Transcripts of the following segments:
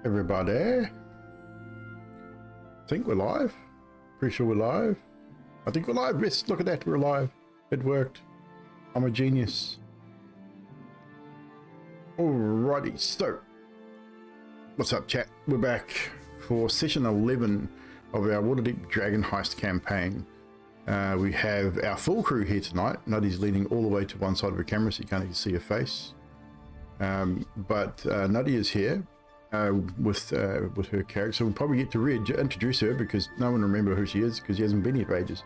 everybody. I think we're live. Pretty sure we're live. I think we're live. Yes, look at that. We're live. It worked. I'm a genius. Alrighty, so what's up, chat? We're back for session 11 of our Waterdeep Dragon Heist campaign. We have our full crew here tonight. Nutty's leaning all the way to one side of her camera so you can't even see her face. But Nutty is here with her character, so we'll probably get to introduce her because no one remember who she is because she hasn't been here for ages.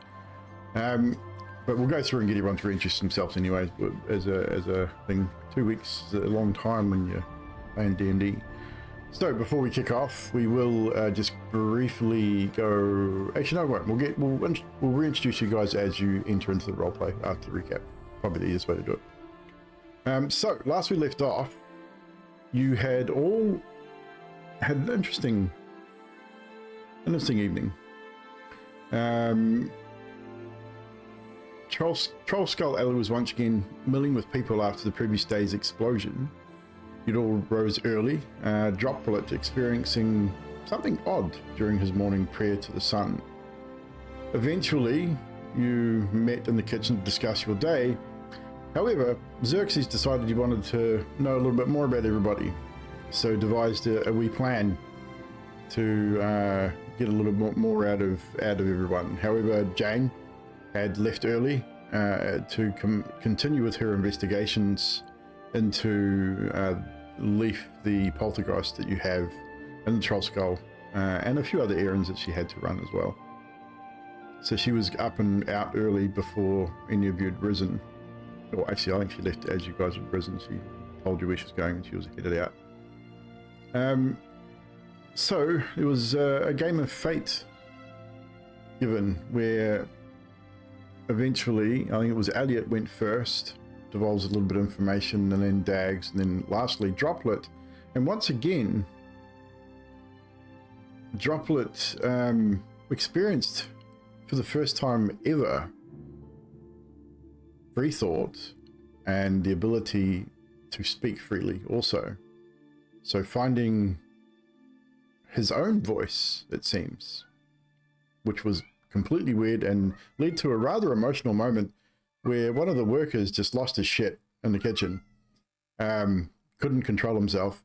But we'll go through and get everyone to reintroduce themselves anyway as a thing. 2 weeks is a long time when you're playing D&D. So before we kick off, we will just briefly go. Actually, no, we won't. We'll reintroduce you guys as you enter into the roleplay after the recap. Probably the easiest way to do it. So last we left off, you had all had an interesting evening. Troll Skull Alley was once again milling with people after the previous day's explosion. You'd all rose early, Droplet experiencing something odd during his morning prayer to the sun. Eventually, you met in the kitchen to discuss your day. However, Xerxes decided he wanted to know a little bit more about everybody, so devised a wee plan to get a little bit more out of everyone. However, Jane had left early to continue with her investigations into Leaf, the poltergeist that you have in the Troll Skull, and a few other errands that she had to run as well. So she was up and out early before any of you had risen. Well, actually, I think she left as you guys had risen. She told you where she was going and she was headed out. So it was a game of fate given where eventually, I think it was Elliot went first, divulged a little bit of information, and then Dags, and then lastly Droplet. And once again, Droplet experienced for the first time ever free thought and the ability to speak freely also. So finding his own voice, it seems, which was completely weird and led to a rather emotional moment where one of the workers just lost his shit in the kitchen, couldn't control himself.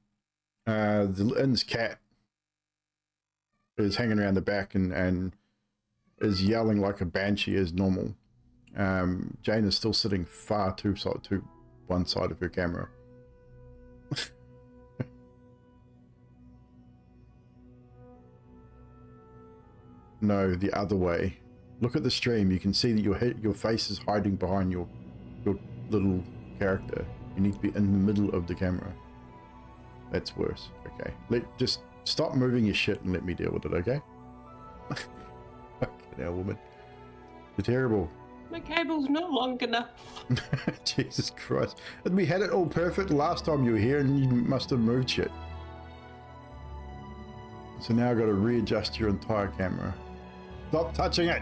The inn's cat is hanging around the back and is yelling like a banshee as normal. Jane is still sitting far to one side of her camera. No, the other way. Look at the stream. You can see that your face is hiding behind your little character. You need to be in the middle of the camera. That's worse. Okay. Just stop moving your shit and let me deal with it, okay? Okay, now, woman. You're terrible. My cable's not long enough. Jesus Christ. And we had it all perfect last time you were here and you must have moved shit. So now I've got to readjust your entire camera. Stop touching it!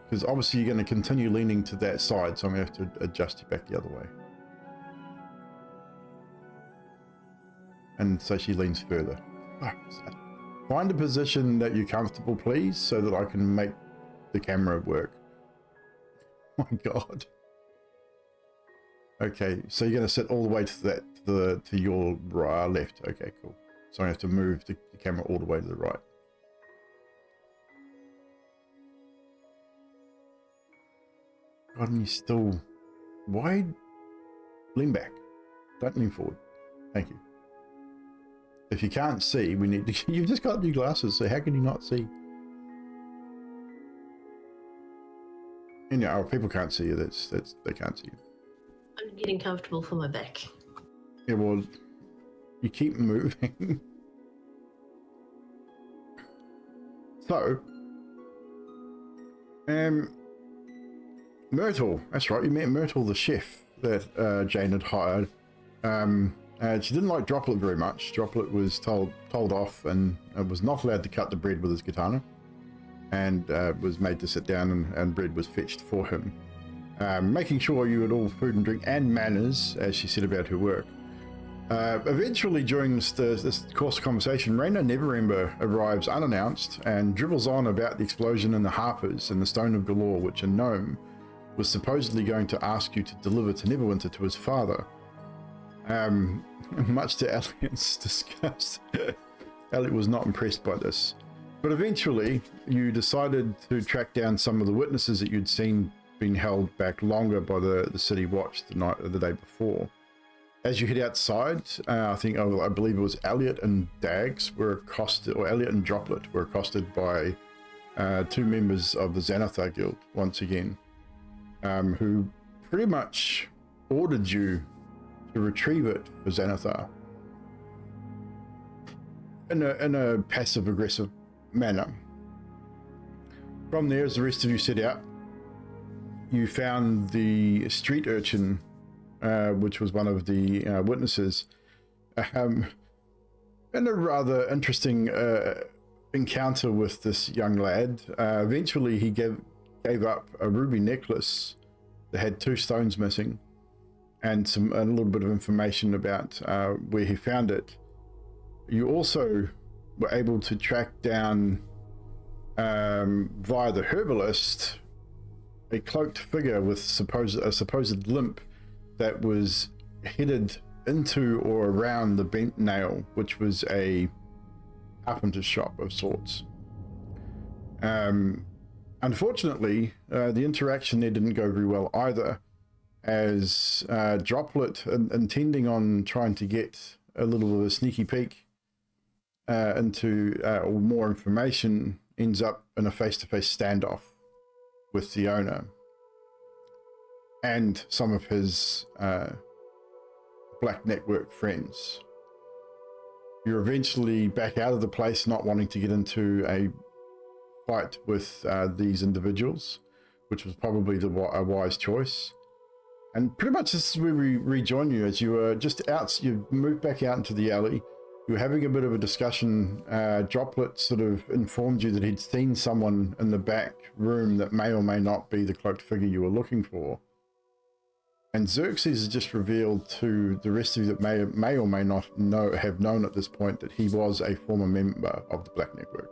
Because obviously you're going to continue leaning to that side, so I'm going to have to adjust you back the other way. And so she leans further. Find a position that you're comfortable, please, so that I can make the camera work. Oh my God. Okay, so you're going to sit all the way to your left. Okay, cool. So I have to move the camera all the way to the right. God, and you still... Why? Lean back. Don't lean forward. Thank you. If you can't see, we need to... You've just got new glasses, so how can you not see? And yeah, people can't see you. They can't see you. I'm getting comfortable for my back. Yeah, well, you keep moving. So, Myrtle, that's right, you met Myrtle, the chef that Jane had hired. She didn't like Droplet very much. Droplet was told off and was not allowed to cut the bread with his katana, and was made to sit down and bread was fetched for him. making sure you had all food and drink and manners as she said about her work. Eventually, during this course of conversation, Raina Neverember arrives unannounced and dribbles on about the explosion in the Harpers and the Stone of Galore, which a gnome was supposedly going to ask you to deliver to Neverwinter to his father. Much to Elliot's disgust, Elliot was not impressed by this. But eventually, you decided to track down some of the witnesses that you'd seen being held back longer by the city watch the day before. As you head outside, I believe it was Elliot and Dags were accosted, or Elliot and Droplet were accosted by two members of the Xanathar Guild once again, who pretty much ordered you to retrieve it for Xanathar in a passive-aggressive manner. From there, as the rest of you set out, you found the street urchin, which was one of the witnesses, in a rather interesting encounter with this young lad. Eventually, he gave up a ruby necklace that had 2 stones missing, and a little bit of information about where he found it. You also were able to track down via the herbalist a cloaked figure with a supposed limp that was headed into or around the Bent Nail, which was a carpenter's shop of sorts. Unfortunately, the interaction there didn't go very well either, as Droplet, intending on trying to get a little of a sneaky peek into or more information, ends up in a face-to-face standoff with the owner and some of his Black Network friends. You're eventually back out of the place, not wanting to get into a fight with these individuals, which was probably a wise choice. And pretty much this is where we rejoin you, as you were just out. You moved back out into the alley. You were having a bit of a discussion. Droplet sort of informed you that he'd seen someone in the back room that may or may not be the cloaked figure you were looking for. And Xerxes has just revealed to the rest of you that may or may not have known at this point that he was a former member of the Black Network.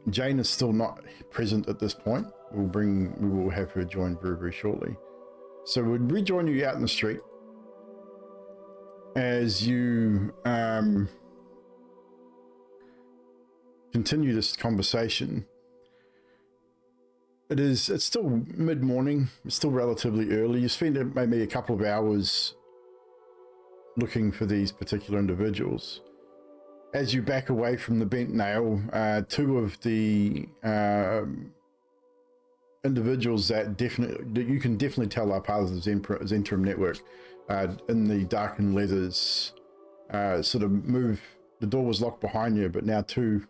Jane is still not present at this point. We will have her join very, very shortly. So we'll rejoin you out in the street as you continue this conversation. It's still mid-morning. It's still relatively early. You spend maybe a couple of hours looking for these particular individuals. As you back away from the Bent Nail, 2 of the individuals that you can definitely tell are part of the Zhentarim network, in the darkened leathers, sort of move. The door was locked behind you, but now 2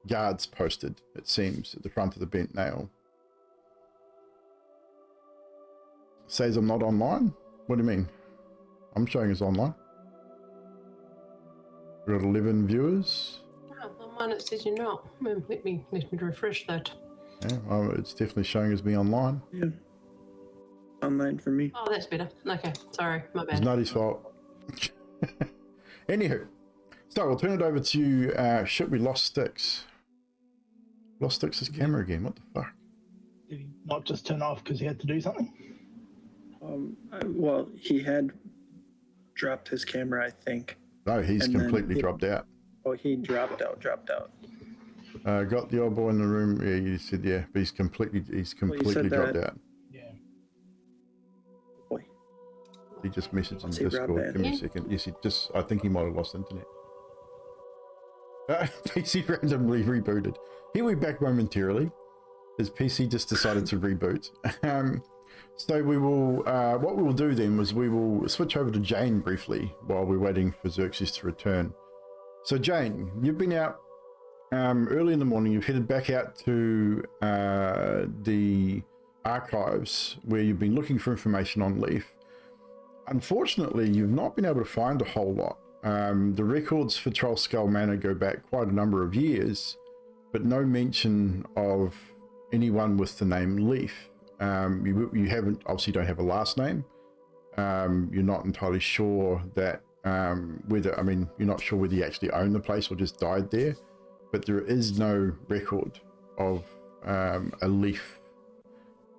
guards posted, it seems, at the front of the Bent Nail. Says I'm not online? What do you mean? I'm showing us online. We've got 11 viewers. Oh, on mine it says you're not. Let me refresh that. Yeah, it's definitely showing as me online. Yeah. Online for me. Oh, that's better. Okay, sorry, my bad. It's not his fault. Anywho, so we'll turn it over to you. Shit, we lost Styx. Lost Styx's camera again. What the fuck? Did he not just turn off because he had to do something? Well, he had dropped his camera, I think. No, he's And then completely dropped out. Oh, he dropped out. Got the old boy in the room. Yeah, you said yeah, but he's completely dropped out. Yeah. Boy. He just messaged in What's he Discord. dropped out? Give me a second. Yes, I think he might have lost internet. PC randomly rebooted. He'll be back momentarily. His PC just decided to reboot. So we will, what we will do then was we will switch over to Jane briefly while we're waiting for Xerxes to return. So Jane, you've been out early in the morning. You've headed back out to the archives where you've been looking for information on Leaf. Unfortunately, you've not been able to find a whole lot. The records for Trollskull Manor go back quite a number of years, but no mention of anyone with the name Leaf. You haven't, obviously don't have a last name. You're not entirely sure that whether, I mean, you're not sure whether you actually own the place or just died there, but there is no record of a Leaf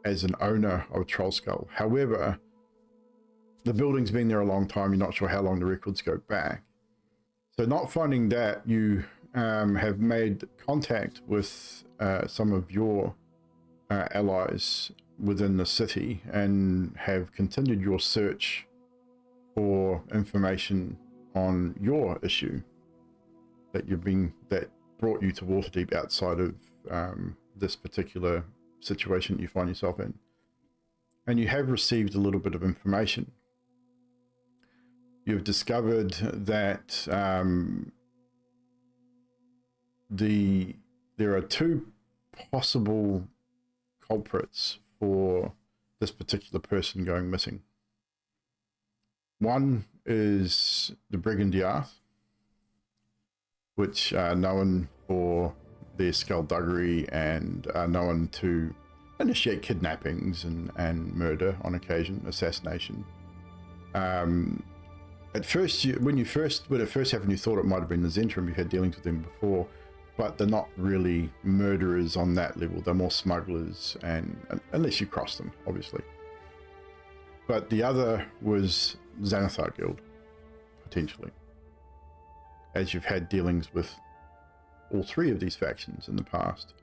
as an owner of Trollskull. However, the building's been there a long time. You're not sure how long the records go back. So not finding that, you have made contact with some of your allies within the city and have continued your search for information on your issue that brought you to Waterdeep outside of this particular situation you find yourself in. And you have received a little bit of information. You've discovered that there are two possible culprits for this particular person going missing. One is the Brigandiath, which are known for their skullduggery and are known to initiate kidnappings and murder on occasion, assassination. At first, when it first happened, you thought it might have been the Zhentarim. You had dealings with them before, but they're not really murderers on that level. They're more smugglers, and unless you cross them, obviously. But the other was Xanathar Guild, potentially, as you've had dealings with all three of these factions in the past,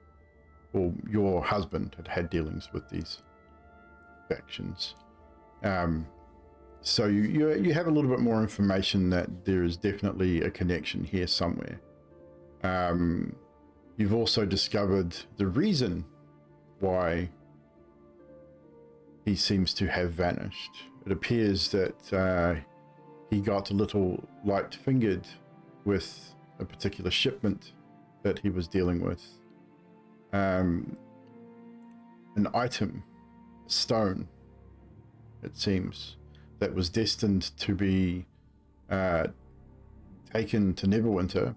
or your husband had dealings with these factions. So you have a little bit more information that there is definitely a connection here somewhere. You've also discovered the reason why he seems to have vanished. It appears that he got a little light-fingered with a particular shipment that he was dealing with. An item, stone, it seems, that was destined to be taken to Neverwinter,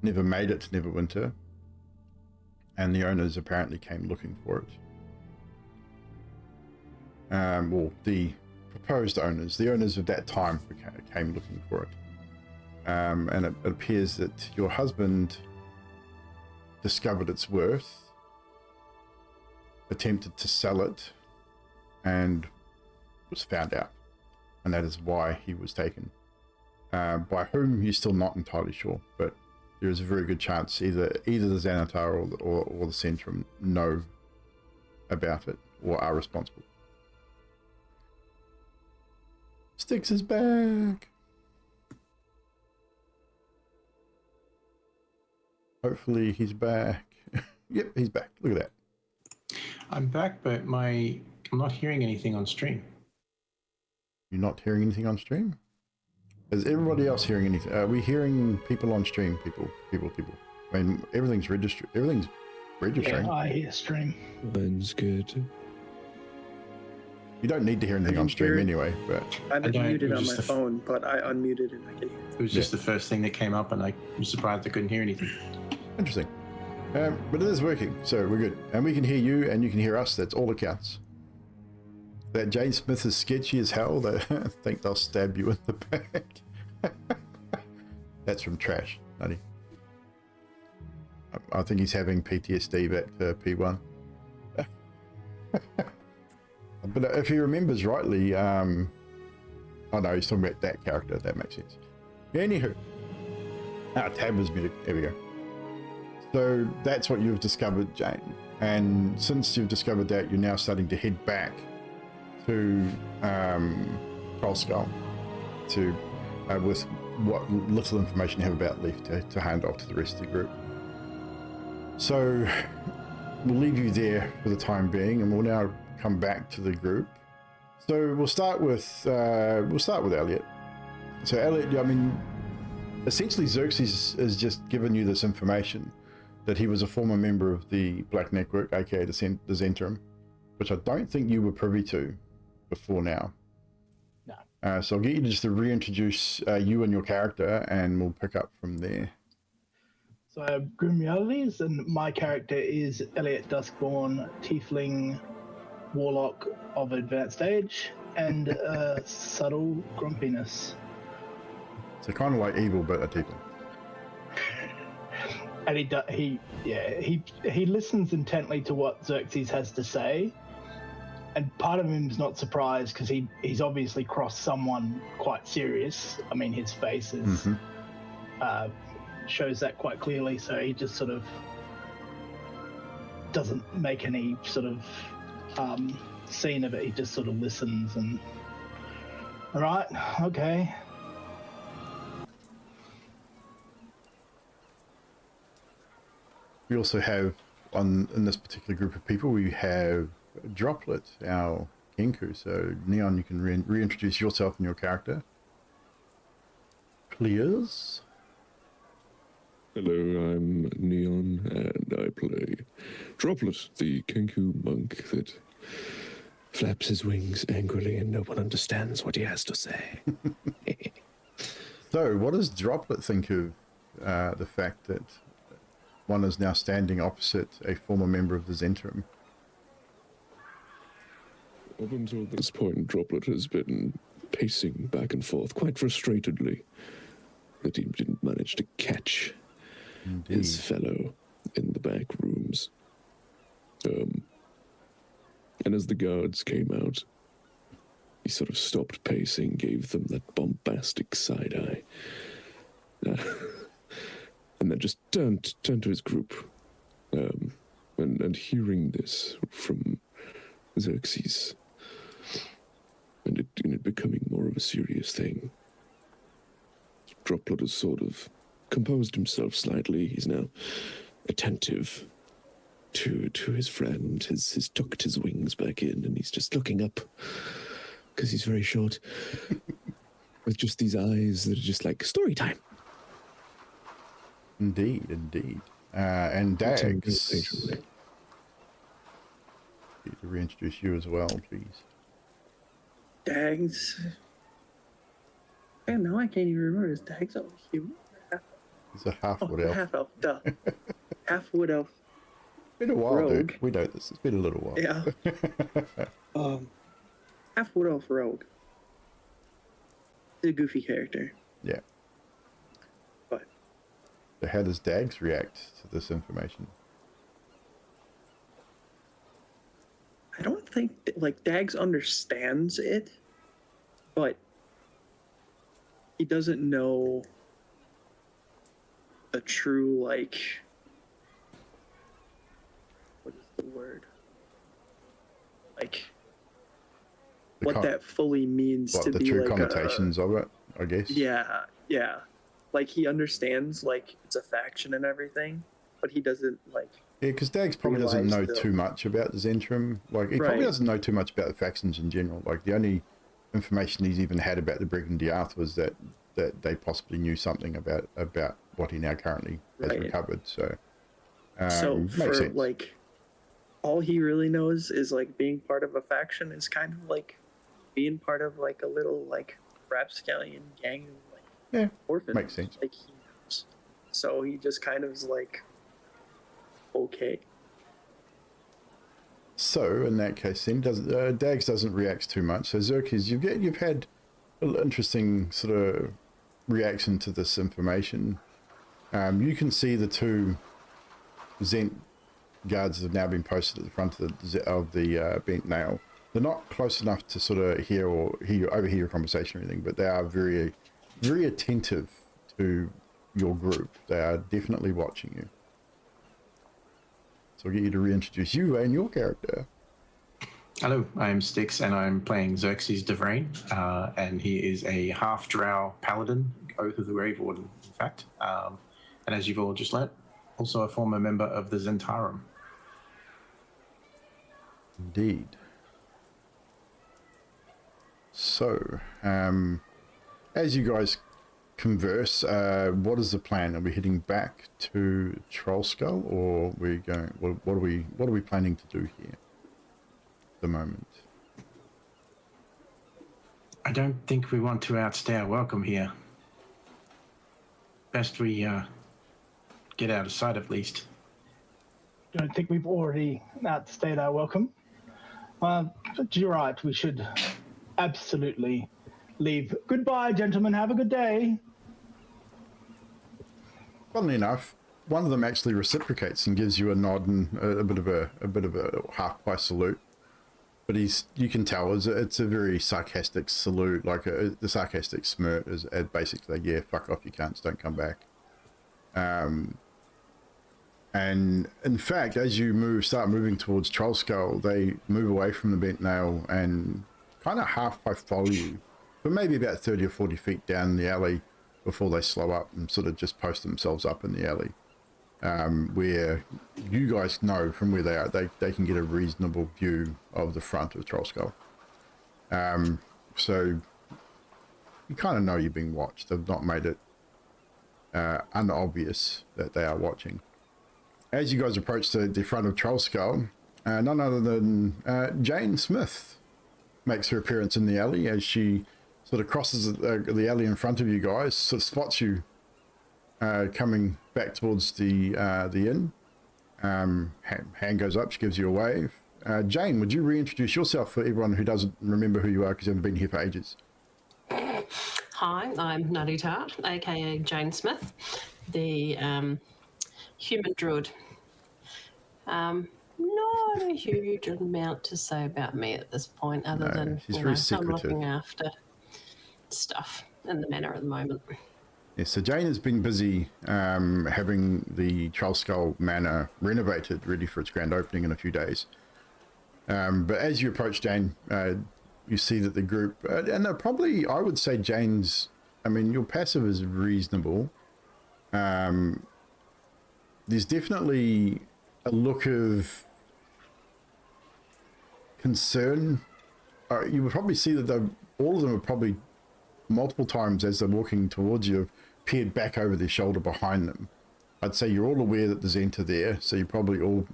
never made it to Neverwinter, and the owners apparently came looking for it. Well, the proposed owners, the owners of that time came looking for it. And it appears that your husband discovered its worth, attempted to sell it, and was found out. And that is why he was taken. By whom, you're still not entirely sure, but there is a very good chance either the Xanathar or the Zhentarim know about it or are responsible. Styx is back. Hopefully he's back. Yep, he's back. Look at that. I'm back, but I'm not hearing anything on stream. You're not hearing anything on stream? Is everybody else hearing anything? Are we hearing people on stream? People. I mean, everything's registering. Yeah, I hear stream. That's good. You don't need to hear anything on stream anyway, but I'm muted on my just phone, but I unmuted and I can hear. It was just the first thing that came up, and I was surprised I couldn't hear anything. interesting. But it is working, so we're good. And we can hear you, and you can hear us. That's all that counts. That Jane Smith is sketchy as hell. I think they'll stab you in the back. That's from Trash, Nutty. I think he's having PTSD back to P1. But if he remembers rightly, oh no, he's talking about that character. That makes sense. Anywho, Tab was muted. There we go. So that's what you've discovered, Jane. And since you've discovered that, you're now starting to head back to Trollskull to with what little information you have about Leaf to hand off to the rest of the group. So we'll leave you there for the time being, and we'll now come back to the group. So we'll start with Elliot. So Elliot, I mean, essentially Xerxes has just given you this information that he was a former member of the Black Network, aka the Zhentarim, which I don't think you were privy to before now. No. So I'll get you just to reintroduce you and your character, and we'll pick up from there. So I have Grim Realities, and my character is Elliot Duskborn, Tiefling, Warlock of Advanced Age, and Subtle Grumpiness. So kind of like evil, but a tiefling. And he listens intently to what Xerxes has to say, and part of him is not surprised because he's obviously crossed someone quite serious. I mean, his face is shows that quite clearly, so he just sort of doesn't make any sort of scene of it. He just sort of listens and, all right, okay. We also have, in this particular group of people, we have Droplet, our Kenku. So, Neon, you can reintroduce yourself and your character. Please. Hello, I'm Neon, and I play Droplet, the Kenku monk that flaps his wings angrily and no one understands what he has to say. So, what does Droplet think of the fact that one is now standing opposite a former member of the Zhentarim? Up until this point, Droplet has been pacing back and forth quite frustratedly that he didn't manage to catch his fellow in the back rooms. And as the guards came out, he sort of stopped pacing, gave them that bombastic side eye, and then just turned to his group. And hearing this from Xerxes, and it becoming more of a serious thing, Droplet has sort of composed himself slightly. He's now attentive to his friend. He's tucked his wings back in, and he's just looking up because he's very short, with just these eyes that are just like story time. Indeed. And Dags, to reintroduce you as well, please. Dags. And now I can't even remember. Is Dags a human? He's a half wood elf. Half elf, duh. Half wood elf. Been a while, rogue. Dude. We know this. It's been a little while. Yeah. Half wood elf rogue. He's a goofy character. Yeah. But so how does Dags react to this information? I don't think Dags understands it, but he doesn't know the true what is the word? What that fully means to the be true connotations of it, I guess. Yeah. Like he understands it's a faction and everything, but he doesn't Yeah, because Dags probably doesn't know too much about the Zhentarim. He probably doesn't know too much about the factions in general. The only information he's even had about the Brigand Diarth was that they possibly knew something about what he now currently has recovered. So for sense. all he really knows is being part of a faction is kind of being part of a little rapscallion gang of orphans. Makes sense. He knows. So he just kind of is okay. So in that case, then Dags doesn't react too much. So Xerxes, you've had an interesting sort of reaction to this information. You can see the two Zent guards have now been posted at the front of the bent nail. They're not close enough to sort of overhear your conversation or anything, but they are very, very attentive to your group. They are definitely watching you. So I'll get you to reintroduce you and your character. Hello, I'm Styx, and I'm playing Xerxes Devrain, and he is a half-drow paladin, Oath of the Grave Warden, in fact. And as you've all just learnt, also a former member of the Zhentarim. Indeed. So, as you guys converse, what is the plan? Are we heading back to Trollskull, or are we going? What are we planning to do here? At the moment. I don't think we want to outstay our welcome here. Best we get out of sight at least. Don't think we've already outstayed our welcome. But you're right, we should absolutely leave. Goodbye, gentlemen. Have a good day. Funnily enough, one of them actually reciprocates and gives you a nod and a bit of a half-pie salute. But you can tell it's a very sarcastic salute, like the sarcastic smirk is basically, yeah, fuck off, you cunts, don't come back. And in fact, as you start moving towards Trollskull, they move away from the bent nail and kind of half-pie follow you for maybe about 30 or 40 feet down the alley before they slow up and sort of just post themselves up in the alley. Where you guys know from where they are, they can get a reasonable view of the front of Trollskull. So you kind of know you're being watched. They've not made it unobvious that they are watching. As you guys approach the front of Trollskull, none other than Jane Smith makes her appearance in the alley as she sort of crosses the alley in front of you guys, sort of spots you coming back towards the inn. Hand goes up, she gives you a wave. Jane, would you reintroduce yourself for everyone who doesn't remember who you are because you haven't been here for ages? Hi, I'm Nutty Tart, aka Jane Smith, the human druid. Not a huge amount to say about me at this point, other than she's very I'm secretive. looking after stuff in the manor at the moment. Yeah, so Jane has been busy having the Trollskull Manor renovated, ready for its grand opening in a few days. But as you approach Jane, you see that the group, and they're probably, I would say Jane's, I mean, your passive is reasonable. There's definitely a look of concern. You would probably see that all of them are probably multiple times as they're walking towards you have peered back over their shoulder behind them. I'd say you're all aware that the Zhent are there, so you're probably all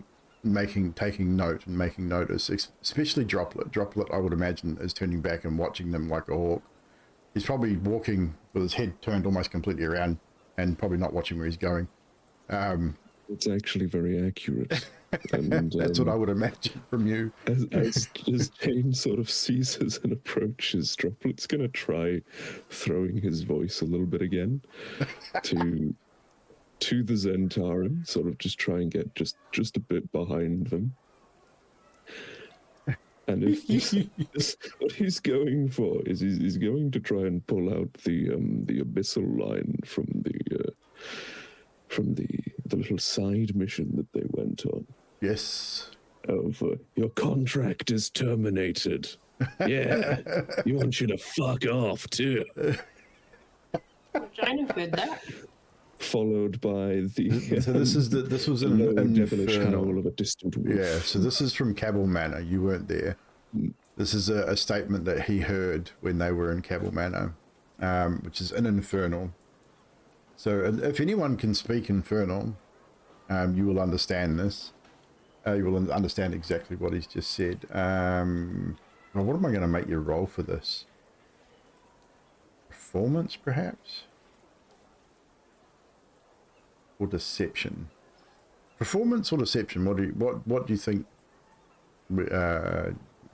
taking note and making notice, especially Droplet. Droplet, I would imagine, is turning back and watching them like a hawk. He's probably walking with his head turned almost completely around and probably not watching where he's going. It's actually very accurate. And, that's what I would imagine from you. As Jane sort of seizes and approaches, Droplet's going to try throwing his voice a little bit again to the Zhentarim, sort of just try and get just a bit behind them. And if what he's going for is he's going to try and pull out the abyssal line from the little side mission that they went on. Yes. Of your contract is terminated. Yeah, you want you to fuck off too. Jane, I've heard that. Followed by the so this was an devilish howl of a distant wolf. Yeah, so this is from Cabal Manor. You weren't there. This is a statement that he heard when they were in Cabal Manor, which is an infernal. So if anyone can speak infernal, you will understand this. You will understand exactly what he's just said. Well, what am I going to make you roll for this? Performance, perhaps? Or deception? Performance or deception? What do you think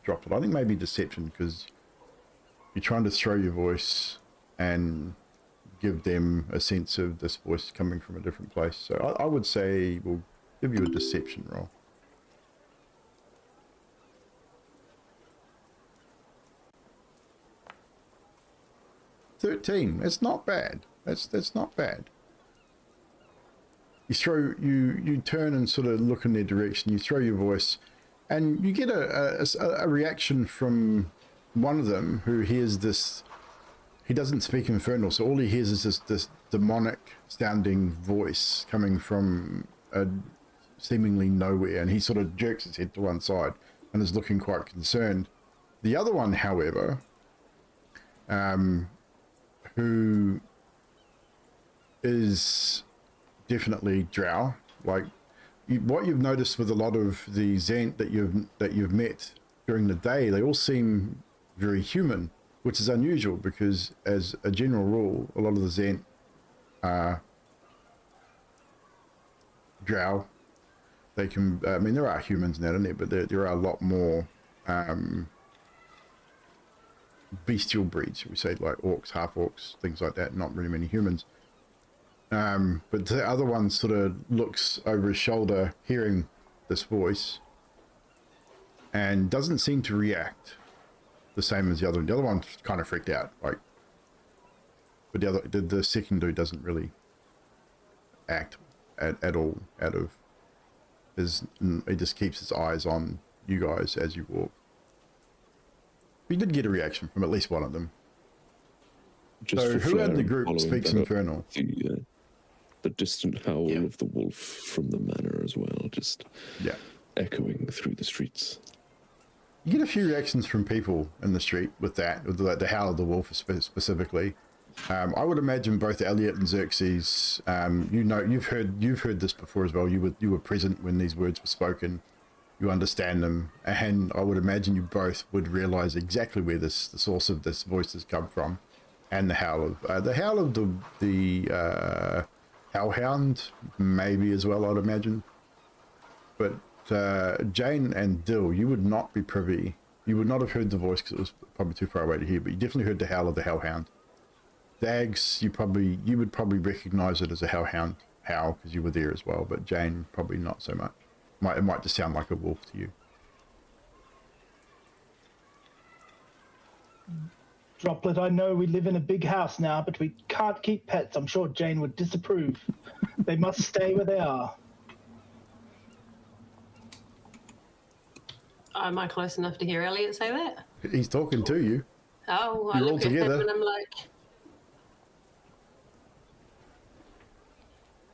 dropped it? I think maybe deception, because you're trying to throw your voice and give them a sense of this voice coming from a different place. So I would say we'll give you a deception roll. 13. It's not bad. That's not bad. You turn and sort of look in their direction. You throw your voice, and you get a reaction from one of them who hears this. He doesn't speak infernal, so all he hears is this demonic sounding voice coming from seemingly nowhere, and he sort of jerks his head to one side and is looking quite concerned. The other one, however, who is definitely drow, like what you've noticed with a lot of the Zhent that you've met during the day, they all seem very human, which is unusual because, as a general rule, a lot of the Zhent are drow. They can, I mean, there are humans in that, isn't there? But there are a lot more bestial breeds, we say, like orcs, half orcs, things like that. Not really many humans. But the other one sort of looks over his shoulder, hearing this voice, and doesn't seem to react the same as the other one. The other one's kind of freaked out, like, but the second dude doesn't really act at all out of his. He just keeps his eyes on you guys as you walk. We did get a reaction from at least one of them. Just So for who flair in the and group following speaks that up, Infernal? The distant howl of the wolf from the manor as well, just echoing through the streets. You get a few reactions from people in the street with that, with the howl of the wolf specifically. I would imagine both Elliot and Xerxes. You've heard this before as well. You were present when these words were spoken. You understand them, and I would imagine you both would realize exactly where the source of this voice has come from, and the howl of the hellhound maybe as well. I'd imagine, but Jane and Dill, you would not be privy. You would not have heard the voice because it was probably too far away to hear. But you definitely heard the howl of the hellhound. Dags, you would probably recognize it as a hellhound howl because you were there as well. But Jane, probably not so much. It might just sound like a wolf to you. Droplet, I know we live in a big house now, but we can't keep pets. I'm sure Jane would disapprove. They must stay where they are. Am I close enough to hear Elliot say that? He's talking to you. Oh, I You're all look at him together. and I'm like...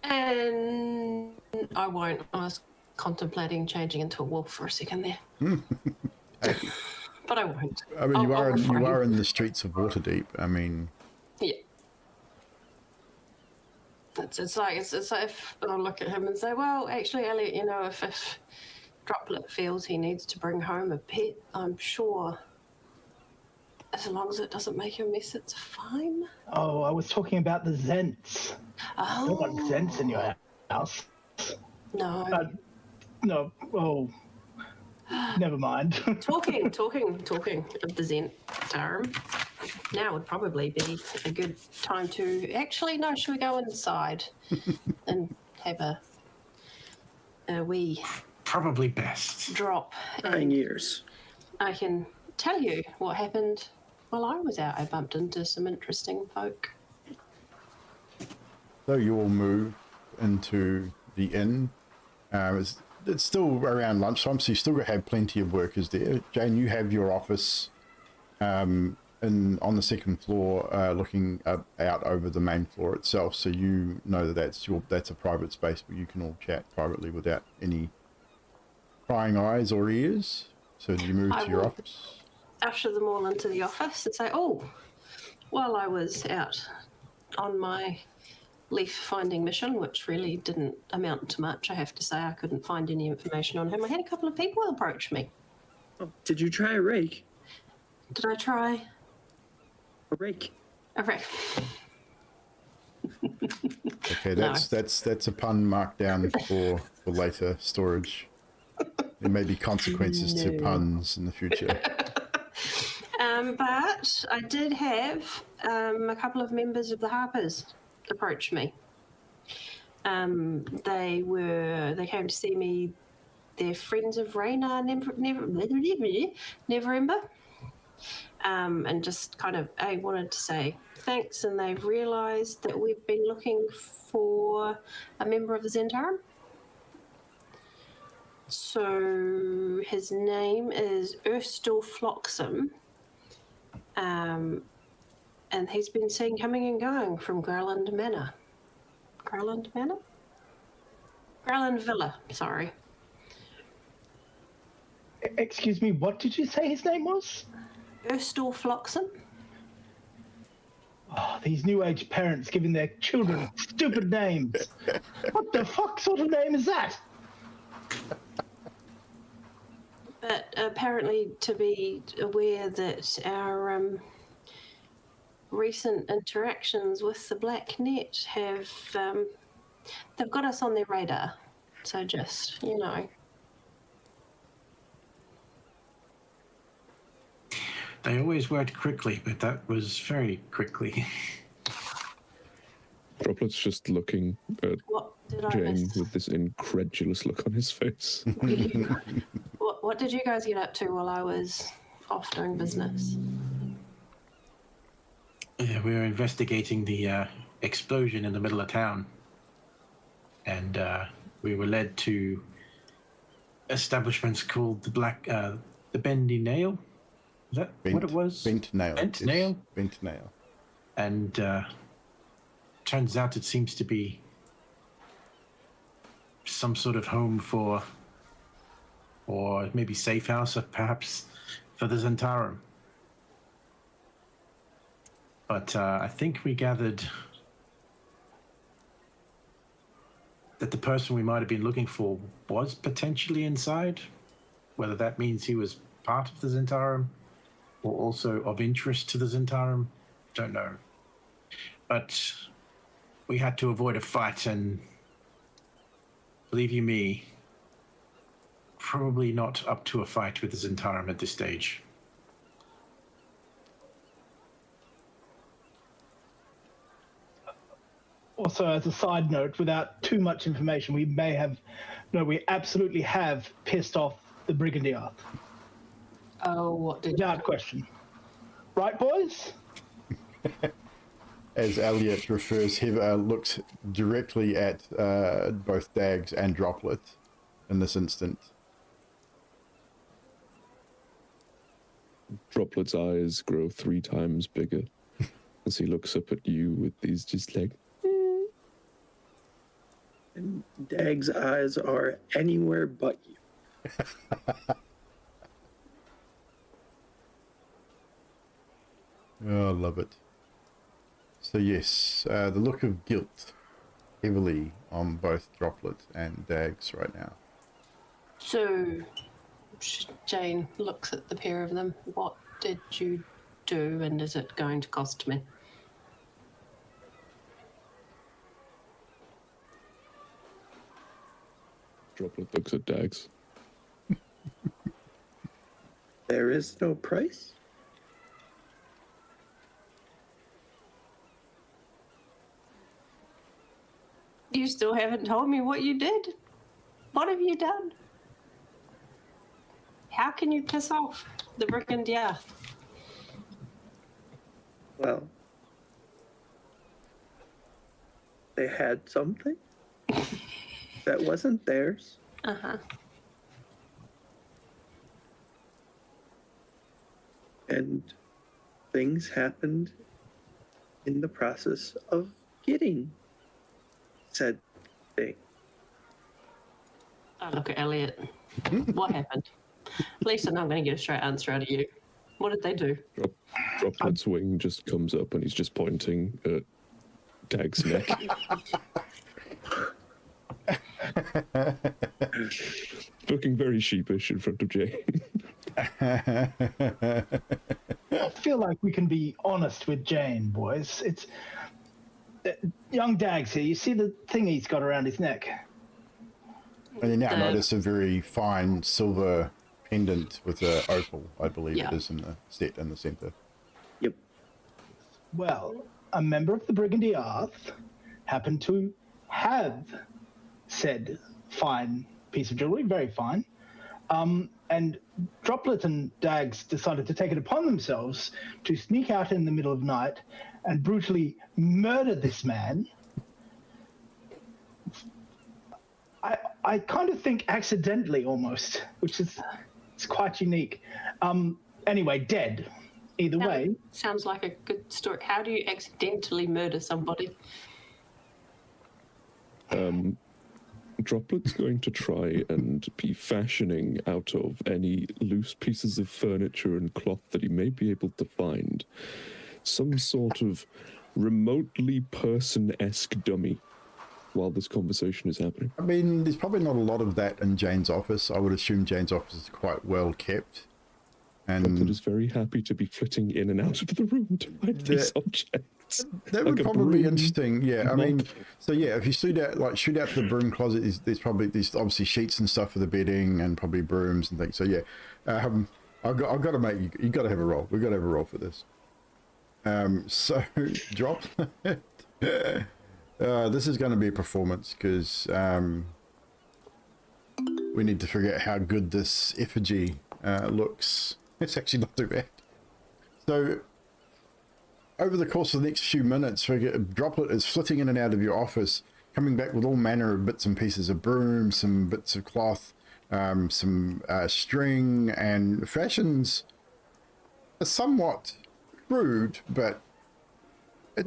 And I won't. I was contemplating changing into a wolf for a second there. But I won't. I mean, you I'll are refrain. in the streets of Waterdeep. I mean, Yeah. It's like if I'll look at him and say, well, actually, Elliot, you know, if Droplet feels he needs to bring home a pet, I'm sure as long as it doesn't make a mess, it's fine. Oh, I was talking about the Zents. Oh. You don't want Zents in your house. No. No, oh, never mind. Talking of the Zhentarim, now would probably be a good time to... Actually, no, should we go inside and have a wee Probably best. drop? 9 years. I can tell you what happened while I was out. I bumped into some interesting folk. so you all move into the inn. It's still around lunchtime, so you still have plenty of workers there. Jane, you have your office on the second floor, looking out over the main floor itself. So you know that's a private space where you can all chat privately without any prying eyes or ears. So do you move to your office? Usher them all into the office and say, oh, while I was out on my leaf finding mission, which really didn't amount to much, I have to say. I couldn't find any information on him. I had a couple of people approach me. Oh, did you try a rake? Did I try A rake. a rake? Okay, that's a pun marked down for later storage. There may be consequences to puns in the future. But I did have a couple of members of the Harpers approach me. They came to see me. They're friends of Raina Neverember. And just kind of, I wanted to say thanks, and they've realised that we've been looking for a member of the Zhentarim. So his name is Erstil Floxam. And he's been seen coming and going from Garland Manor. Garland Manor? Garland Villa, sorry. Excuse me, what did you say his name was? Erstil Floxam? Oh, these new age parents giving their children stupid names. What the fuck sort of name is that? But apparently to be aware that our recent interactions with the Black Net have, they've got us on their radar. So just, you know. They always worked quickly, but that was very quickly. Droplet's just looking at What did I Jane miss? with this incredulous look on his face. What did you guys get up to while I was off doing business? Yeah, we were investigating the explosion in the middle of town, and we were led to establishments called the Bendy Nail. Is that what it was? Bent nail. Bent yes, nail. Bent nail. And turns out it seems to be some sort of home for, or maybe safe house, or perhaps for the Zhentarim. But I think we gathered that the person we might have been looking for was potentially inside. Whether that means he was part of the Zhentarim or also of interest to the Zhentarim, don't know. But we had to avoid a fight, and believe you me, probably not up to a fight with the Zhentarim at this stage. Also, as a side note, without too much information, we absolutely have pissed off the Brigadier. Oh, what did Without question. Right, boys? As Elliot looks directly at both Dags and Droplet in this instant. Droplet's eyes grow 3 times bigger as he looks up at you with these just like... And Dag's eyes are anywhere but you. Oh, I love it. So yes, the look of guilt heavily on both Droplet and Dags right now. So, Jane looks at the pair of them. What did you do, and is it going to cost me? Droplet looks at Dags. There is no price. You still haven't told me what you did. What have you done? How can you piss off the Brigadier? Well, they had something that wasn't theirs. Uh-huh. And things happened in the process of getting said thing. I look at Elliot. What happened? At least I know I'm going to get a straight answer out of you. What did they do? Droplet's wing just comes up and he's just pointing at Dag's neck. Looking very sheepish in front of Jane. I feel like we can be honest with Jane, boys. It's young Dags here. You see the thing he's got around his neck? And you now notice a very fine silver pendant with an opal, I believe Yeah. it is in the set in the center. Yep. Well, a member of the Brigadier happened to have said fine piece of jewelry, very fine. And Droplet and Dags decided to take it upon themselves to sneak out in the middle of night and brutally murder this man. I kind of think accidentally almost, which is it's quite unique. Anyway, dead. Either way. Sounds like a good story. How do you accidentally murder somebody? Droplet's going to try and be fashioning out of any loose pieces of furniture and cloth that he may be able to find some sort of remotely person-esque dummy while this conversation is happening. I mean, there's probably not a lot of that in Jane's office. I would assume Jane's office is quite well kept. Droplet is very happy to be flitting in and out of the room to find these objects. That Like would a probably be broom, interesting. Yeah, I mean, mop. so yeah, if you shoot out to the broom closet, there's probably obviously sheets and stuff for the bedding and probably brooms and things. So yeah, I've got to make you got to have a roll. We've got to have a roll for this. So drop. This is going to be a performance because we need to figure out how good this effigy looks. It's actually not too bad. So over the course of the next few minutes, Droplet is flitting in and out of your office, coming back with all manner of bits and pieces of broom, some bits of cloth, some string, and fashions are somewhat crude, but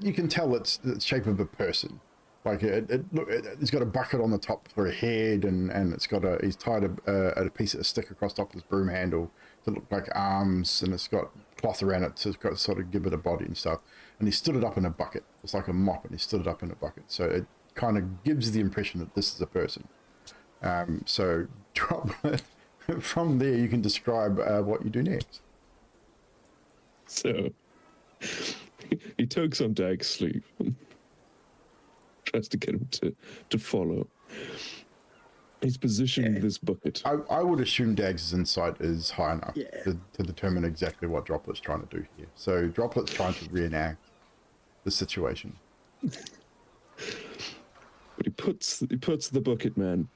you can tell it's the shape of a person. Like it's got a bucket on the top for a head, and it's got he's tied a piece of stick across top of his broom handle to look like arms, and it's got cloth around it to sort of give it a body and stuff. And he stood it up in a bucket. It's like a mop, and he stood it up in a bucket. So it kind of gives the impression that this is a person. So Droplet, from there you can describe what you do next. So he tugs on Dag's sleeve and tries to get him to follow. He's positioned this bucket. I would assume Dags' insight is high enough Yeah. to determine exactly what Droplet's trying to do here. So Droplet's trying to reenact the situation. But he puts the bucket man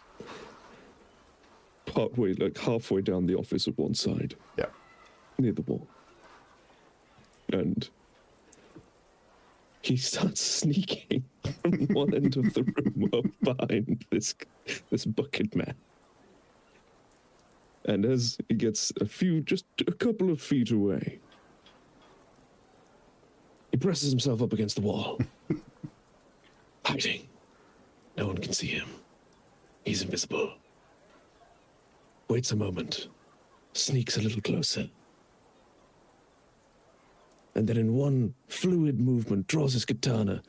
halfway down the office at one side, Yeah. near the wall. And he starts sneaking from one end of the room up behind this bucket man. And as he gets just a couple of feet away, he presses himself up against the wall, hiding. No one can see him. He's invisible. Waits a moment, sneaks a little closer, and then in one fluid movement draws his katana,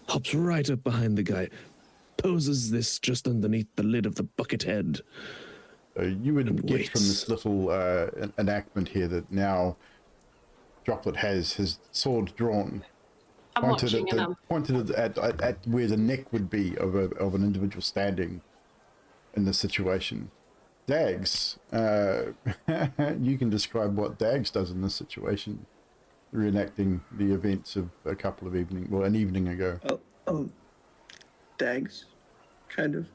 hops right up behind the guy, poses this just underneath the lid of the bucket head. So you would And get from waits. this little enactment here that now Droplet has his sword drawn, I'm watching and pointed at where the neck would be of an individual standing in this situation. Dags, you can describe what Dags does in this situation, reenacting the events of an evening ago. Dags kind of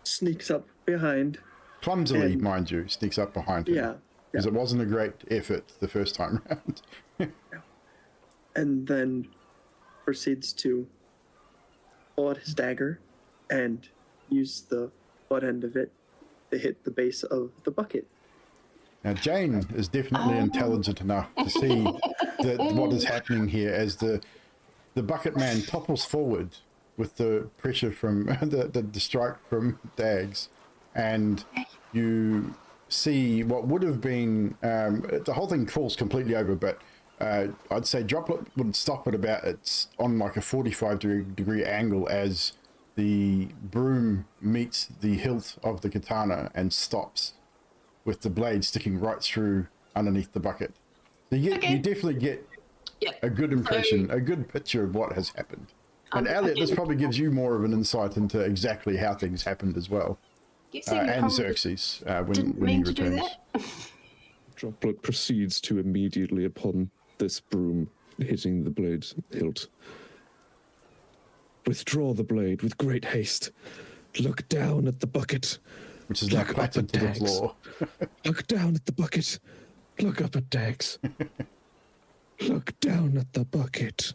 sneaks up behind. Clumsily, and- mind you, sneaks up behind him. Yeah. Because it wasn't a great effort the first time round. And then proceeds to pull out his dagger and use the butt end of it to hit the base of the bucket. Now, Jane is definitely intelligent enough to see what is happening here as the bucket man topples forward with the pressure from the strike from Dags, and you see what would have been the whole thing falls completely over, but I'd say Droplet would stop at it's on like a 45 degree angle as the broom meets the hilt of the katana and stops with the blade sticking right through underneath the bucket. So you definitely get a good impression, a good picture of what has happened. And Elliot, this probably gives you more of an insight into exactly how things happened as well. And Xerxes when he returns. Droplet proceeds to immediately upon this broom hitting the blade hilt. Withdraw the blade with great haste. Look down at the bucket. Which is now Look up clattered at to the Dags. floor. Look down at the bucket. Look up at Dags. Look down at the bucket.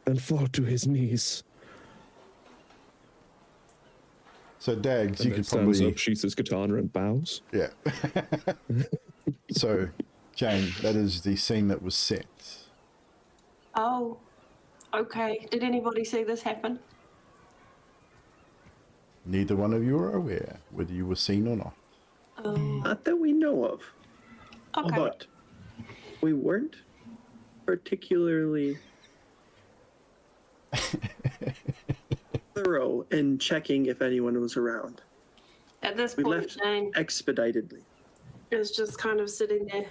And fall to his knees. So Dags, And you then could stands probably up, sheaths his katana and bows. Yeah. So, Jane, that is the scene that was set. Oh, okay. Did anybody see this happen? Neither one of you are aware whether you were seen or not. Not that we know of. Okay. But we weren't particularly thorough in checking if anyone was around. At this We point, left Jane, expeditedly. is just kind of sitting there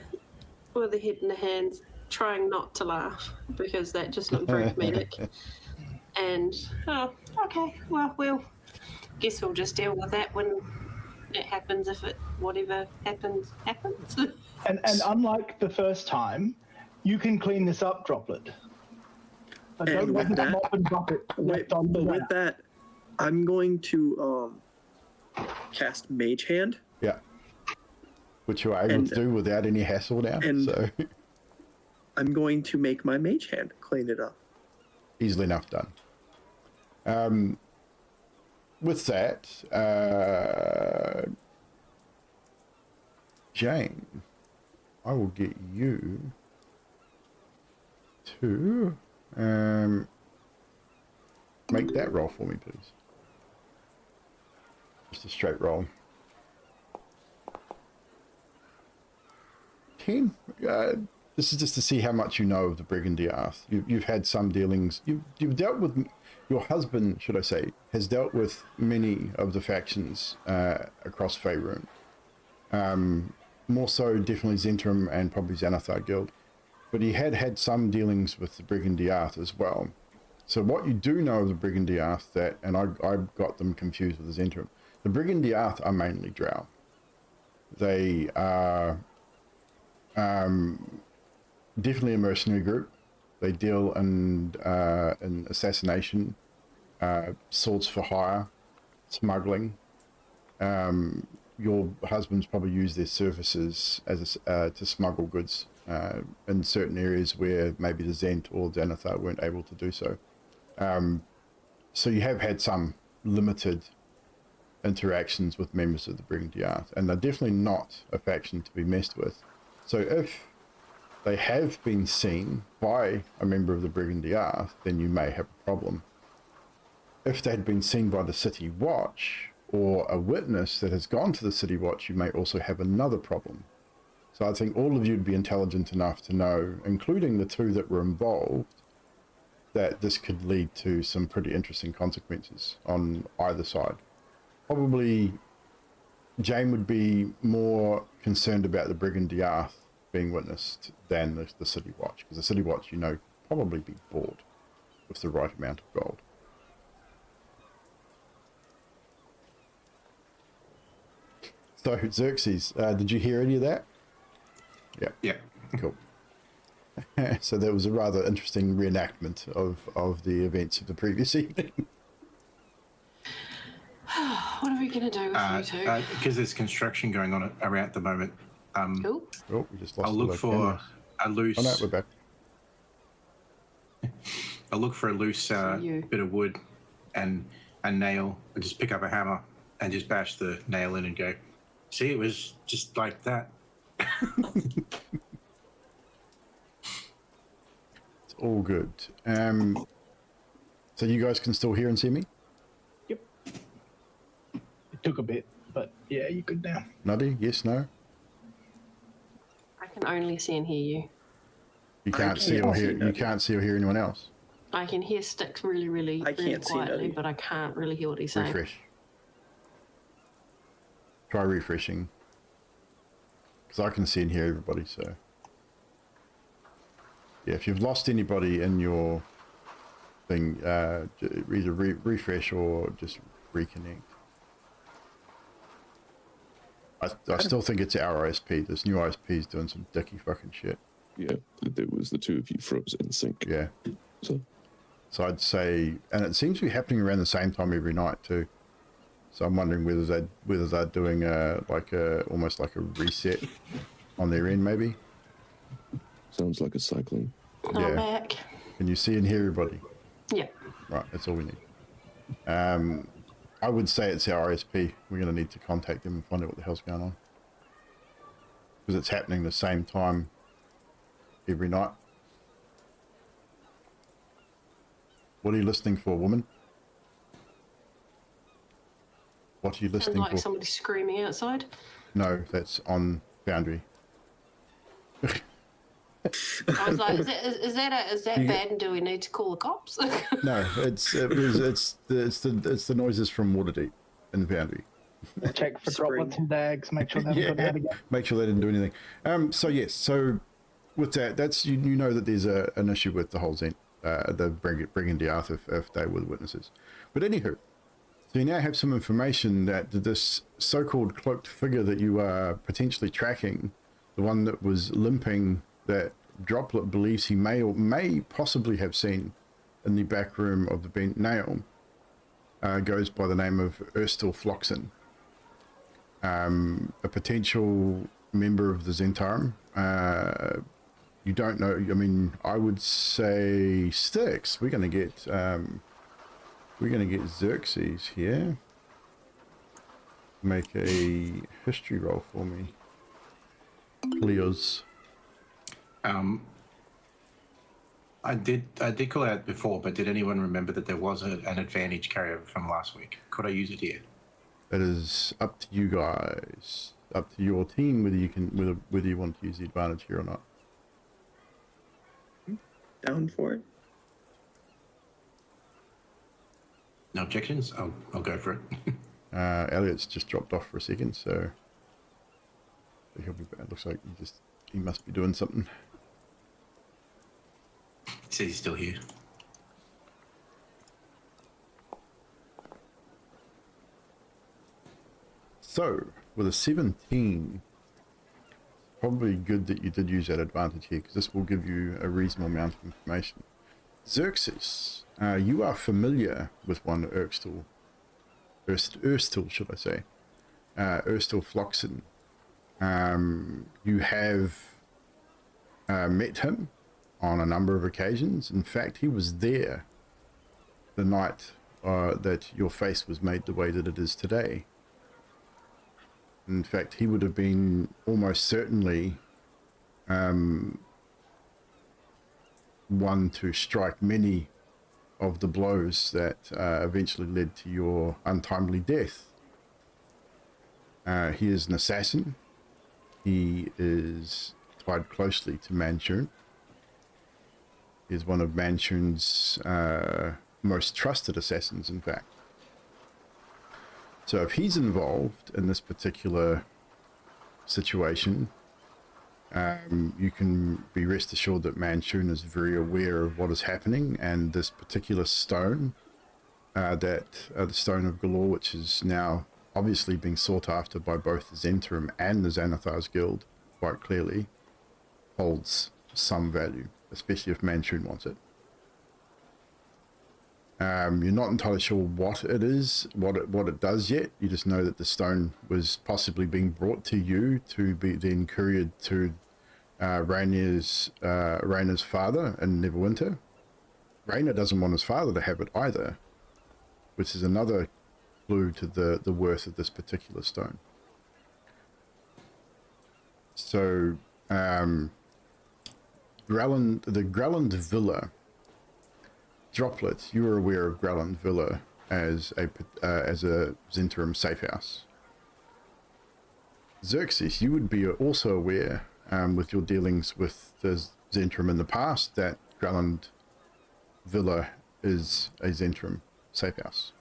with the head in the hands, trying not to laugh because that just looked very comedic. And, oh, okay, well, guess we'll just deal with that when it happens, if it, whatever happens, happens. And unlike the first time, you can clean this up, Droplet. I And don't with have a that- mop and bucket Wait, left on the but with ground. that, I'm going to cast Mage Hand. Yeah. Which you are able to do without any hassle now. and- So I'm going to make my Mage Hand clean it up. easily enough done. With that, Jane, I will get you to make that roll for me, please. Just a straight roll. 10. This is just to see how much you know of the Brigandie Arth. You've had some dealings. You've dealt with, your husband, should I say, has dealt with many of the factions across Faerun. More so, definitely Zhentarim and probably Xanathar Guild. But he had some dealings with the Brigandie Arth as well. So what you do know of the Brigandie Arth, and I got them confused with the Zhentarim. The Brigandie Arth are mainly drow. They are definitely a mercenary group. They deal in assassination, swords for hire, smuggling. Your husband's probably used their services as to smuggle goods in certain areas where maybe the Zent or Xanathar weren't able to do so. So you have had some limited interactions with members of the Brigandie Arth, and they're definitely not a faction to be messed with. So if they have been seen by a member of the Brigandie Arth, then you may have a problem. If they had been seen by the City Watch or a witness that has gone to the City Watch, you may also have another problem. So I think all of you would be intelligent enough to know, including the two that were involved, that this could lead to some pretty interesting consequences on either side. Probably Jane would be more concerned about the Brigandie Arth being witnessed than the City Watch, because the City Watch, probably be bought with the right amount of gold. So Xerxes, did you hear any of that? Yeah. Cool. So that was a rather interesting reenactment of the events of the previous evening. What are we going to do with you two? Because there's construction going on around the moment. Cool. Oh, we just lost I'll all look our for cameras. a loose. Oh no, we're back. I'll look for a loose bit of wood and a nail, and just pick up a hammer and just bash the nail in and go. See, it was just like that. It's all good. So you guys can still hear and see me? Yep. It took a bit, but yeah, you good now. Nuddy? Yes, no? I can only see and hear you. You can't see or hear. You can't see or hear anyone else. I can hear Sticks really, really, I really can't see quietly, Nutty. but I can't really hear what he's saying. Refresh. Try refreshing. Because I can see and hear everybody, so. Yeah, if you've lost anybody in your thing, either refresh or just reconnect. I still think it's our ISP. This new ISP is doing some dicky fucking shit. Yeah, there was the two of you froze in sync. Yeah. So I'd say, and it seems to be happening around the same time every night too. So I'm wondering whether they're doing almost like a reset on their end, maybe. sounds like a cycling. I'm Yeah. back. Can you see and hear everybody? Yeah. Right, that's all we need. I would say it's our ISP. We're going to need to contact them and find out what the hell's going on. Because it's happening the same time every night. What are you listening for, woman? What are you Sounds listening like for? somebody screaming outside. No, that's on Foundry. I was like, is that You- bad? And do we need to call the cops? No, it's the noises from Waterdeep in Foundry. Check for Spring. droplets and bags. Make sure they haven't gone out again. Make sure they didn't do anything. So yes, so with that, that's you know that there's an issue with the whole the bringing the Arth if they were the witnesses. But anywho, so you now have some information that this so-called cloaked figure that you are potentially tracking, the one that was limping, that Droplet believes he may possibly have seen in the back room of the Bent Nail, goes by the name of Erstil Floxen, a potential member of the Zhentarim. You don't know. I mean, I would say Styx. We're gonna get Xerxes here. Make a history roll for me, please. I did call out before, but did anyone remember that there was an advantage carryover from last week? Could I use it here? It is up to you guys, up to your team whether you want to use the advantage here or not. Down for it. No objections? I'll go for it. Elliot's just dropped off for a second, so he'll be back. Looks like he must be doing something. He says he's still here. So, with a 17, probably good that you did use that advantage here, because this will give you a reasonable amount of information. Xerxes, you are familiar with one Erstil, should I say, Erstil Floxen. You have met him on a number of occasions. In fact, he was there the night that your face was made the way that it is today. In fact, he would have been almost certainly one to strike many of the blows that eventually led to your untimely death. He is an assassin. He is tied closely to Manchun. He is one of Manchun's most trusted assassins, in fact. So if he's involved in this particular situation, you can be rest assured that Manchun is very aware of what is happening, and this particular stone, the Stone of Galore, which is now obviously being sought after by both the Zhentarim and the Xanathar's Guild, quite clearly, holds some value, especially if Manchun wants it. You're not entirely sure what it is, what it does yet. You just know that the stone was possibly being brought to you to be then couriered to Rainer's father in Neverwinter. Rainer doesn't want his father to have it either, which is another clue to the worth of this particular stone. So, the Grelland Villa. Droplet, you are aware of Grelland Villa as a Zhentarim safe house. Xerxes, you would be also aware, with your dealings with the Zhentarim in the past, that Grelland Villa is a Zhentarim safe house.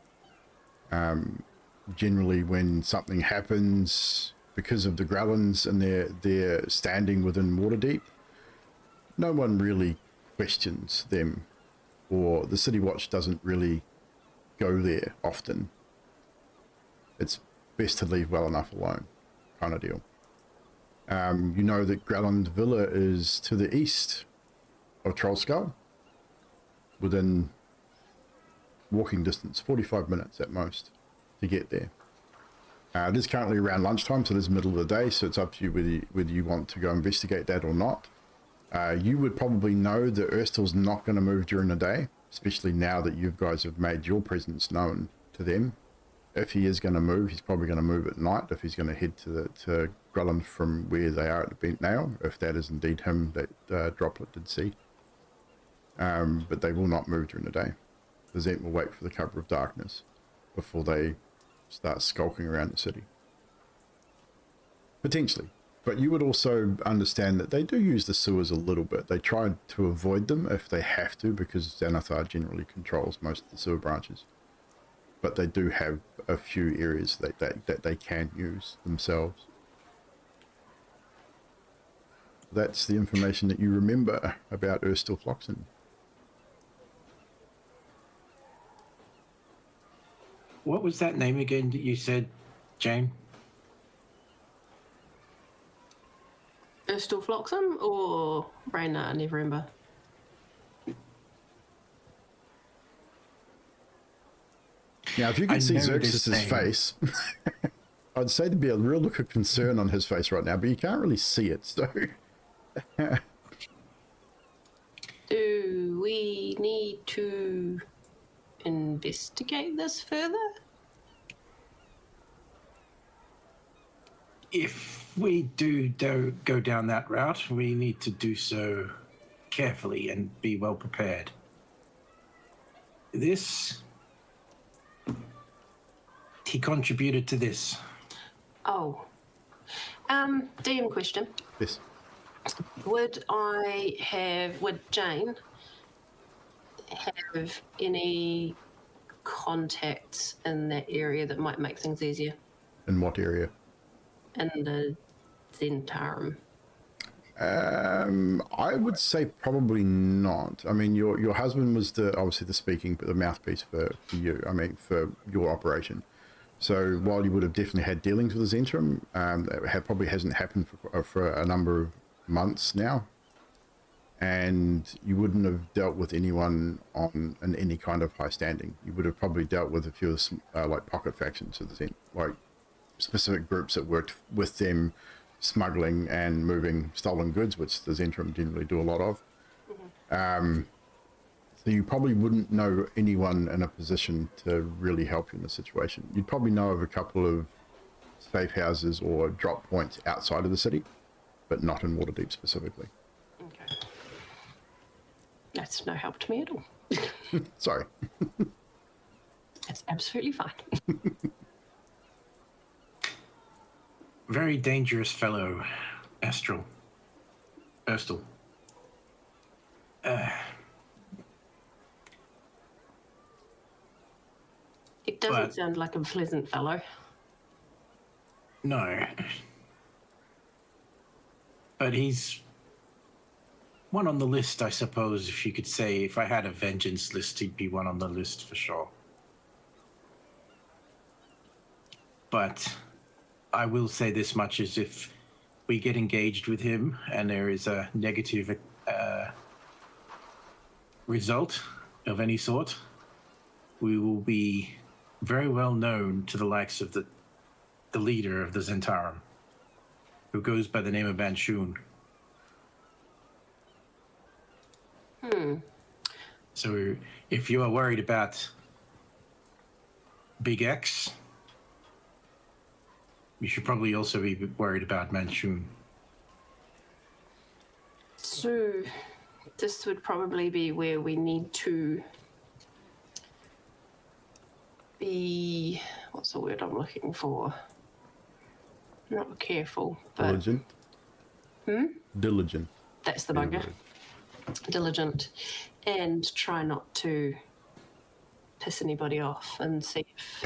Generally, when something happens because of the Grellands and their standing within Waterdeep, no one really questions them, or the City Watch doesn't really go there often. It's best to leave well enough alone, kind of deal. You know that Grelland Villa is to the east of Trollskull, within walking distance, 45 minutes at most to get there. It is currently around lunchtime, so it is middle of the day, so it's up to you whether you want to go investigate that or not. You would probably know that Erstil's not going to move during the day, especially now that you guys have made your presence known to them. If he is going to move, he's probably going to move at night, if he's going to head to Grelland from where they are at the Bent Nail, if that is indeed him that Droplet did see. But they will not move during the day. The Zent will wait for the cover of darkness before they start skulking around the city. Potentially. But you would also understand that they do use the sewers a little bit. They try to avoid them if they have to, because Xanathar generally controls most of the sewer branches. but they do have a few areas that they can use themselves. That's the information that you remember about Erstilfloxen. What was that name again that you said, Jane? Erstilfloxen or Raina? I never remember. Now, if you could see know this Xerxes' name. face, I'd say there'd be a real look of concern on his face right now, but you can't really see it, so... Do we need to investigate this further? If we do go down that route, we need to do so carefully and be well prepared. He contributed to this. Oh. DM question. Yes. Would Jane have any contacts in that area that might make things easier? In what area? In the Zhentarim. I would say probably not. I mean, your husband was obviously the mouthpiece for you. I mean, for your operation. So while you would have definitely had dealings with the Zhentarim, that probably hasn't happened for a number of months now, and you wouldn't have dealt with anyone in any kind of high standing. You would have probably dealt with a few like pocket factions of the Zhent, like specific groups that worked with them, smuggling and moving stolen goods, which the Zhentarim generally do a lot of. So you probably wouldn't know anyone in a position to really help you in this situation. You'd probably know of a couple of safe houses or drop points outside of the city, but not in Waterdeep specifically. Okay. That's no help to me at all. Sorry. That's absolutely fine. Very dangerous fellow, Erstil. It doesn't sound like a pleasant fellow. No. But he's one on the list, I suppose, if you could say. If I had a vengeance list, he'd be one on the list for sure. But I will say this much, as if we get engaged with him and there is a negative result of any sort, we will be very well known to the likes of the leader of the Zhentarim, who goes by the name of Banshun. So if you are worried about Big X, you should probably also be worried about Manchun. So this would probably be where we need to be, what's the word I'm looking for? Not careful, but... Diligent? Diligent. That's the bugger. Diligent. And try not to piss anybody off and see if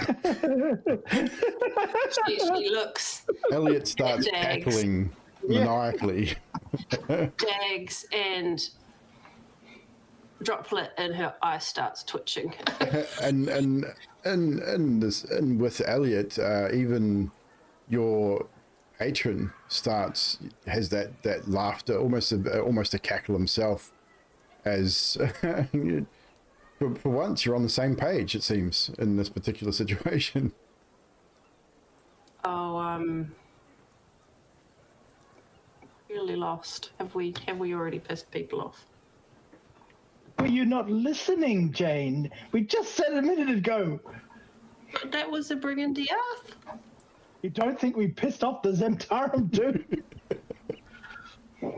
she looks... Elliot starts Dags. cackling maniacally. Dags and droplet in her eye starts twitching. and with Elliot, even your patron has that laughter, almost a cackle himself, as for once you're on the same page, it seems, in this particular situation. Oh, really lost. Have we already pissed people off? Were you not listening, Jane? We just said a minute ago. That was a Brigand Earth. You don't think we pissed off the Zhentarim too?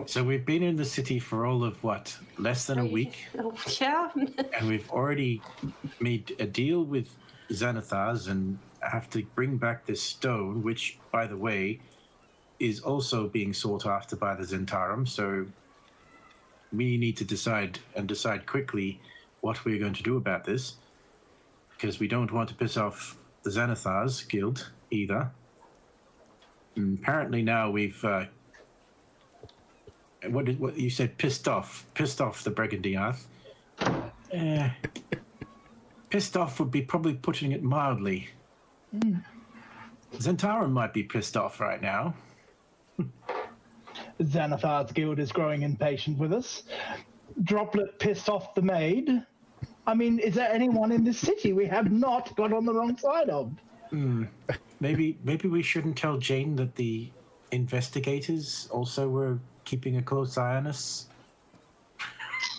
So we've been in the city for all of what, less than a week? Oh, yeah. And we've already made a deal with Xanathars and have to bring back this stone, which, by the way, is also being sought after by the Zhentarim. So we need to decide quickly what we're going to do about this. because we don't want to piss off the Xanathars Guild either. And apparently now we've what you said, pissed off the Burgundy Arth. Pissed off would be probably putting it mildly. Zhentarim might be pissed off right now. Xanathar's guild is growing impatient with us. Droplet pissed off the maid. I mean, is there anyone in this city we have not got on the wrong side of? Maybe we shouldn't tell Jane that the investigators also were keeping a close eye on us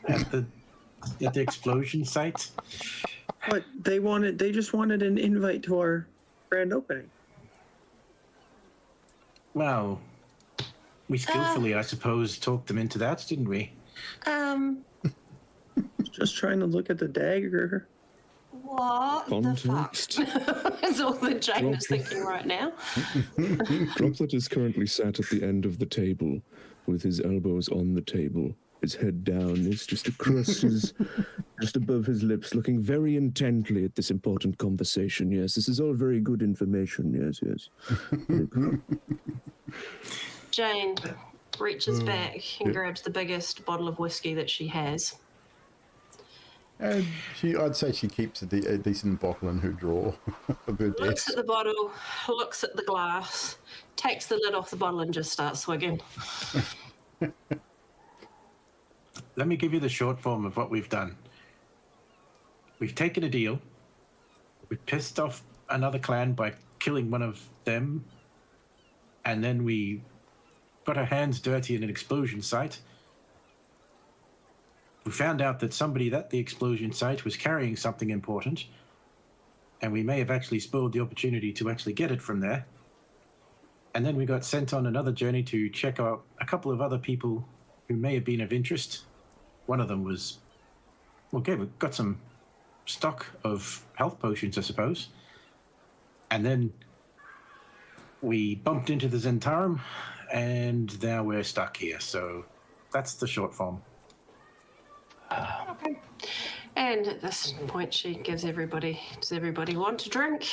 at the explosion site. But they just wanted an invite to our grand opening. Well, we skillfully, I suppose, talked them into that, didn't we? Just trying to look at the dagger. What Context. the fuck? That's all that Jane is thinking right now. Droplet is currently sat at the end of the table with his elbows on the table, his head down, his just across his, just above his lips, looking very intently at this important conversation. Yes, this is all very good information. Yes. Very good. Jane reaches back and grabs the biggest bottle of whiskey that she has. And I'd say she keeps a decent bottle in her drawer of her Looks desk. at the bottle, looks at the glass, takes the lid off the bottle and just starts swigging. Let me give you the short form of what we've done. We've taken a deal. We pissed off another clan by killing one of them. And then we got our hands dirty in an explosion site. We found out that somebody at the explosion site was carrying something important. And we may have actually spoiled the opportunity to actually get it from there. And then we got sent on another journey to check out a couple of other people who may have been of interest. One of them was, okay, we got some stock of health potions, I suppose. And then we bumped into the Zhentarim, and now we're stuck here. So that's the short form. Okay. And at this point, she gives everybody, does everybody want to drink?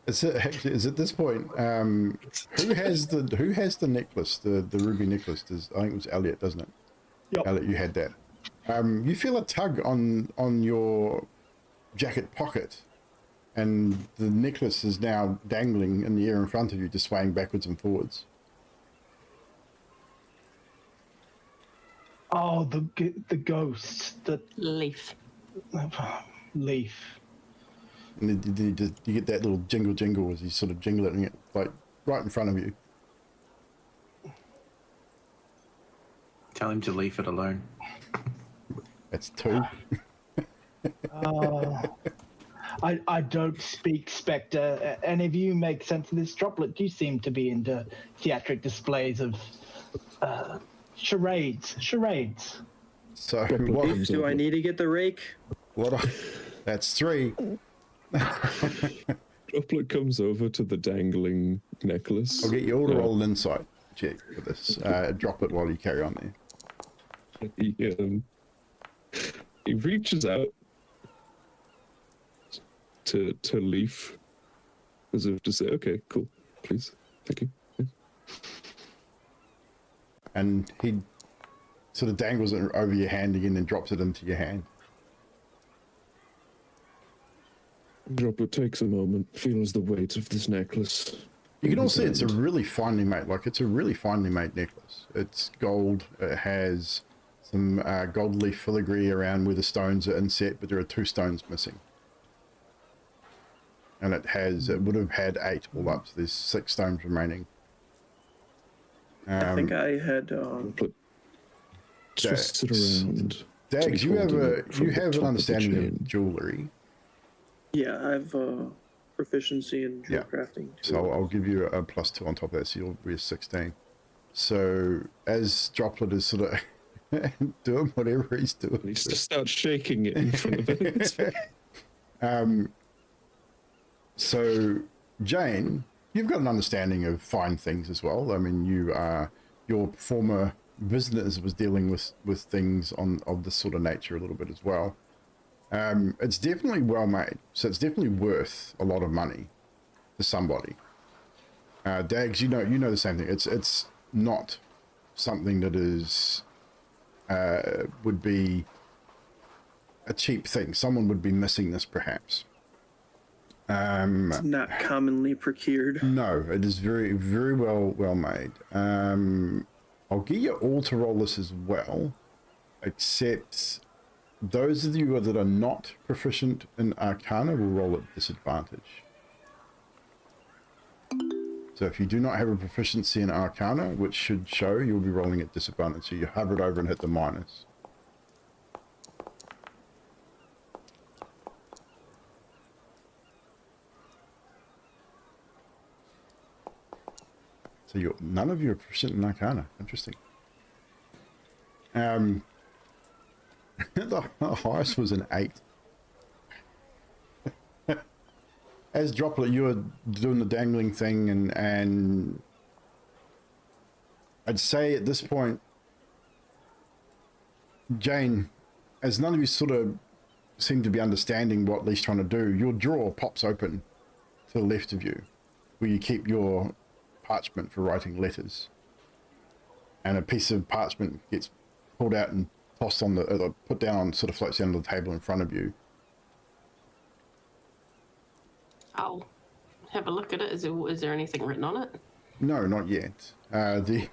Is at this point, who has the necklace, the ruby necklace? I think it was Elliot, doesn't it? Yep. Elliot, you had that. You feel a tug on your jacket pocket, and the necklace is now dangling in the air in front of you, just swaying backwards and forwards. Oh, the ghost, the Leaf. leaf. And then you get that little jingle as he's sort of jingling it like right in front of you. Tell him to leave it alone. That's two. I don't speak Spectre. Any of you make sense of this? Droplet, you seem to be into theatric displays of charades. So what Do I need to get the rake? that's three. Droplet comes over to the dangling necklace. I'll get you all to roll an insight check for this. Drop it while you carry on there. He reaches out to Leaf as if to say, okay, cool, please, thank you. Yeah. And he sort of dangles it over your hand again and drops it into your hand. Droplet takes a moment, feels the weight of this necklace. You can in all his see it's a hand. really finely made, it's a really finely made necklace. It's gold, it has some gold leaf filigree around where the stones are inset, but there are 2 stones missing. And it would have had 8 all up, so there's 6 stones remaining. I think I had. Droplet twists it around. to Dags, be you have holding it from the an top of the understanding chain. of jewellery. Yeah, I have proficiency in jewel crafting. Too. So I'll give you a +2 on top of that, so you'll be a 16. So as Droplet is sort of doing whatever he's doing. He just starts shaking it in front of it. So Jane, you've got an understanding of fine things as well. I mean, your former business was dealing with things of this sort of nature a little bit as well. It's definitely well made, so it's definitely worth a lot of money to somebody. Dags, you know the same thing. It's not something that is would be a cheap thing. Someone would be missing this, perhaps. It's not commonly procured. No, it is very, very well made. I'll get you all to roll this as well, except those of you that are not proficient in Arcana will roll at disadvantage. So if you do not have a proficiency in Arcana, which should show, you'll be rolling at disadvantage. So you hover it over and hit the minus. So none of you are proficient in Arcana. Interesting. The highest was an 8. As Droplet, you were doing the dangling thing, and I'd say at this point, Jane, as none of you sort of seem to be understanding what Lee's trying to do, your drawer pops open to the left of you, where you keep your parchment for writing letters, and a piece of parchment gets pulled out and tossed on the put down, sort of floats down to the table in front of you. I'll have a look at it. Is there anything written on it? No, not yet. The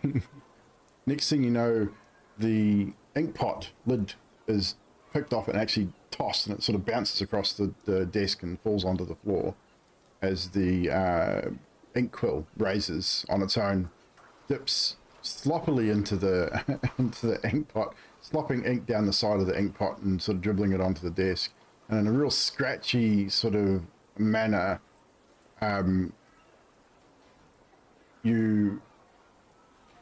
next thing you know, the ink pot lid is picked off and actually tossed, and it sort of bounces across the desk and falls onto the floor as the ink quill raises on its own, dips sloppily into the into the ink pot, slopping ink down the side of the ink pot and sort of dribbling it onto the desk. And in a real scratchy sort of manner, you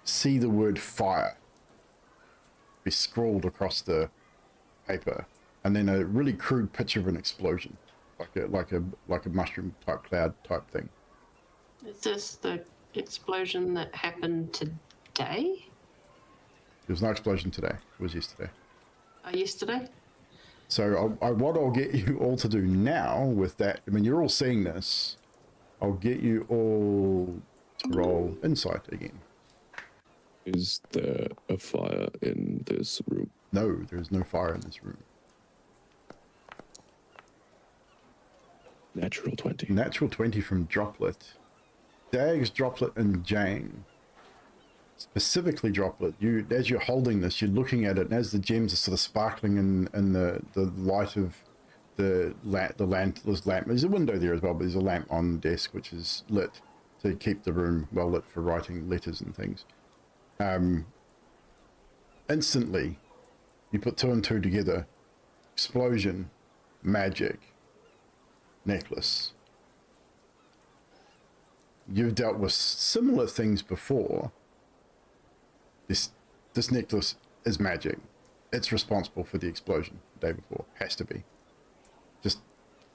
see the word fire be scrawled across the paper, and then a really crude picture of an explosion, like a mushroom type cloud type thing. Is this the explosion that happened today? There was no explosion today. It was yesterday. Yesterday? So what I'll get you all to do now with that, I mean, you're all seeing this. I'll get you all to roll insight again. Is there a fire in this room? No, there is no fire in this room. Natural 20. Natural 20 from Droplet. Dags, Droplet, and Jane. Specifically Droplet, as you're holding this, you're looking at it, and as the gems are sort of sparkling in the light of the lamp, there's a window there as well, but there's a lamp on the desk which is lit to keep the room well lit for writing letters and things. Instantly, you put 2 and 2 together. Explosion, magic, necklace. You've dealt with similar things before. This necklace is magic. It's responsible for the explosion the day before. Has to be. Just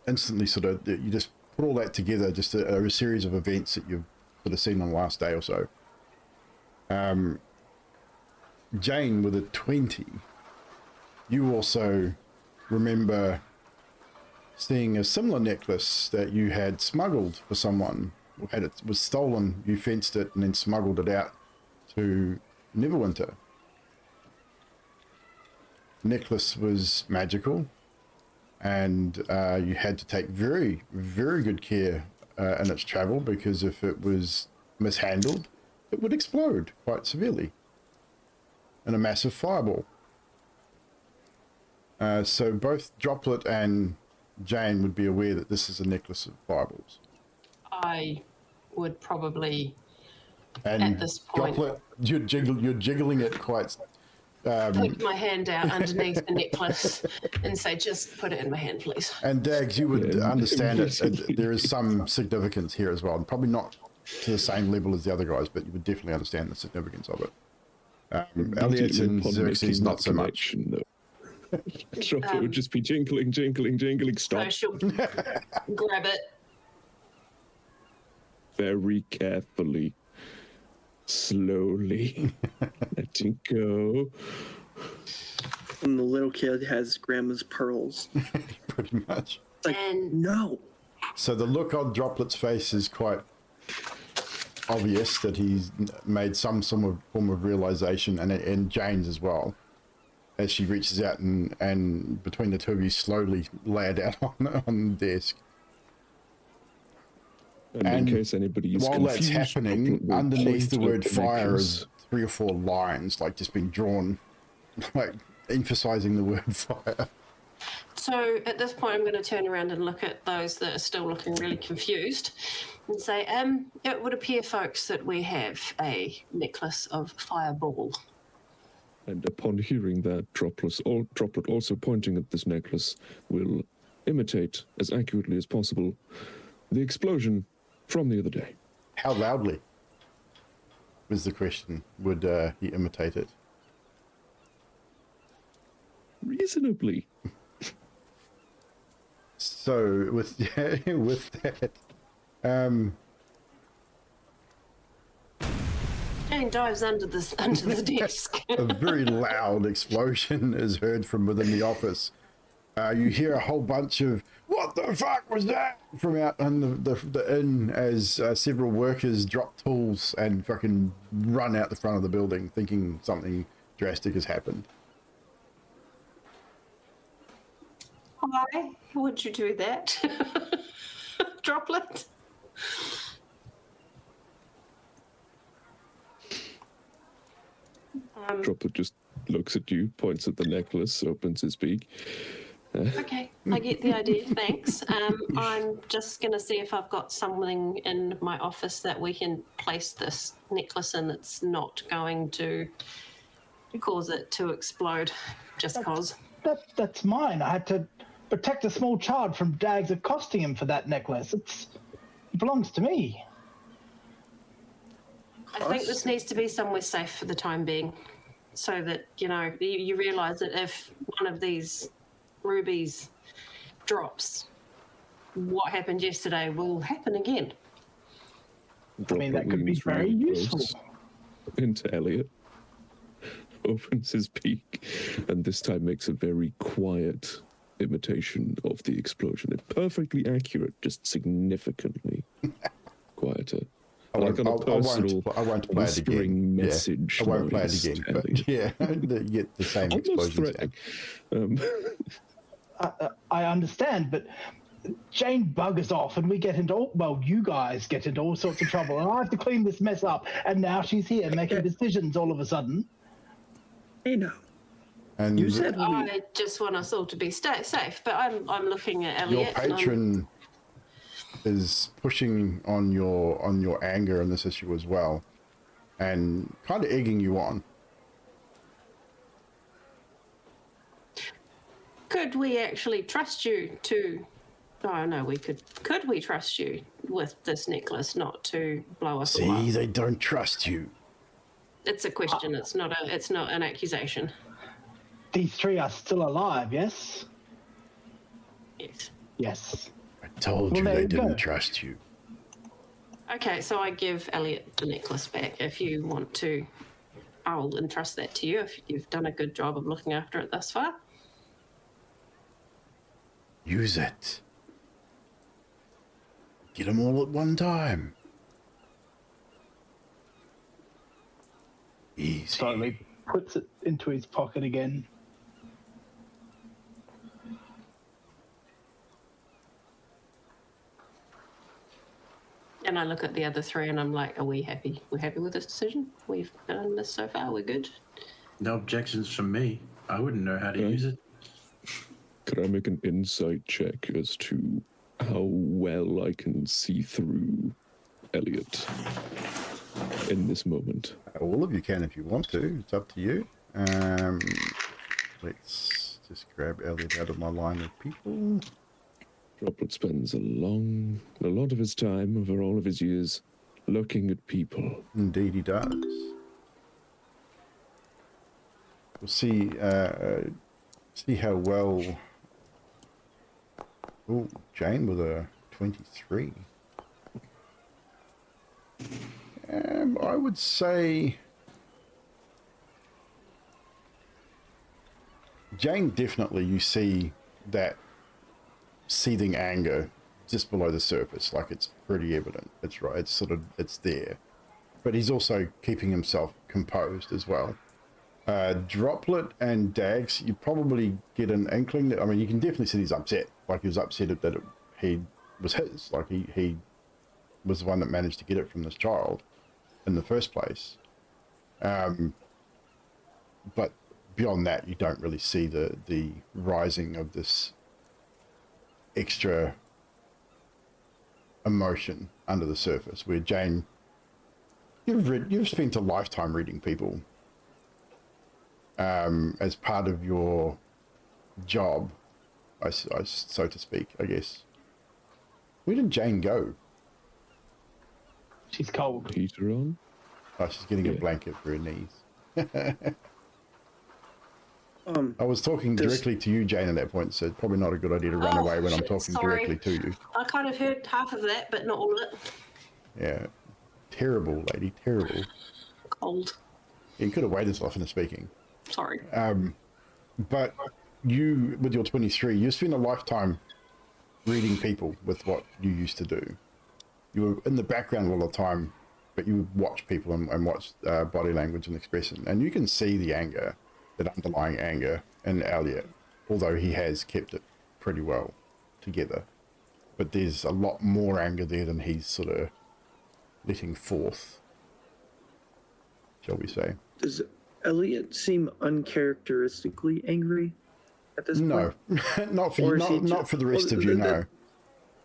instantly sort of, you just put all that together, just a series of events that you've sort of seen on the last day or so. Jane, with a 20, you also remember seeing a similar necklace that you had smuggled for someone, or had it was stolen, you fenced it and then smuggled it out to Neverwinter. Necklace was magical, and you had to take very, very good care in its travel, because if it was mishandled, it would explode quite severely in a massive fireball. So both Droplet and Jane would be aware that this is a necklace of fireballs. I would probably, and at this point, Droplet, you're jiggling it quite. Poke my hand out underneath the necklace and say, just put it in my hand, please. And Dags, you would understand it. There is some significance here as well, and probably not to the same level as the other guys, but you would definitely understand the significance of it. Elliot and Xerxes, not so much. Droplet would just be jingling, stop. So she'll grab it. Very carefully. Slowly letting go. when the little kid has grandma's pearls. Pretty much. It's like, And no. So the look on Droplet's face is quite obvious that he's made some form of realization, and Jane's as well, as she reaches out and between the two of you slowly lay it down on the desk. And in case anybody is while confused, that's happening, Droplet will underneath the point word at the fire necklace. is 3 or 4 lines, like just been drawn, like emphasizing the word fire. so at this point, I'm going to turn around and look at those that are still looking really confused and say, it would appear, folks, that we have a necklace of fireball. And upon hearing that, Droplet also pointing at this necklace will imitate as accurately as possible the explosion from the other day. How loudly was the question? Would he imitate it? Reasonably. So with that, Jane dives under the desk. a very loud explosion is heard from within the office. You hear a whole bunch of "What the fuck was that?" from out in the inn as several workers drop tools and fucking run out the front of the building, thinking something drastic has happened. Why would you do that? Droplet? Droplet just looks at you, points at the necklace, opens his beak. Okay, I get the idea, thanks. I'm just going to see if I've got something in my office that we can place this necklace in that's not going to cause it to explode just cause. That's mine. I had to protect a small child from Dags accosting him for that necklace. It belongs to me. I think this needs to be somewhere safe for the time being so that, you realise that if one of these rubies drops, what happened yesterday will happen again. I mean, that could be leans very really useful. close into Elliot, opens his beak, and this time makes a very quiet imitation of the explosion. It's perfectly accurate, just significantly quieter. I Like on a personal I won't play it again. whispering message. I won't play it noise again, to but Elliot. yeah, you get the same Almost explosion. threatening. I understand, but Jane buggers off and we get into you guys get into all sorts of trouble and I have to clean this mess up, and now she's here making decisions all of a sudden. Hey, no. And You said we. I just want us all to be safe, but I'm looking at Elliot. your patron is pushing on your anger in this issue as well, and kind of egging you on. Could we actually trust you to? Oh no, we could. Could we trust you with this necklace not to blow us all up? See, they don't trust you. It's a question. It's not an accusation. These three are still alive, yes? Yes. Yes. I told Well, you there they you didn't go. trust you. Okay, so I give Elliot the necklace back. If you want to, I'll entrust that to you if you've done a good job of looking after it thus far. Use it. Get them all at one time. Easy. Slowly puts it into his pocket again. And I look at the other three and I'm like, are we happy? We're happy with this decision? We've done this so far, we're good? No objections from me. I wouldn't know how to Okay. use it. Could I make an insight check as to how well I can see through Elliot in this moment? All of you can if you want to. It's up to you. Let's just grab Elliot out of my line of people. Droplet spends a lot of his time over all of his years looking at people. Indeed, he does. We'll see. See how well. Oh, Jane with a 23. I would say Jane, definitely you see that seething anger just below the surface, like it's pretty evident. It's right, it's there. But he's also keeping himself composed as well. Droplet and Dags, you probably get an inkling that, I mean, you can definitely see he's upset. Like he was upset that he was his. Like he was the one that managed to get it from this child in the first place. But beyond that, you don't really see the rising of this extra emotion under the surface. Where Jane, you've spent a lifetime reading people as part of your job, so to speak, I guess. Where did Jane go? She's cold. Heater on. Oh, she's getting a blanket for her knees. I was talking directly to you, Jane, at that point, so it's probably not a good idea to run away when I'm talking directly to you. I kind of heard half of that, but not all of it. Yeah. Terrible, lady, terrible. Cold. You could have waited till I finished speaking. Sorry. But you, with your 23, you spend a lifetime reading people with what you used to do. You were in the background all the time, but you would watch people and watch body language and expression. And you can see the anger, that underlying anger in Elliot, although he has kept it pretty well together. But there's a lot more anger there than he's sort of letting forth, shall we say. Does Elliot seem uncharacteristically angry at this point? No, not for Or you, is he not for the rest of you, no.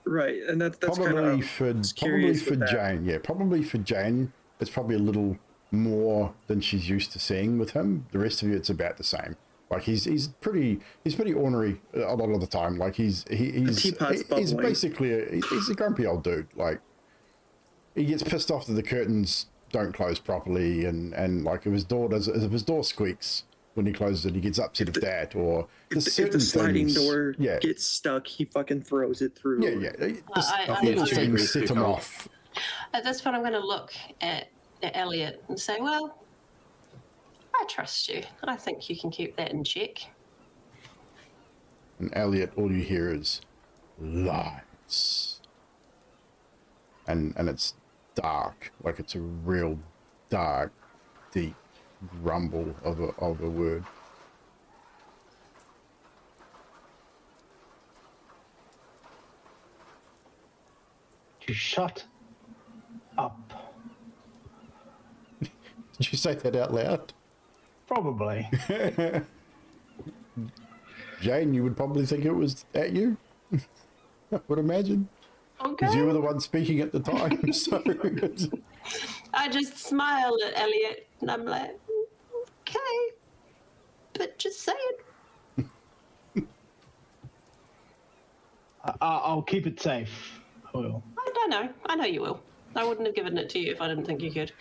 Right, and that's Probably kind of for Jane, yeah. Probably for Jane, it's probably a little more than she's used to seeing with him. The rest of you, it's about the same. Like he's pretty ornery a lot of the time. Like he's basically he's a grumpy old dude. Like he gets pissed off that the curtains don't close properly, and like if his door squeaks when he closes it, he gets upset at that. Or if the sliding door gets stuck, he fucking throws it through. Little things set him off. At this point, I'm going to look at Elliot and say, well, I trust you. I think you can keep that in check. And Elliot, all you hear is lights. And it's dark, like it's a real dark, deep grumble of a word. You shut up. Did you say that out loud? Probably. Jane, you would probably think it was at you. I would imagine. Okay. Because you were the one speaking at the time. So I just smile at Elliot and I'm like, okay, but just say it. I'll keep it safe. I will. I don't know. I know you will. I wouldn't have given it to you if I didn't think you could.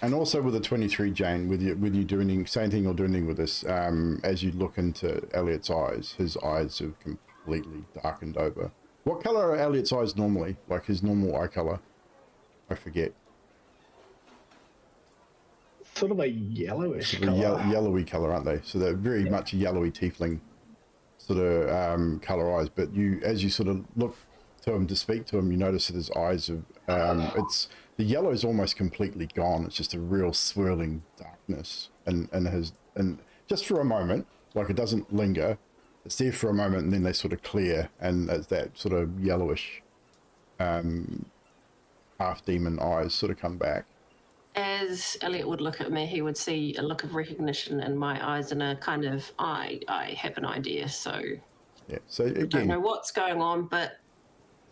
And also with the 23, Jane, with you doing same thing or doing anything with this, as you look into Elliot's eyes, his eyes have completely darkened over. What color are Elliot's eyes normally? Like his normal eye color? I forget. Sort of a yellowish Sort of color. Yellowy color, aren't they? So they're very much a yellowy tiefling sort of color eyes. But you, as you sort of look to him to speak to him, you notice that his eyes have the yellow is almost completely gone. It's just a real swirling darkness, and just for a moment, like it doesn't linger. It's there for a moment, and then they sort of clear, and as that sort of yellowish, half demon eyes sort of come back. As Elliot would look at me, he would see a look of recognition in my eyes and a kind of, I have an idea, so Yeah. So again, I don't know what's going on, but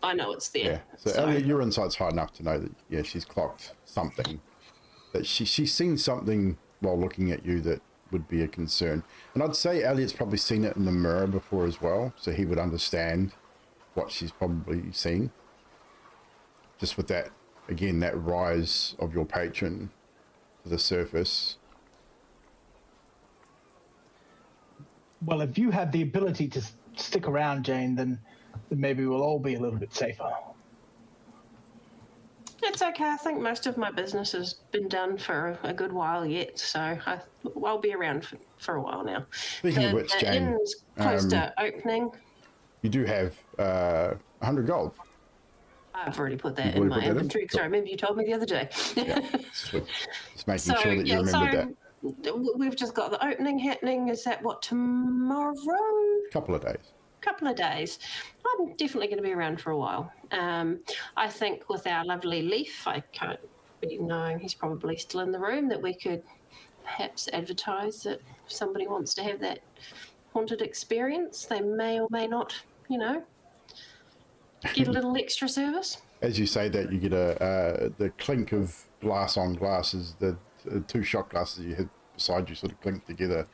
I know it's there. yeah. So Elliot, your insight's high enough to know that she's clocked something, that she's seen something while looking at you that would be a concern. And I'd say Elliot's probably seen it in the mirror before as well, so he would understand what she's probably seen. Just with that, again, that rise of your patron to the surface. Well, if you have the ability to stick around, Jane, then maybe we'll all be a little bit safer. It's okay. I think most of my business has been done for a good while yet, so I'll be around for a while now. Speaking of which, the Jane, inn's close to opening. you do have 100 gold. I've already put that You've in already my put that in? inventory because I remember you told me the other day. Yeah, sweet. Just making sure that you remembered that. We've just got the opening happening. Is that what, tomorrow? Couple of days. Couple of days. I'm definitely going to be around for a while. I think with our lovely Leaf, I can't be knowing he's probably still in the room, that we could perhaps advertise that if somebody wants to have that haunted experience, they may or may not, get a little extra service. As you say that, you get the clink of glass on glass as the two shot glasses you have beside you sort of clink together,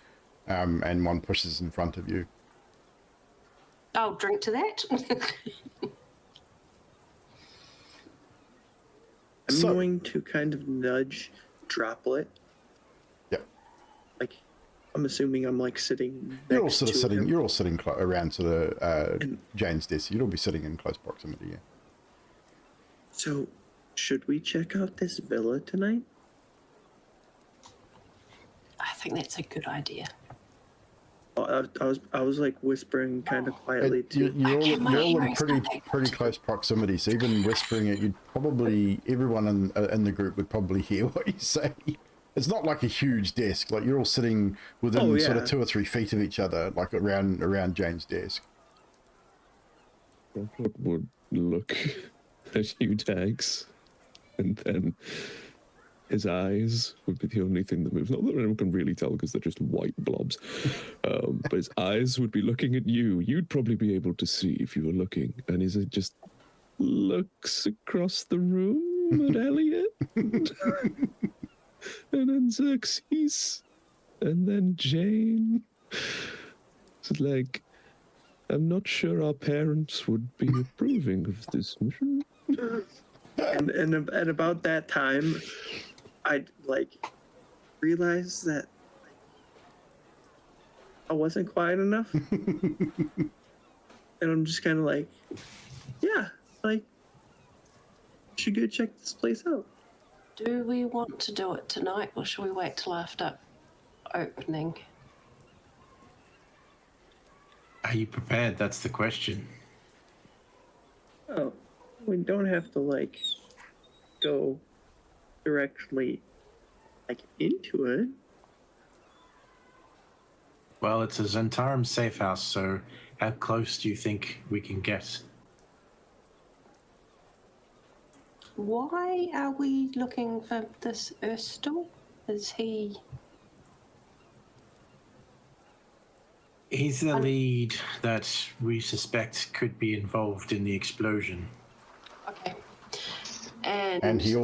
and one pushes in front of you. I'll drink to that. I'm going to kind of nudge Droplet. Yep. Like, I'm assuming I'm like sitting. You're all sort of to sitting. him. You're all sitting around to the Jane's desk. You'd all be sitting in close proximity. Yeah. So, should we check out this villa tonight? I think that's a good idea. I was like whispering kind of quietly to You're all in pretty close proximity. So even whispering it, you'd probably everyone in the group would probably hear what you say. It's not like a huge desk. Like you're all sitting within sort of 2 or 3 feet of each other, like around Jane's desk. Droplet would look at you, Tags, and then his eyes would be the only thing that moves. Not that anyone can really tell because they're just white blobs. But his eyes would be looking at you. You'd probably be able to see if you were looking. And he just looks across the room at Elliot. And then Xerxes. And then Jane. It's like, I'm not sure our parents would be approving of this mission. and about that time, I realized that I wasn't quiet enough, and I'm just kind of like, yeah, should go check this place out. Do we want to do it tonight, or should we wait till after opening? Are you prepared? That's the question. Oh, we don't have to go directly into it. Well, it's a Zhentarim safe house, so how close do you think we can get? Why are we looking for this Erstal? Is he... He's the lead that we suspect could be involved in the explosion. Okay. And he's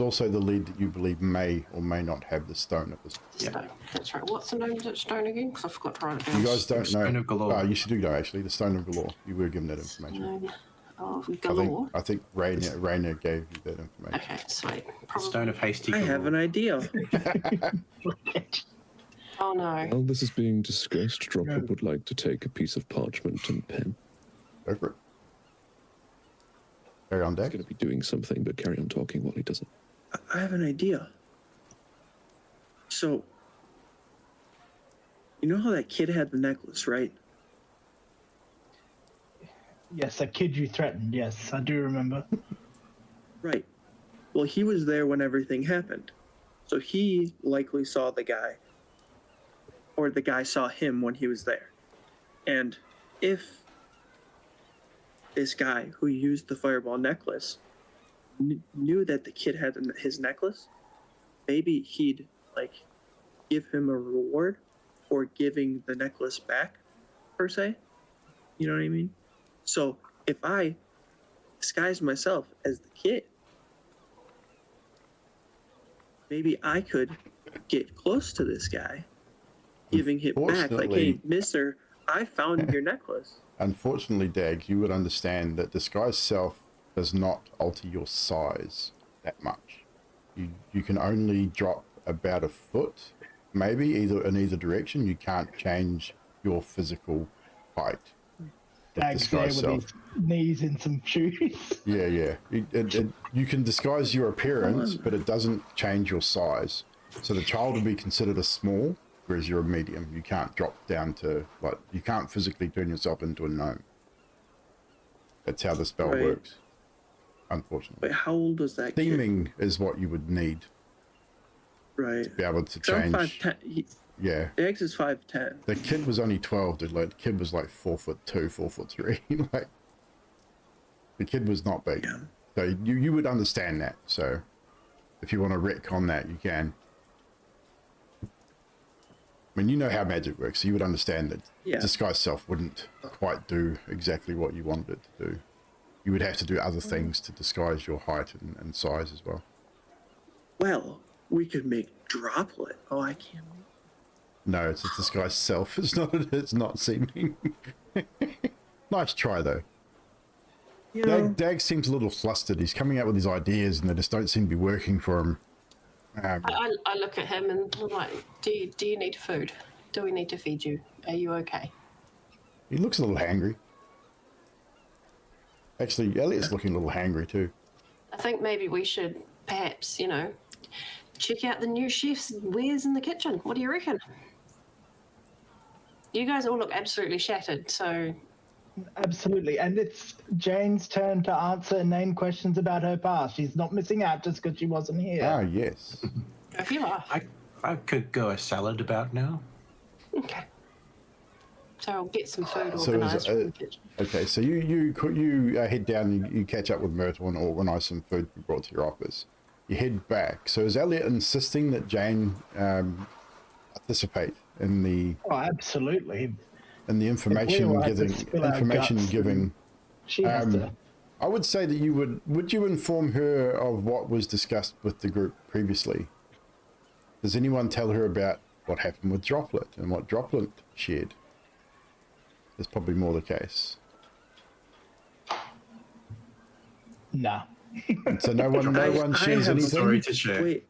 also the lead that you believe may or may not have the stone at this point. Stone. That's right. What's the name of that stone again? Because I forgot to write it down. You guys don't know. Stone of Galore. You should do know actually. The stone of Galore. You were given that information. Stone of Galore. I think Rainer gave you that information. Okay, sweet. Probably. Stone of Hasty I Galore. have an idea. Oh no. While this is being discussed, Droplet would like to take a piece of parchment and pen. Go for it. Carry on, He's Dag. going to be doing something, but carry on talking while he does it. I have an idea. So, you know how that kid had the necklace, right? Yes, that kid you threatened. Yes, I do remember. Right. Well, he was there when everything happened. So he likely saw the guy. Or the guy saw him when he was there. And if this guy who used the fireball necklace knew that the kid had his necklace, maybe he'd give him a reward for giving the necklace back, per se. You know what I mean? So if I disguise myself as the kid, maybe I could get close to this guy, giving him back hey, mister, I found your necklace. Unfortunately, Dag, you would understand that disguise self does not alter your size that much. You can only drop about a foot, maybe in either direction. You can't change your physical height Dag's there disguise with self. his knees in some shoes. Yeah. You can disguise your appearance, but it doesn't change your size. So the child will be considered a small, whereas you're a medium. You can't drop down to, like, you can't physically turn yourself into a gnome. That's how the spell Right. works, unfortunately. Wait, how old was that kid? Theming is what you would need Right. to be able to So I'm change. 5'10". Yeah. Dags is 5'10". The kid was only 12, dude. Like, the kid was like 4'2", 4'3". Like, the kid was not big. Yeah. So you would understand that. So if you want to retcon that, you can. I mean, you know how magic works, so you would understand that Yeah. disguise self wouldn't quite do exactly what you wanted it to do. You would have to do other things to disguise your height and size as well. Well, we could make Droplet. Oh, I can't. No, it's a disguise self. It's not seeming. Nice try though. You know, Dag seems a little flustered. He's coming out with his ideas and they just don't seem to be working for him. I look at him and I'm like, do you need food? Do we need to feed you? Are you okay? He looks a little hangry. Actually, Elliot's looking a little hangry too. I think maybe we should perhaps, check out the new chef's wares in the kitchen. What do you reckon? You guys all look absolutely shattered, so Absolutely. And it's Jane's turn to answer inane questions about her past. She's not missing out just because she wasn't here. Ah, yes. if you are. I could go a salad about now. Okay. So I'll get some food So organised is, from the kitchen. Okay, so you head down, you catch up with Myrtle and organise some food to be brought to your office. You head back. So is Elliot insisting that Jane participate in the Oh, absolutely. information will have to giving? spill our guts She has to. I would say that you would you inform her of what was discussed with the group previously? Does anyone tell her about what happened with Droplet and what Droplet shared? That's probably more the case. Nah. So no one shares have a anything? Story to share. wait.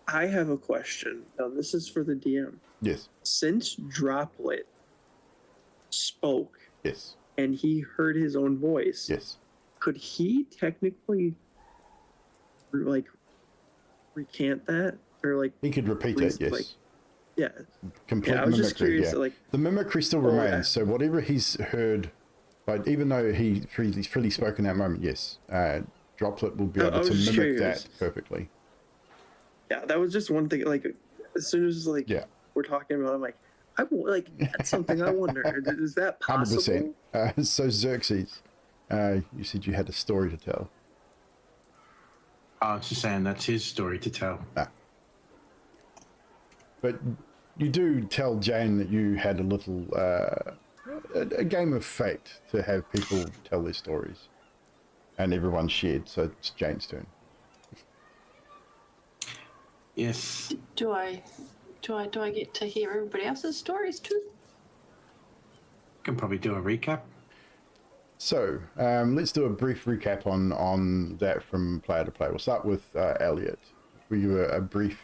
I have a question. Now, this is for the DM. Yes. Since Droplet spoke Yes. and he heard his own voice, Yes. could he technically recant that or He could repeat it, yes. like, yeah? Complete Yeah, I was mimicry, just curious. yeah. Like, The mimicry still Oh, remains. yeah. So whatever he's heard, like even though he freely spoke in that moment, yes, Droplet will be I able was to just mimic curious. that perfectly. yeah, that was just one thing. Like, as soon as Yeah. we're talking about, it, I'm like, I won't, like that's something I wonder. Is that 100%. possible? So Xerxes, you said you had a story to tell. I was just saying that's his story to tell. But you do tell Jane that you had a little a game of fate to have people tell their stories, and everyone shared. So it's Jane's turn. Yes. Do I get to hear everybody else's stories too? Can probably do a recap. So let's do a brief recap on that from player to player. We'll start with Elliot. We give a brief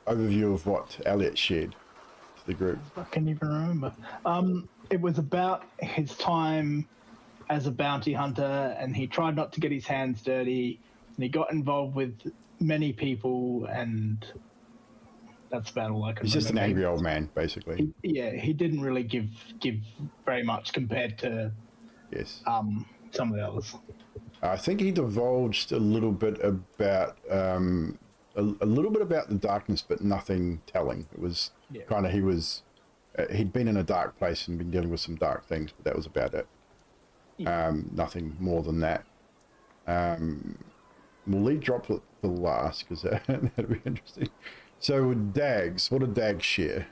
overview of what Elliot shared to the group. I can't even remember. It was about his time as a bounty hunter, and he tried not to get his hands dirty, and he got involved with many people, and that's about all I can He's just an remember. angry old man, basically. He didn't really give very much compared to Yes. some of the others. I think he divulged a little bit about a little bit about the darkness, but nothing telling. It was kind of he'd been in a dark place and been dealing with some dark things, but that was about it. Nothing more than that. We'll leave Droplet for last because that'd be interesting. So with Dags, what did Dags share?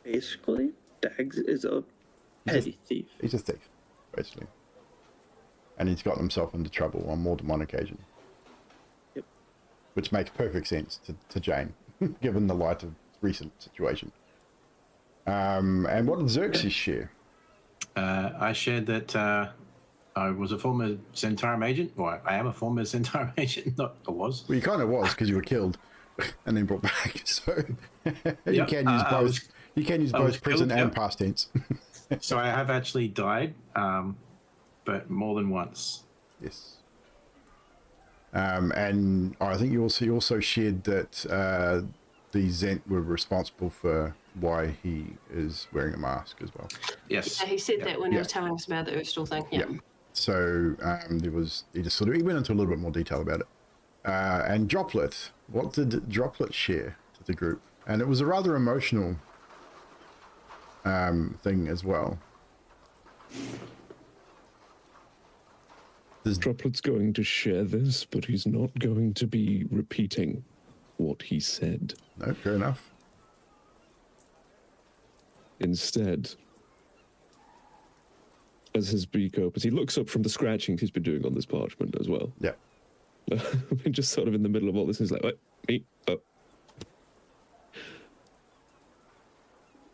Basically, Dags is a petty thief. He's a thief, basically. And he's gotten himself into trouble on more than one occasion. Yep. Which makes perfect sense to Jane, given the light of recent situation. And what did Xerxes share? I shared that I was a former Zhentarim agent. Well, I am a former Zhentarim agent. Not I was. Well, you kind of was because you were killed and then brought back. So you Yep, can use I both. was- You can use I both was present killed, and yep. past tense. So I have actually died, but more than once. Yes. And I think you also shared that the Zent were responsible for why he is wearing a mask as well. Yes. Yeah, he said Yep. that when he Yeah. was telling us about the Urstal thing. Yeah. So he went into a little bit more detail about it. And Droplet, what did Droplet share to the group? And it was a rather emotional thing as well. Droplet's going to share this, but he's not going to be repeating what he said. No, fair enough. Instead, as his beak opens, he looks up from the scratching he's been doing on this parchment as well. Yeah. Just sort of in the middle of all this, he's like, "What? Me? Oh."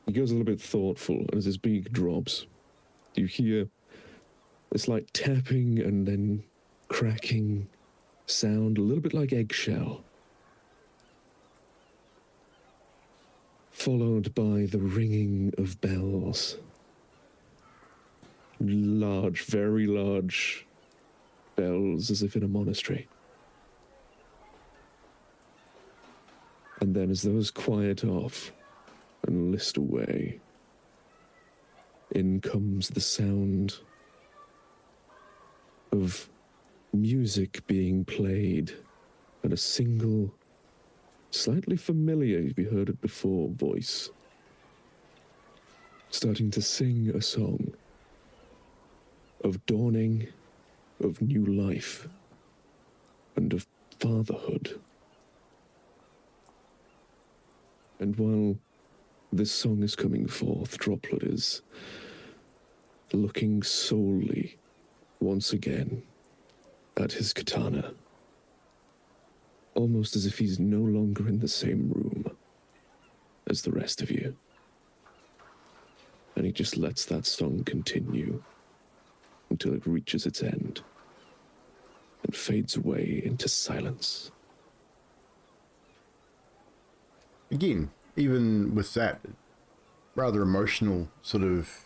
He goes a little bit thoughtful, and as his beak drops, you hear this like tapping and then cracking sound, a little bit like eggshell, followed by the ringing of bells. Large, very large bells, as if in a monastery. And then as those quiet off and list away, in comes the sound of music being played, and a single, slightly familiar, if you heard it before, voice starting to sing a song of dawning, of new life, and of fatherhood. And while this song is coming forth, Droplet is looking solely, once again, at his katana, almost as if he's no longer in the same room as the rest of you. And he just lets that song continue until it reaches its end and fades away into silence. Again, even with that rather emotional sort of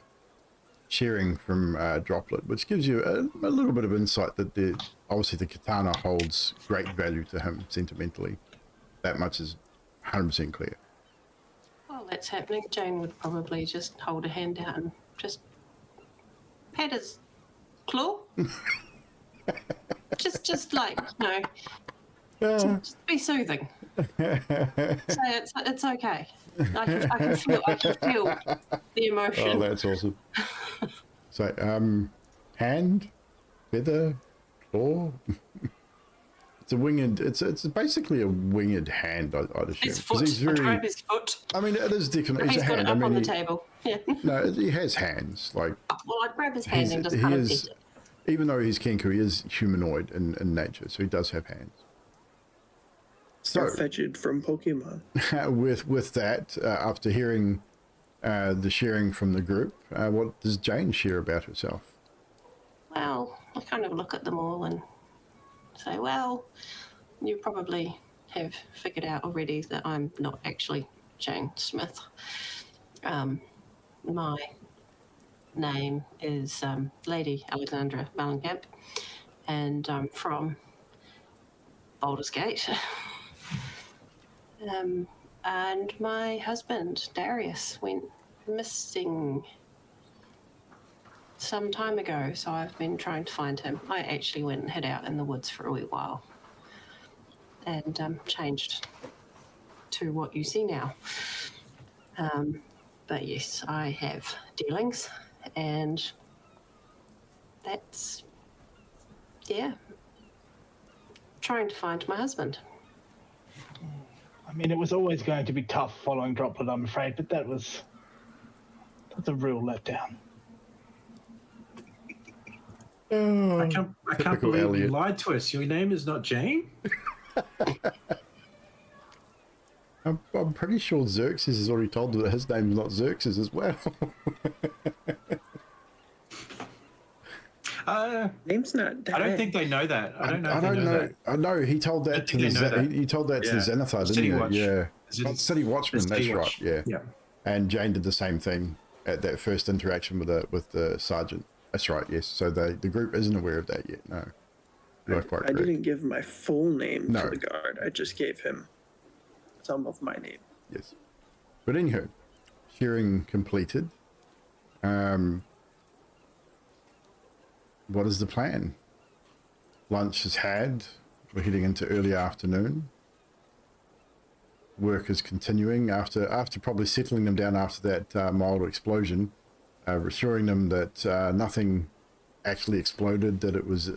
sharing from Droplet, which gives you a little bit of insight that obviously the katana holds great value to him sentimentally. That much is 100% clear. While that's happening, Jane would probably just hold a hand out and just pat his claw. just like, just be soothing. Say it's okay. I can feel the emotion. Oh, that's awesome. So, hand, feather, claw. It's a winged. It's basically a winged hand. I'd assume. His foot. He's I'd grab his foot. I mean, it is definitely. He's It's a got hand. it up on the he, table. Yeah. No, he has hands. Like, Well, I'd grab his hand and just he kind of is, pet it. even though he's Kenku, he is humanoid in nature, so he does have hands. So, Fetched from Pokemon. with that, after hearing the sharing from the group, what does Jane share about herself? Well, I kind of look at them all and say, well, you probably have figured out already that I'm not actually Jane Smith. My name is Lady Alexandra Mellencamp, and I'm from Baldur's Gate. And my husband, Darius, went missing some time ago, so I've been trying to find him. I actually went and hid out in the woods for a wee while and changed to what you see now. But yes, I have dealings, and that's, yeah, trying to find my husband. I mean, it was always going to be tough following Droplet, I'm afraid, but that's a real letdown. I can't Typical believe you Elliot. lied to us. Your name is not Jane? I'm pretty sure Xerxes has already told her that his name's not Xerxes as well. Name's not I don't think they know that. I don't know if they know that. I know he told that to think they know that. he told that to the Yeah. Zenithar, City didn't Watch. he? Yeah. Is it- Oh, City Watchman, City that's Watch. right. Yeah. Yeah. And Jane did the same thing at that first interaction with the sergeant. That's right, yes. So the group isn't aware of that yet, no. You are quite I correct. didn't give my full name No. to the guard. I just gave him some of my name. Yes. But anywho, hearing completed, what is the plan? Lunch is had. We're heading into early afternoon. Work is continuing after probably settling them down after that mild explosion, assuring them that nothing actually exploded, that it was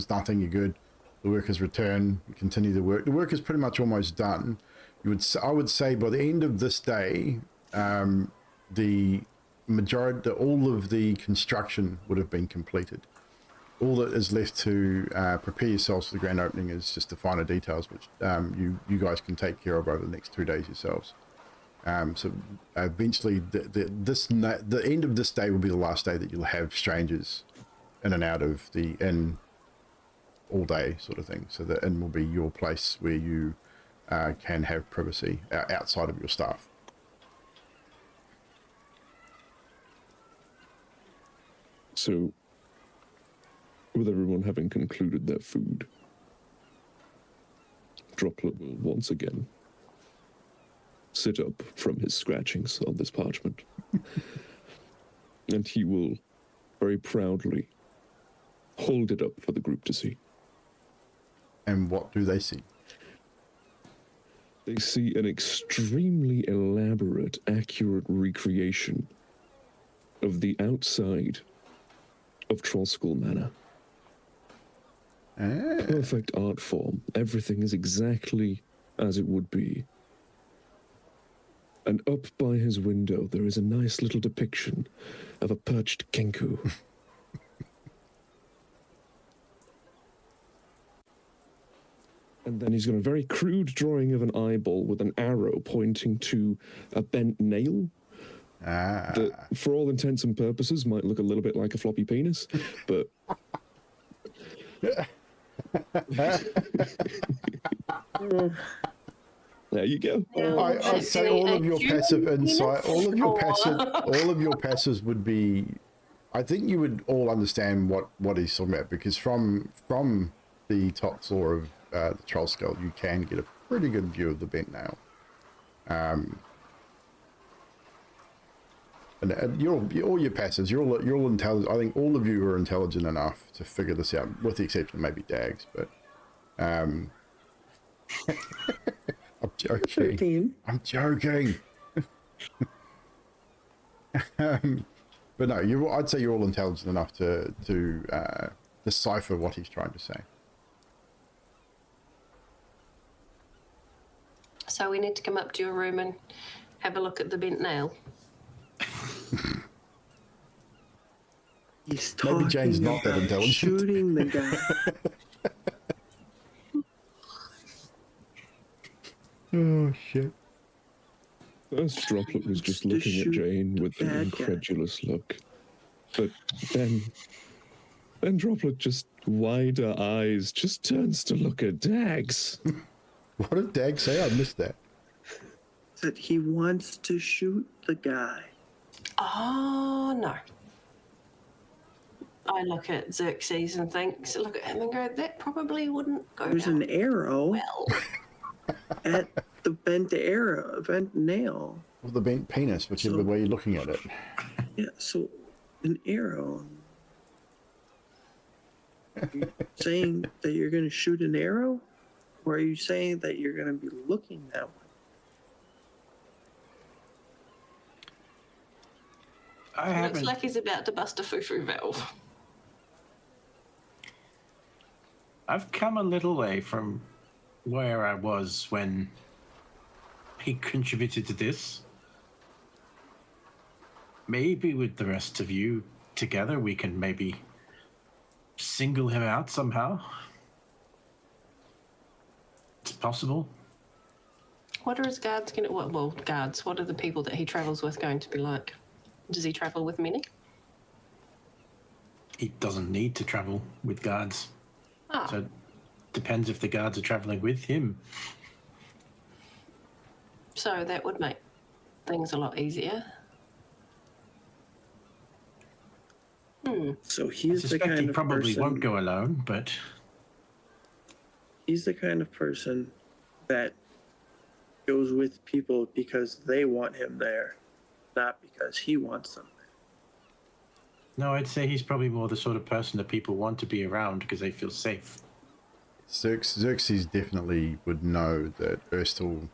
nothing. You're good. The workers return. We continue the work. The work is pretty much almost done. I would say by the end of this day, the majority, all of the construction would have been completed. All that is left to prepare yourselves for the grand opening is just the finer details, which you guys can take care of over the next 2 days yourselves. So eventually, the end of this day will be the last day that you'll have strangers in and out of the inn all day, sort of thing. So the inn will be your place where you can have privacy outside of your staff. So, with everyone having concluded their food, Droplet will once again sit up from his scratchings on this parchment. And he will very proudly hold it up for the group to see. And what do they see? They see an extremely elaborate, accurate recreation of the outside of Trollskull Manor. Perfect art form. Everything is exactly as it would be. And up by his window, there is a nice little depiction of a perched kenku. And then he's got a very crude drawing of an eyeball with an arrow pointing to a bent nail. That, for all intents and purposes, might look a little bit like a floppy penis, but... There you go. I'd say all of your passive insight, all of your passives would be. I think you would all understand what he's talking about, because from the top floor of the Troll Skull, you can get a pretty good view of the bent nail. And all your passives, you're all intelligent. I think all of you are intelligent enough to figure this out, with the exception of maybe Dags. But I'm joking. 13. I'm joking. But no, I'd say you're all intelligent enough to decipher what he's trying to say. So we need to come up to your room and have a look at the bent nail. He's Maybe talking Jane's not that about intelligent. shooting the guy. Oh shit. First, Droplet was just looking at Jane with an incredulous look. But then Droplet, just wider eyes, just turns to look at Dags. What did Dag say? I missed that. That he wants to shoot the guy. Oh, no. I look at Xerxes and look at him and go, that probably wouldn't go There's down an arrow well. at the bent nail. Or the bent penis, whichever way you're looking at it. Yeah, so an arrow. Are you saying that you're going to shoot an arrow? Or are you saying that you're going to be looking that way? Looks like he's about to bust a foo-foo valve. I've come a little way from where I was when he contributed to this. Maybe with the rest of you together, we can maybe single him out somehow. It's possible. What are his guards going to... Well, guards. What are the people that he travels with going to be like? Does he travel with many? He doesn't need to travel with guards. Ah. So it depends if the guards are traveling with him. So that would make things a lot easier. So I he's the suspect kind he of probably person. won't go alone, but He's the kind of person that goes with people because they want him there, not because he wants them there. no, I'd say he's probably more the sort of person that people want to be around because they feel safe. Xerxes definitely would know that Erstal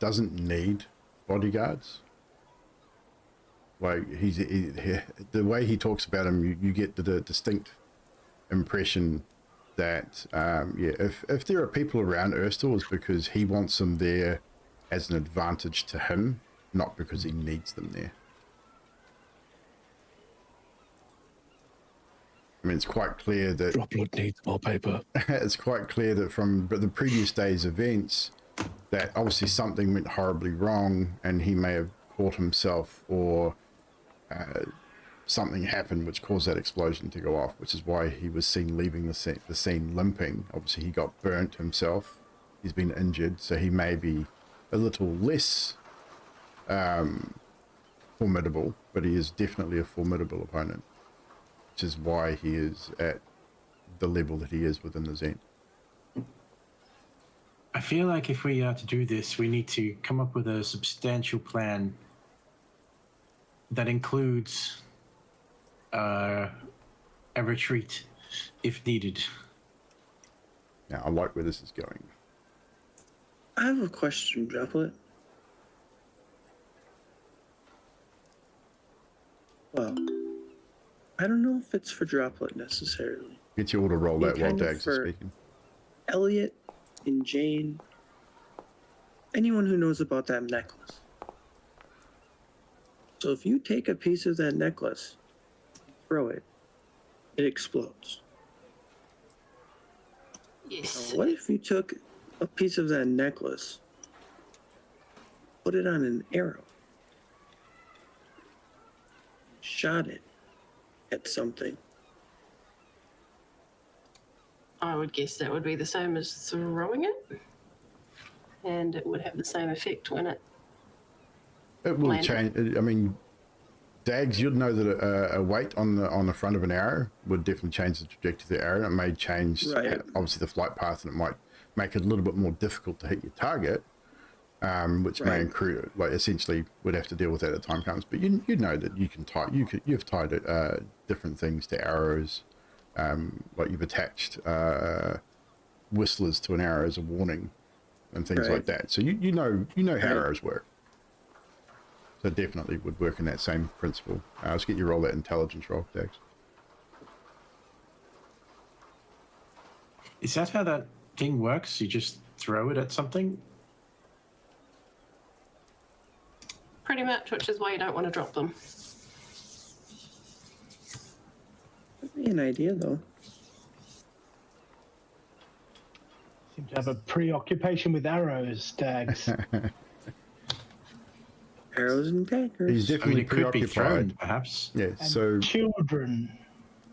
doesn't need bodyguards. Like the way he talks about him, you get the distinct impression that if there are people around Erstal, it's because he wants them there as an advantage to him, not because he needs them there. I mean, it's quite clear that Droplet needs more paper. it's quite clear that from the previous day's events that obviously something went horribly wrong and he may have caught himself, or something happened which caused that explosion to go off, which is why he was seen leaving the scene limping. Obviously he got burnt himself, he's been injured, so he may be a little less formidable, but he is definitely a formidable opponent, which is why he is at the level that he is within the Zent. I feel like if we are to do this, we need to come up with a substantial plan that includes a retreat if needed. Now, I like where this is going. I have a question, Droplet. Well, I don't know if it's for Droplet necessarily. Get you all to roll that while Kind of Dags is for speaking. Elliot and Jane, anyone who knows about that necklace. So if you take a piece of that necklace, throw it, it explodes. Yes. Now, what if you took a piece of that necklace, put it on an arrow, shot it at something? I would guess that would be the same as throwing it. And it would have the same effect when it It will landed. change. I mean, Dags, you'd know that a weight on the front of an arrow would definitely change the trajectory of the arrow. It may change, Right. obviously, the flight path, and it might make it a little bit more difficult to hit your target, which may Right. include, like, essentially, we'd have to deal with that as time comes. But you know that you can tie, you've tied different things to arrows, like you've attached whistlers to an arrow as a warning, and things Right. like that. So you know how arrows work. So it definitely would work in that same principle. Let's get you roll that intelligence roll, Dax. Is that how that thing works? You just throw it at something? pretty much, which is why you don't want to drop them. That'd be an idea, though. Seem to have a preoccupation with arrows, Dags. Arrows and daggers. He's I mean, definitely it could be thrown, preoccupied. perhaps. Yeah, And so children.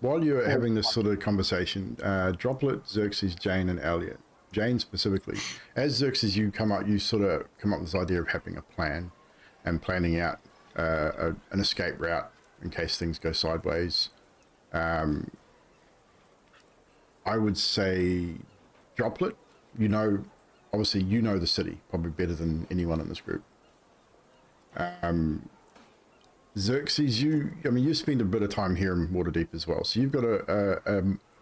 while you're having this sort of conversation, Droplet, Xerxes, Jane, and Elliot, Jane specifically, as Xerxes, you sort of come up with this idea of having a plan and planning out an escape route in case things go sideways. I would say Droplet, obviously you know the city probably better than anyone in this group. Xerxes, you spend a bit of time here in Waterdeep as well, so you've got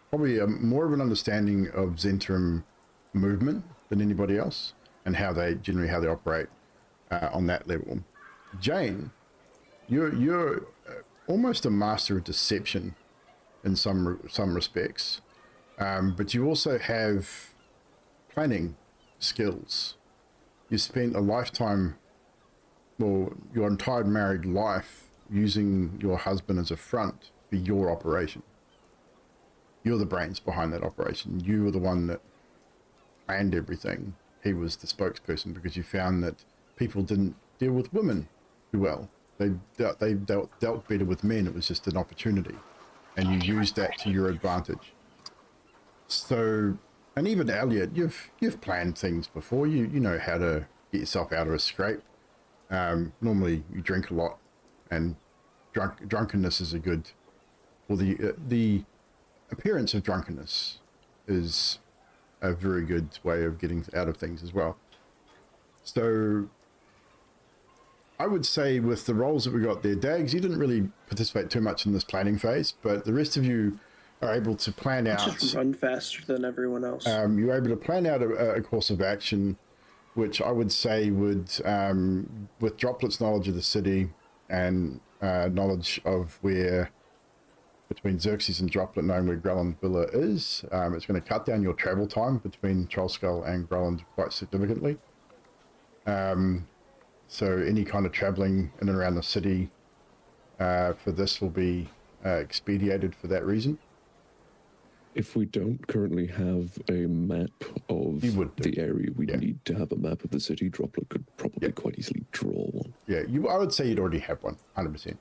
probably more of an understanding of Zhentarim movement than anybody else, and how they operate on that level. Jane, you're almost a master of deception in some respects, but you also have planning skills. You spent a lifetime, well, your entire married life, using your husband as a front for your operation. You're the brains behind that operation. You were the one that planned everything. He was the spokesperson because you found that people didn't deal with women too well. They dealt better with men. It was just an opportunity, and you used that to your advantage. So, and even Elliot, you've planned things before. You know how to get yourself out of a scrape. Normally you drink a lot, and drunkenness is a good, well, the appearance of drunkenness is a very good way of getting out of things as well. So I would say with the roles that we got there, Dags, you didn't really participate too much in this planning phase, but the rest of you are able to plan out. Just run faster than everyone else. You're able to plan out a course of action, which I would say would, with Droplet's knowledge of the city and knowledge of where, between Xerxes and Droplet knowing where Grelland Villa is, it's going to cut down your travel time between Trollskull and Grelland quite significantly. So any kind of traveling in and around the city for this will be expedited for that reason. If we don't currently have a map of the area, we need to have a map of the city. Droplet could probably quite easily draw one. Yeah, I would say you'd already have one, 100%.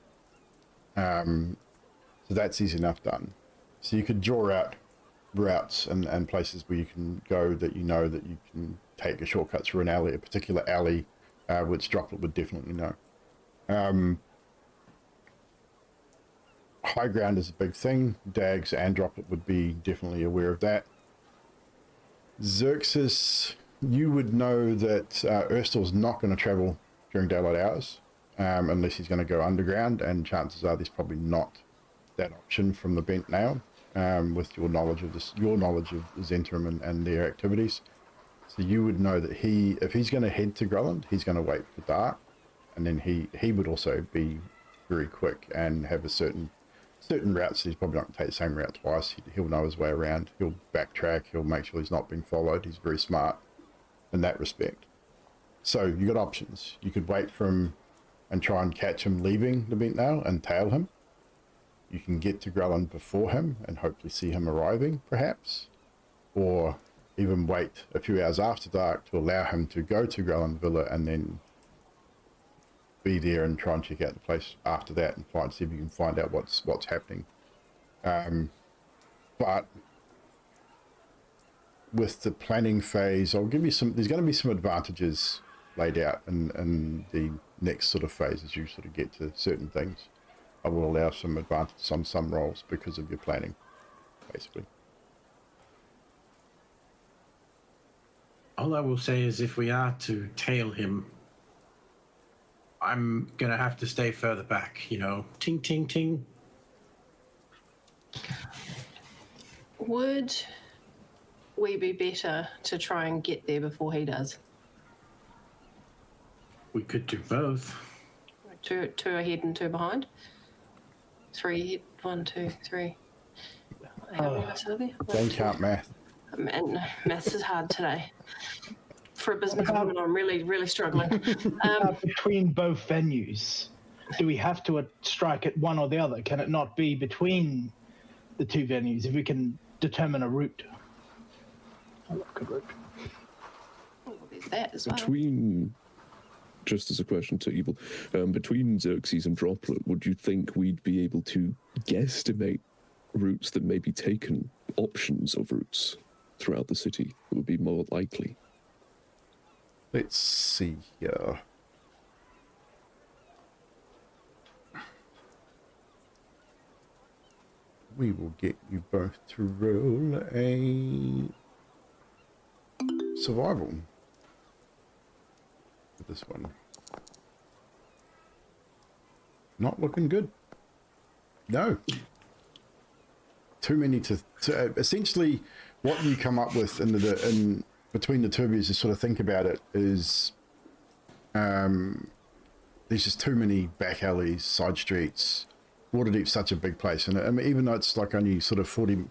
So that's easy enough done. So you could draw out routes and places where you can go that you know that you can take a shortcut through an alley, a particular alley, which Droplet would definitely know. High ground is a big thing. Dags and Droplet would be definitely aware of that. Xerxes, you would know that Erstal's not going to travel during daylight hours unless he's going to go underground, and chances are there's probably not that option from the Bent Nail with your knowledge of Zhentarim and their activities. So you would know that if he's going to head to Grelland, he's going to wait for dark, and then he would also be very quick and have a certain routes. He's probably not going to take the same route twice. He'll know his way around. He'll backtrack. He'll make sure he's not being followed. He's very smart in that respect. So you got options. You could wait for him and try and catch him leaving the Bent Nail and tail him. You can get to Grelland before him and hopefully see him arriving, perhaps, or even wait a few hours after dark to allow him to go to Grelland Villa and then be there and try and check out the place after that and see if you can find out what's happening. But with the planning phase, I'll give you there's going to be some advantages laid out in the next sort of phase as you sort of get to certain things. I will allow some advantages on some roles because of your planning, basically. All I will say is if we are to tail him, I'm going to have to stay further back, ting, ting, ting. Would we be better to try and get there before he does? We could do both. Two ahead and two behind? 3 ahead, 1, 2, 3. How many of us are there? Don't count math. Man, maths is hard today. For a businesswoman, I'm really, really struggling. Between both venues, do we have to strike at one or the other? Can it not be between the two venues if we can determine a route? I love a good route. Well, there's that as well. Just as a question to Evil, between Xerxes and Droplet, would you think we'd be able to guesstimate routes that may be taken, options of routes throughout the city that would be more likely? Let's see here. We will get you both to roll a survival for this one. Not looking good. No. Too many to essentially what you come up with in between the two of you to sort of think about it is there's just too many back alleys, side streets. Waterdeep's such a big place, and I mean, even though it's like only sort of 30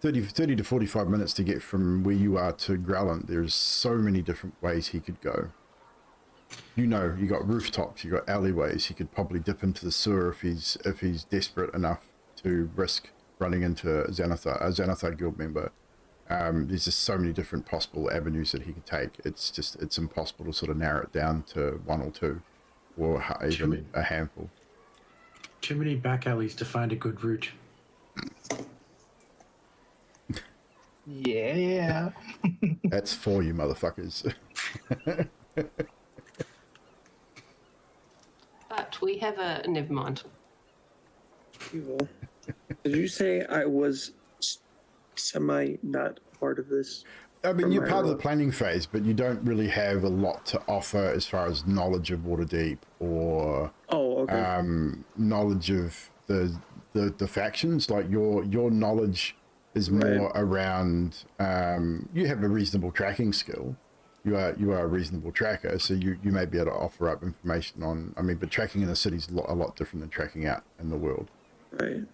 to 45 minutes to get from where you are to Grelland, there's so many different ways he could go. You got rooftops, you got alleyways. He could probably dip into the sewer if he's desperate enough to risk running into a Xanathar guild member. There's just so many different possible avenues that he could take. It's impossible to sort of narrow it down to one or two, or even a handful. Too many back alleys to find a good route. Yeah. That's for you, motherfuckers. we have a... Never mind. Evil. Did you say I was semi not part of this? I mean, From you're my part of the role. planning phase, but you don't really have a lot to offer as far as knowledge of Waterdeep or Oh, okay. knowledge of the factions. Like your knowledge is more around. You have a reasonable tracking skill. You are a reasonable tracker, so you may be able to offer up information on. I mean, but tracking in the city is a lot different than tracking out in the world. Right.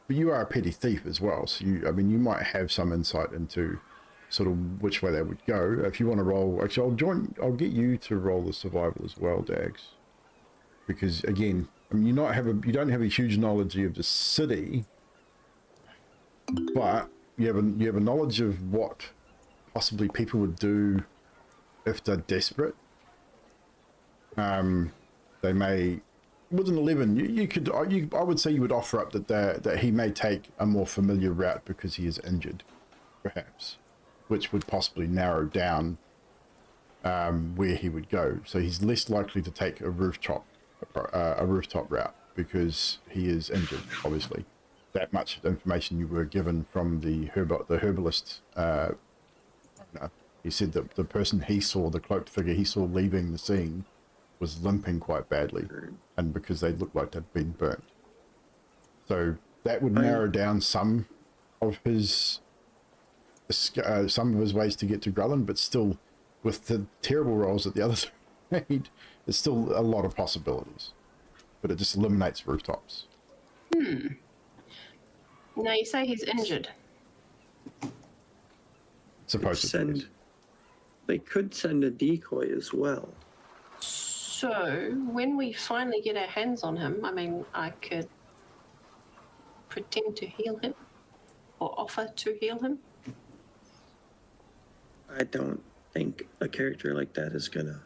But you are a petty thief as well, so you might have some insight into sort of which way they would go. If you want to roll, actually, I'll get you to roll the survival as well, Dags, because again, I mean, you don't have a huge knowledge of the city, but you have a knowledge of what possibly people would do if they're desperate. They may. With an 11, I would say you would offer up that he may take a more familiar route because he is injured, perhaps, which would possibly narrow down where he would go. So he's less likely to take a rooftop route because he is injured. Obviously, that much information you were given from the herbalist. He said that the person he saw, the cloaked figure he saw leaving the scene, was limping quite badly, and because they looked like they'd been burnt. So that would narrow down some of his ways to get to Grelin, but still, with the terrible rolls that the others made, there's still a lot of possibilities. But it just eliminates rooftops. Now you say he's injured. Supposedly. They could send a decoy as well. So when we finally get our hands on him, I mean, I could pretend to heal him or offer to heal him. I don't think a character like that is gonna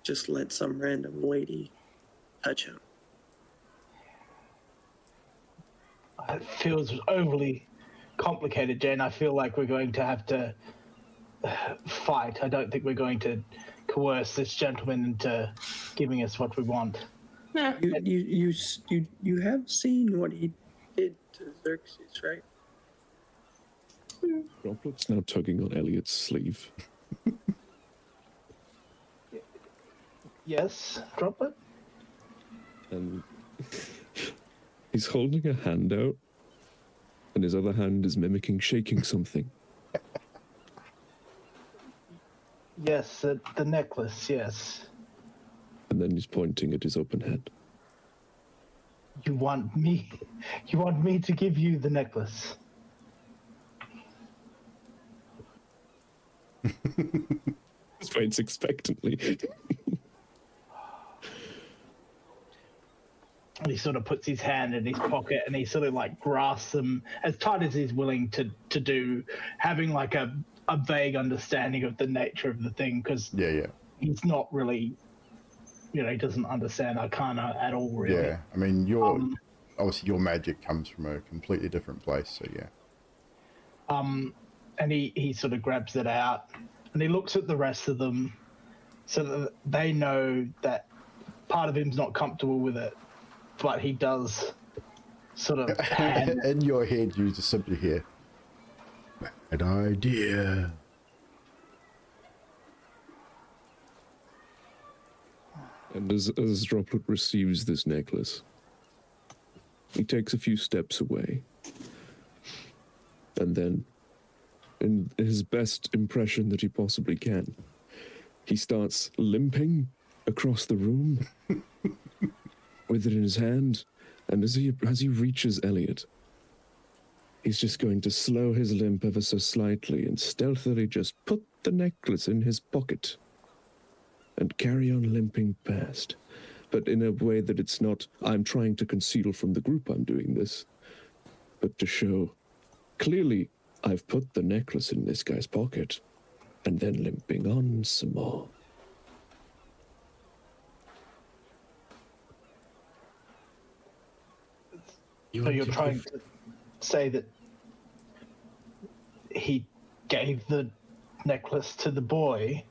just let some random lady touch him. It feels overly complicated, Jane. I feel like we're going to have to fight. I don't think we're going to coerce this gentleman into giving us what we want. Yeah. You have seen what he did to Xerxes, right? Droplet's now tugging on Elliot's sleeve. Yes, Droplet? And he's holding a hand out, and his other hand is mimicking shaking something. Yes, the necklace, yes. And then he's pointing at his open hand. You want me to give you the necklace? He waits expectantly. And he sort of puts his hand in his pocket and he sort of like grasps them as tight as he's willing to do, having like a vague understanding of the nature of the thing, because he's not really, he doesn't understand Arcana at all, really. Yeah, I mean, obviously your magic comes from a completely different place, so yeah. And he sort of grabs it out and he looks at the rest of them so that they know that part of him's not comfortable with it, but he does sort of in your head you just simply hear, bad idea. And as Droplet receives this necklace, he takes a few steps away. And then, in his best impression that he possibly can, he starts limping across the room with it in his hand. And as he reaches Elliot, he's just going to slow his limp ever so slightly and stealthily just put the necklace in his pocket and carry on limping past. But in a way that it's not, I'm trying to conceal from the group I'm doing this, but to show, clearly, I've put the necklace in this guy's pocket, and then limping on some more. So you're trying to say that he gave the necklace to the boy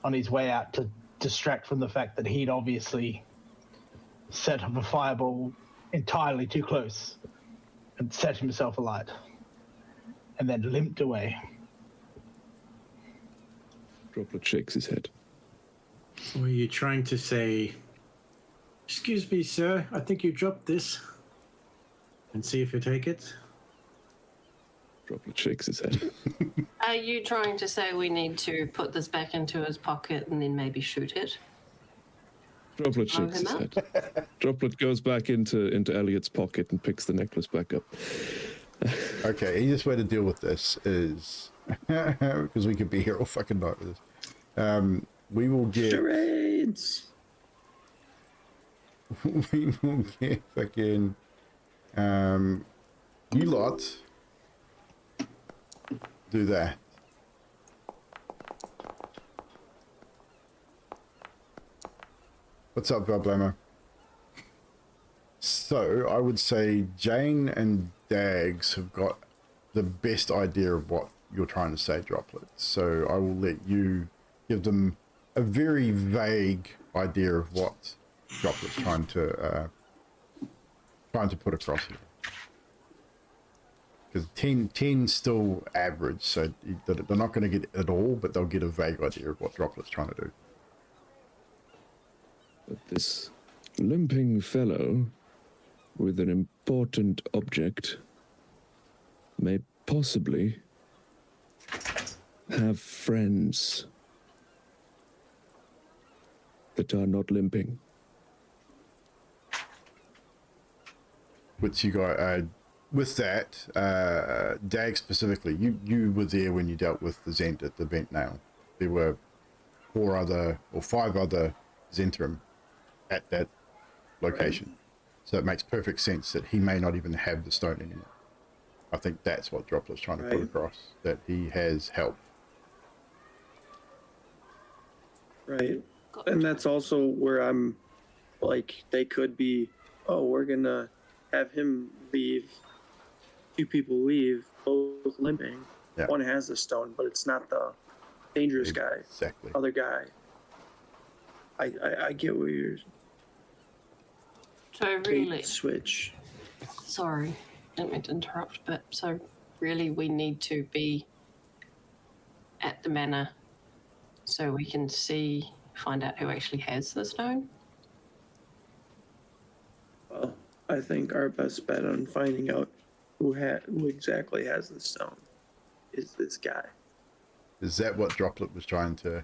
on his way out to distract from the fact that he'd obviously set up a fireball entirely too close and set himself alight, and then limped away. Droplet shakes his head. Were you trying to say, "Excuse me, sir, I think you dropped this," and see if you take it? Droplet shakes his head. Are you trying to say we need to put this back into his pocket and then maybe shoot it? Droplet Blow shakes him his up? head. Droplet goes back into Elliot's pocket and picks the necklace back up. Okay, easiest way to deal with this is because we could be here all fucking night with this. We will get Charades. we will get fucking you lot do that. What's up, Problemo? So I would say Jane and Dags have got the best idea of what you're trying to say, Droplet. So I will let you give them a very vague idea of what Droplet's trying to put across here. Because 10's still average, so they're not going to get it all, but they'll get a vague idea of what Droplet's trying to do. But this limping fellow with an important object may possibly have friends that are not limping. Which you got, with that, Dag specifically, you were there when you dealt with the Zhent at the Bent Nail. There were 5 other Zhentarim at that location. So it makes perfect sense that he may not even have the stone anymore. I think that's what Droplet's trying to put across, that he has help. Right. And that's also where I'm like, they could be, oh, we're going to have him leave. 2 people leave, both limping. Yeah. One has the stone, but it's not the dangerous guy. Exactly. Other guy. I get what you're... So really, Bait switch. sorry, didn't mean to interrupt, but so really we need to be at the manor so we can find out who actually has the stone. Well, I think our best bet on finding out who exactly has the stone is this guy. Is that what Droplet was trying to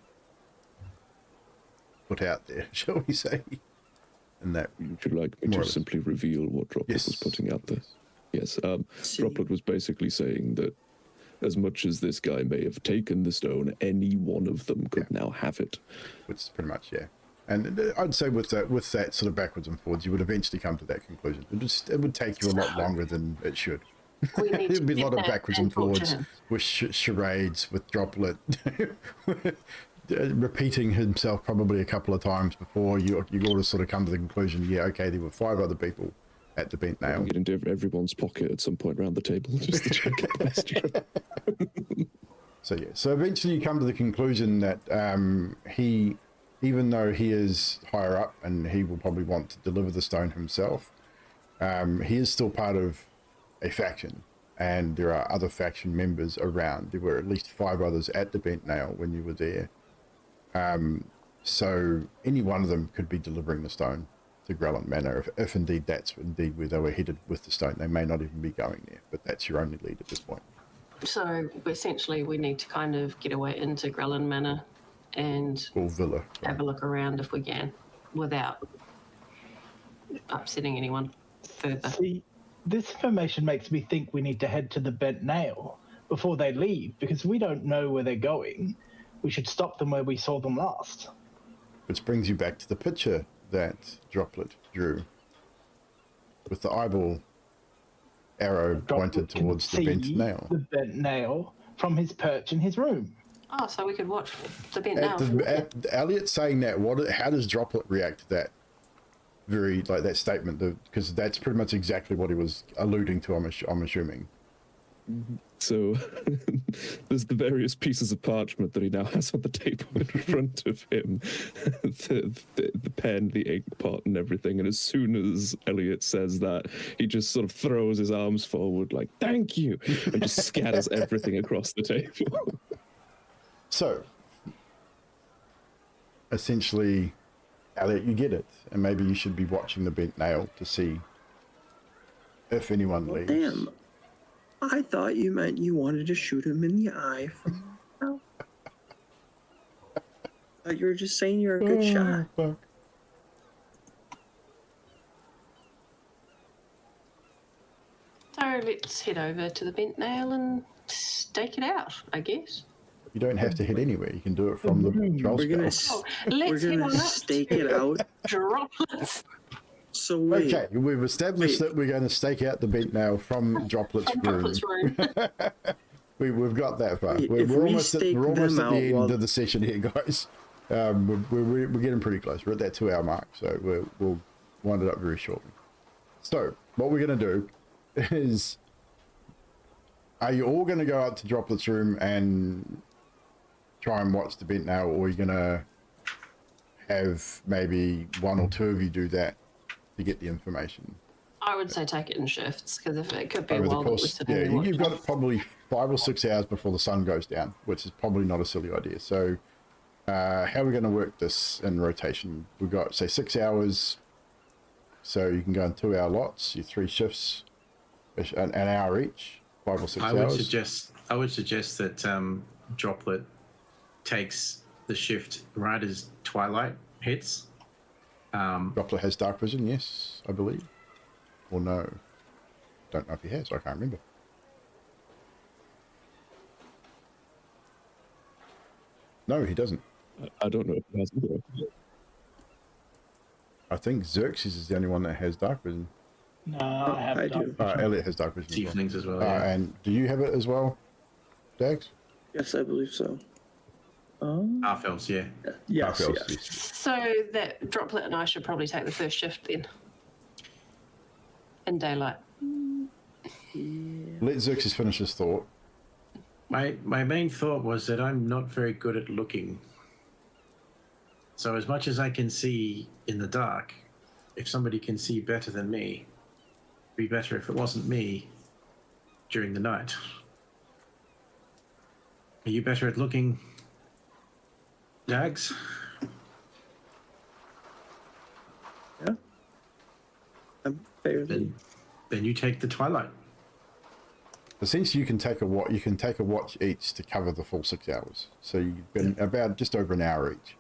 put out there, shall we say? And that Would you like me more or to less simply reveal what Droplet Yes. was putting out there? Yes. See. Droplet was basically saying that as much as this guy may have taken the stone, any one of them could now have it. which is pretty much, yeah. And I'd say with that sort of backwards and forwards, you would eventually come to that conclusion. It would take you a lot longer than it should. We need There'd be a to lot of get that backwards and and talk to forwards him. with charades, with Droplet repeating himself probably a couple of times before you ought to sort of come to the conclusion, yeah, okay, there were 5 other people at the Bent Nail. Get into everyone's pocket at some point around the table just to check it past you. So yeah, so eventually you come to the conclusion that he, even though he is higher up and he will probably want to deliver the stone himself, he is still part of a faction, and there are other faction members around. There were at least 5 others at the Bent Nail when you were there. So any one of them could be delivering the stone to Grelland Manor, if indeed that's indeed where they were headed with the stone. They may not even be going there, but that's your only lead at this point. So essentially we need to kind of get away into Grelland Manor and Or Villa. have a look around if we can without upsetting anyone further. See, this information makes me think we need to head to the Bent Nail before they leave, because we don't know where they're going. We should stop them where we saw them last. Which brings you back to the picture that Droplet drew with the eyeball arrow pointed Droplet can towards the see Bent Nail. The Bent Nail from his perch in his room. Oh, so we could watch the Bent Nail. At Elliot saying that, how does Droplet react to that? Very, like, that statement, because that's pretty much exactly what he was alluding to, I'm assuming. So there's the various pieces of parchment that he now has on the table in front of him, the pen, the ink pot, and everything. And as soon as Elliot says that, he just sort of throws his arms forward like, thank you, and just scatters everything across the table. So, essentially, Elliot, you get it. And maybe you should be watching the bent nail to see if anyone leaves. Damn. I thought you meant you wanted to shoot him in the eye from now. I thought you were just saying you're a good shot. Fuck. So let's head over to the bent nail and stake it out, I guess. You don't have to hit anywhere. You can do it from the troll We're gonna, skull. Let's we're head gonna on up stake to it out. Droplets. So wait, Okay, we've established that we're going to stake out the bent nail from Droplet's room. Droplets room. We've got that far. If We're we almost at, stake we're almost them at the out end while- of the session here, guys. We're getting pretty close. We're at that 2 hour mark, so we'll wind it up very shortly. So what we're going to do is, are you all going to go out to Droplet's room and try and watch the bent nail, or are you going to have maybe one or two of you do that to get the information? I would say take it in shifts, because if it could be a Over the while that we're course, sitting yeah, and you've watching. got probably 5 or 6 hours before the sun goes down, which is probably not a silly idea. So how are we going to work this in rotation? We've got, say, 6 hours, so you can go in 2 hour lots, your 3 shifts, an hour each, 5 or 6 I hours. would suggest that Droplet takes the shift right as twilight hits. Droplet has dark vision, yes, I believe. Or no. Don't know if he has, I can't remember. No, he doesn't. I don't know if it has either. I think Xerxes is the only one that has dark vision. No, I have I dark do. vision. Elliot has dark vision. as well. Tieflings as well. Yeah. And do you have it as well, Dags? Yes, I believe so. Half elves, yeah. Yes, Half-elves, yes. yes. So that Droplet and I should probably take the first shift then. In daylight. Let Xerxes finish his thought. My main thought was that I'm not very good at looking. So as much as I can see in the dark, if somebody can see better than me, it'd be better if it wasn't me during the night. Are you better at looking, Dags? Yeah. I'm fairly. Then you take the twilight. Essentially, you can take a watch each to cover the full 6 hours. So you've been about just over an hour each.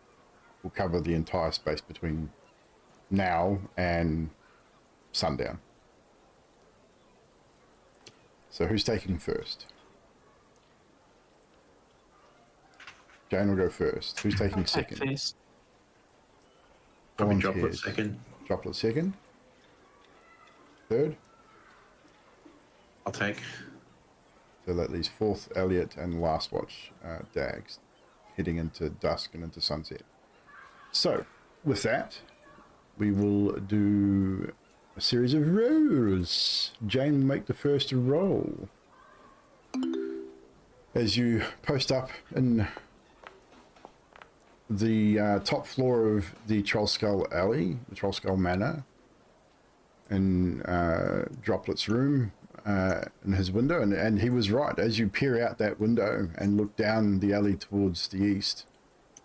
Will cover the entire space between now and sundown. So who's taking first? Jane will go first. Who's taking Take second? first. Probably Volunteers. Droplet second. Droplet second. Third. I'll take. So that leaves fourth Elliot and last watch Dags, heading into dusk and into sunset. So with that, we will do a series of rolls. Jane will make the first roll. As you post up in the top floor of the Troll Skull Alley, the Troll Skull Manor, in Droplet's room, in his window, and he was right. As you peer out that window and look down the alley towards the east,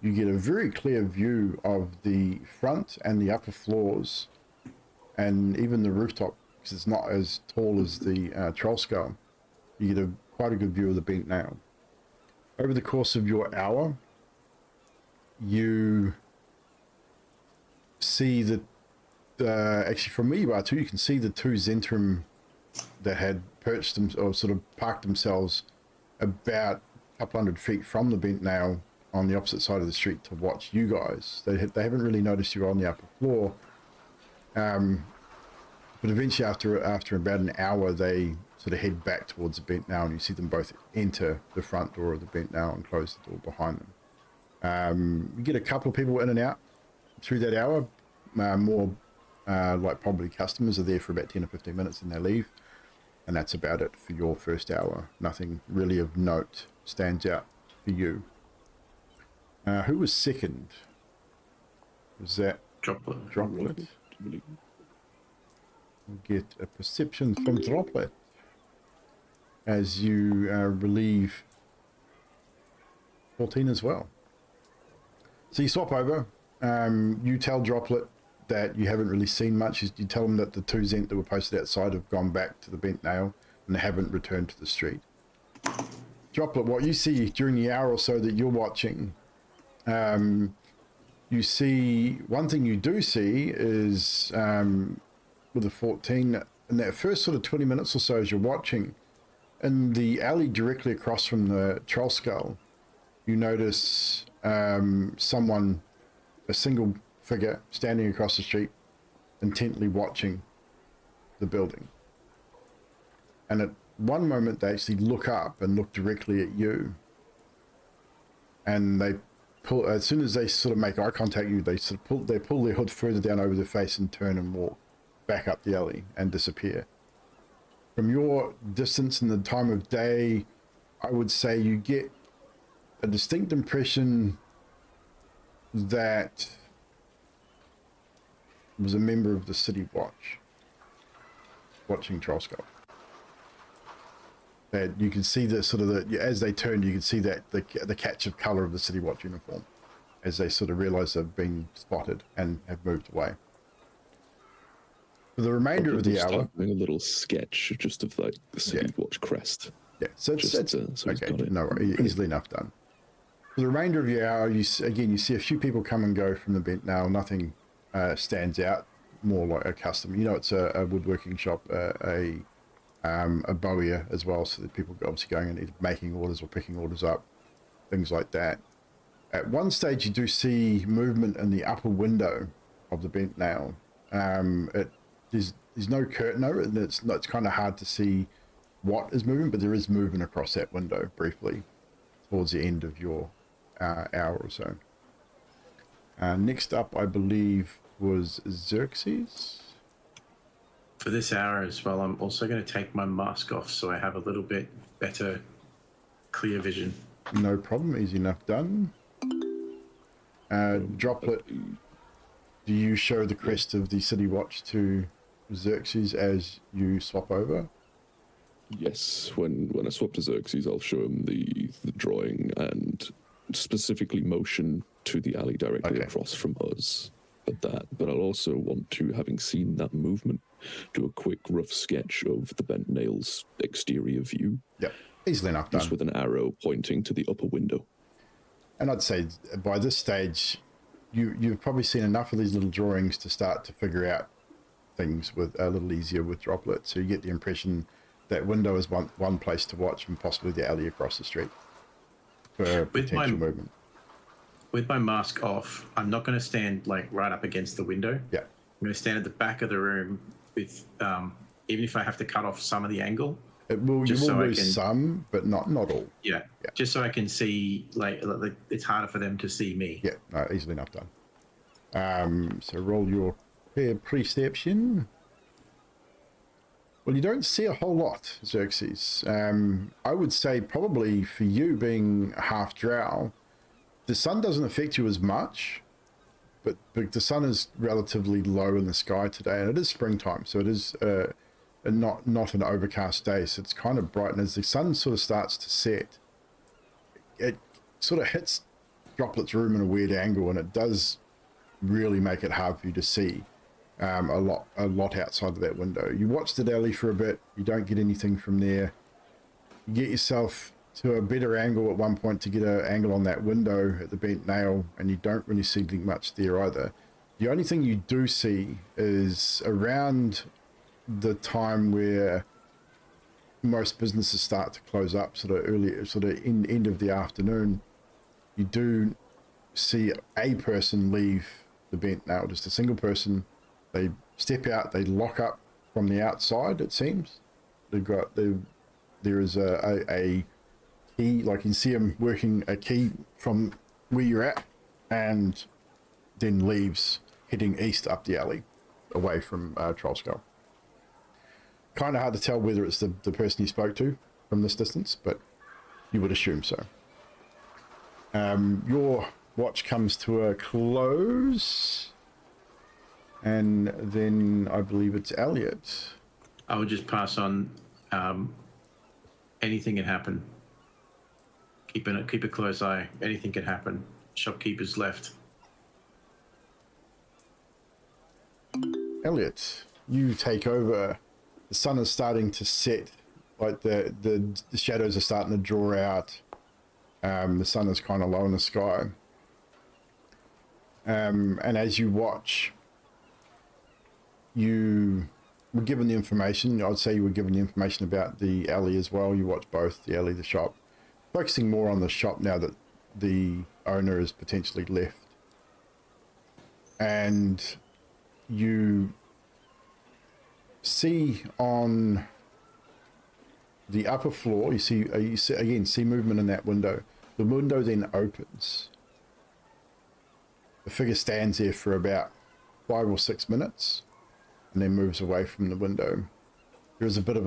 you get a very clear view of the front and the upper floors, and even the rooftop, because it's not as tall as the Troll Skull. You get quite a good view of the bent nail. Over the course of your hour, you see that actually from where you are too, you can see the 2 Zhentarim that had perched them or sort of parked themselves about a couple hundred feet from the bent nail on the opposite side of the street to watch you guys. They haven't really noticed you on the upper floor, but eventually after about an hour, they sort of head back towards the bent nail, and you see them both enter the front door of the bent nail and close the door behind them. You get a couple of people in and out through that hour. More like probably customers are there for about 10 or 15 minutes and they leave. And that's about it for your first hour. Nothing really of note stands out for you. Who was second? Was that Droplet. Droplet? We'll get a perception from Droplet as you relieve 14 as well. So you swap over. You tell Droplet that you haven't really seen much. You tell them that the 2 Zent that were posted outside have gone back to the Bent Nail and they haven't returned to the street. Droplet, what you see during the hour or so that you're watching, you see, one thing you do see is with the 14, in that first sort of 20 minutes or so as you're watching, in the alley directly across from the troll skull, you notice someone, a single figure, standing across the street, intently watching the building. And at one moment, they actually look up and look directly at you. And they pull, as soon as they sort of make eye contact with you, they pull their hood further down over their face and turn and walk back up the alley and disappear. From your distance and the time of day, I would say you get a distinct impression that was a member of the City Watch watching Trollskull. That you can see the sort of as they turn, you can see that the catch of color of the City Watch uniform as they sort of realize they've been spotted and have moved away. For the remainder of the hour, doing a little sketch just of like the City Watch crest. Yeah, so it's so okay. No, easily enough done. For the remainder of the hour, you see a few people come and go from the Bent Nail. Nothing stands out. More like a custom. You know, it's a woodworking shop, a bowyer as well, so that people are obviously going and either making orders or picking orders up, things like that. At one stage, you do see movement in the upper window of the Bent Nail. There's no curtain over it, and it's kind of hard to see what is moving, but there is movement across that window briefly towards the end of your hour or so. Next up, I believe, was Xerxes. For this hour as well, I'm also going to take my mask off so I have a little bit better clear vision. No problem, easy enough done. Droplet, do you show the crest of the City Watch to Xerxes as you swap over? Yes, when I swap to Xerxes, I'll show him the drawing and specifically motion to the alley directly across from us at that. But I'll also want to, having seen that movement, do a quick rough sketch of the Bent Nail's exterior view. Yep, easily enough done. Just with an arrow pointing to the upper window. And I'd say by this stage, you've probably seen enough of these little drawings to start to figure out things with a little easier with Droplet. So you get the impression that window is one place to watch, and possibly the alley across the street for potential movement. With my mask off, I'm not going to stand like right up against the window. Yeah, I'm going to stand at the back of the room with, even if I have to cut off some of the angle. You will lose some, but not all. Yeah, just so I can see, like it's harder for them to see me. Yeah, no, easily enough done. So roll your perception. Well, you don't see a whole lot, Xerxes. I would say probably for you being half drow, the sun doesn't affect you as much, but the sun is relatively low in the sky today, and it is springtime, so it is not an overcast day, so it's kind of bright, and as the sun sort of starts to set, it sort of hits Droplet's room in a weird angle, and it does really make it hard for you to see a lot outside of that window. You watch the alley for a bit, you don't get anything from there. You get yourself to a better angle at one point to get an angle on that window at the Bent Nail, and you don't really see much there either. The only thing you do see is around the time where most businesses start to close up, sort of early, sort of end of the afternoon, you do see a person leave the Bent Nail, just a single person. They step out, they lock up from the outside, it seems. There is a key, like you can see them working a key from where you're at, and then leaves heading east up the alley away from Trollskull. kind of hard to tell whether it's the person you spoke to from this distance, but you would assume so. Your watch comes to a close, and then I believe it's Elliot. I would just pass on. Anything can happen. Keep a close eye. Anything can happen. Shopkeeper's left. Elliot, you take over. The sun is starting to set. Like the shadows are starting to draw out. The sun is kind of low in the sky. And as you watch, you were given the information. I'd say you were given the information about the alley as well. You watch both the alley, the shop, focusing more on the shop now that the owner is potentially left. And you see on the upper floor, you see movement in that window. The window then opens. The figure stands there for about 5 or 6 minutes and then moves away from the window. There's a bit of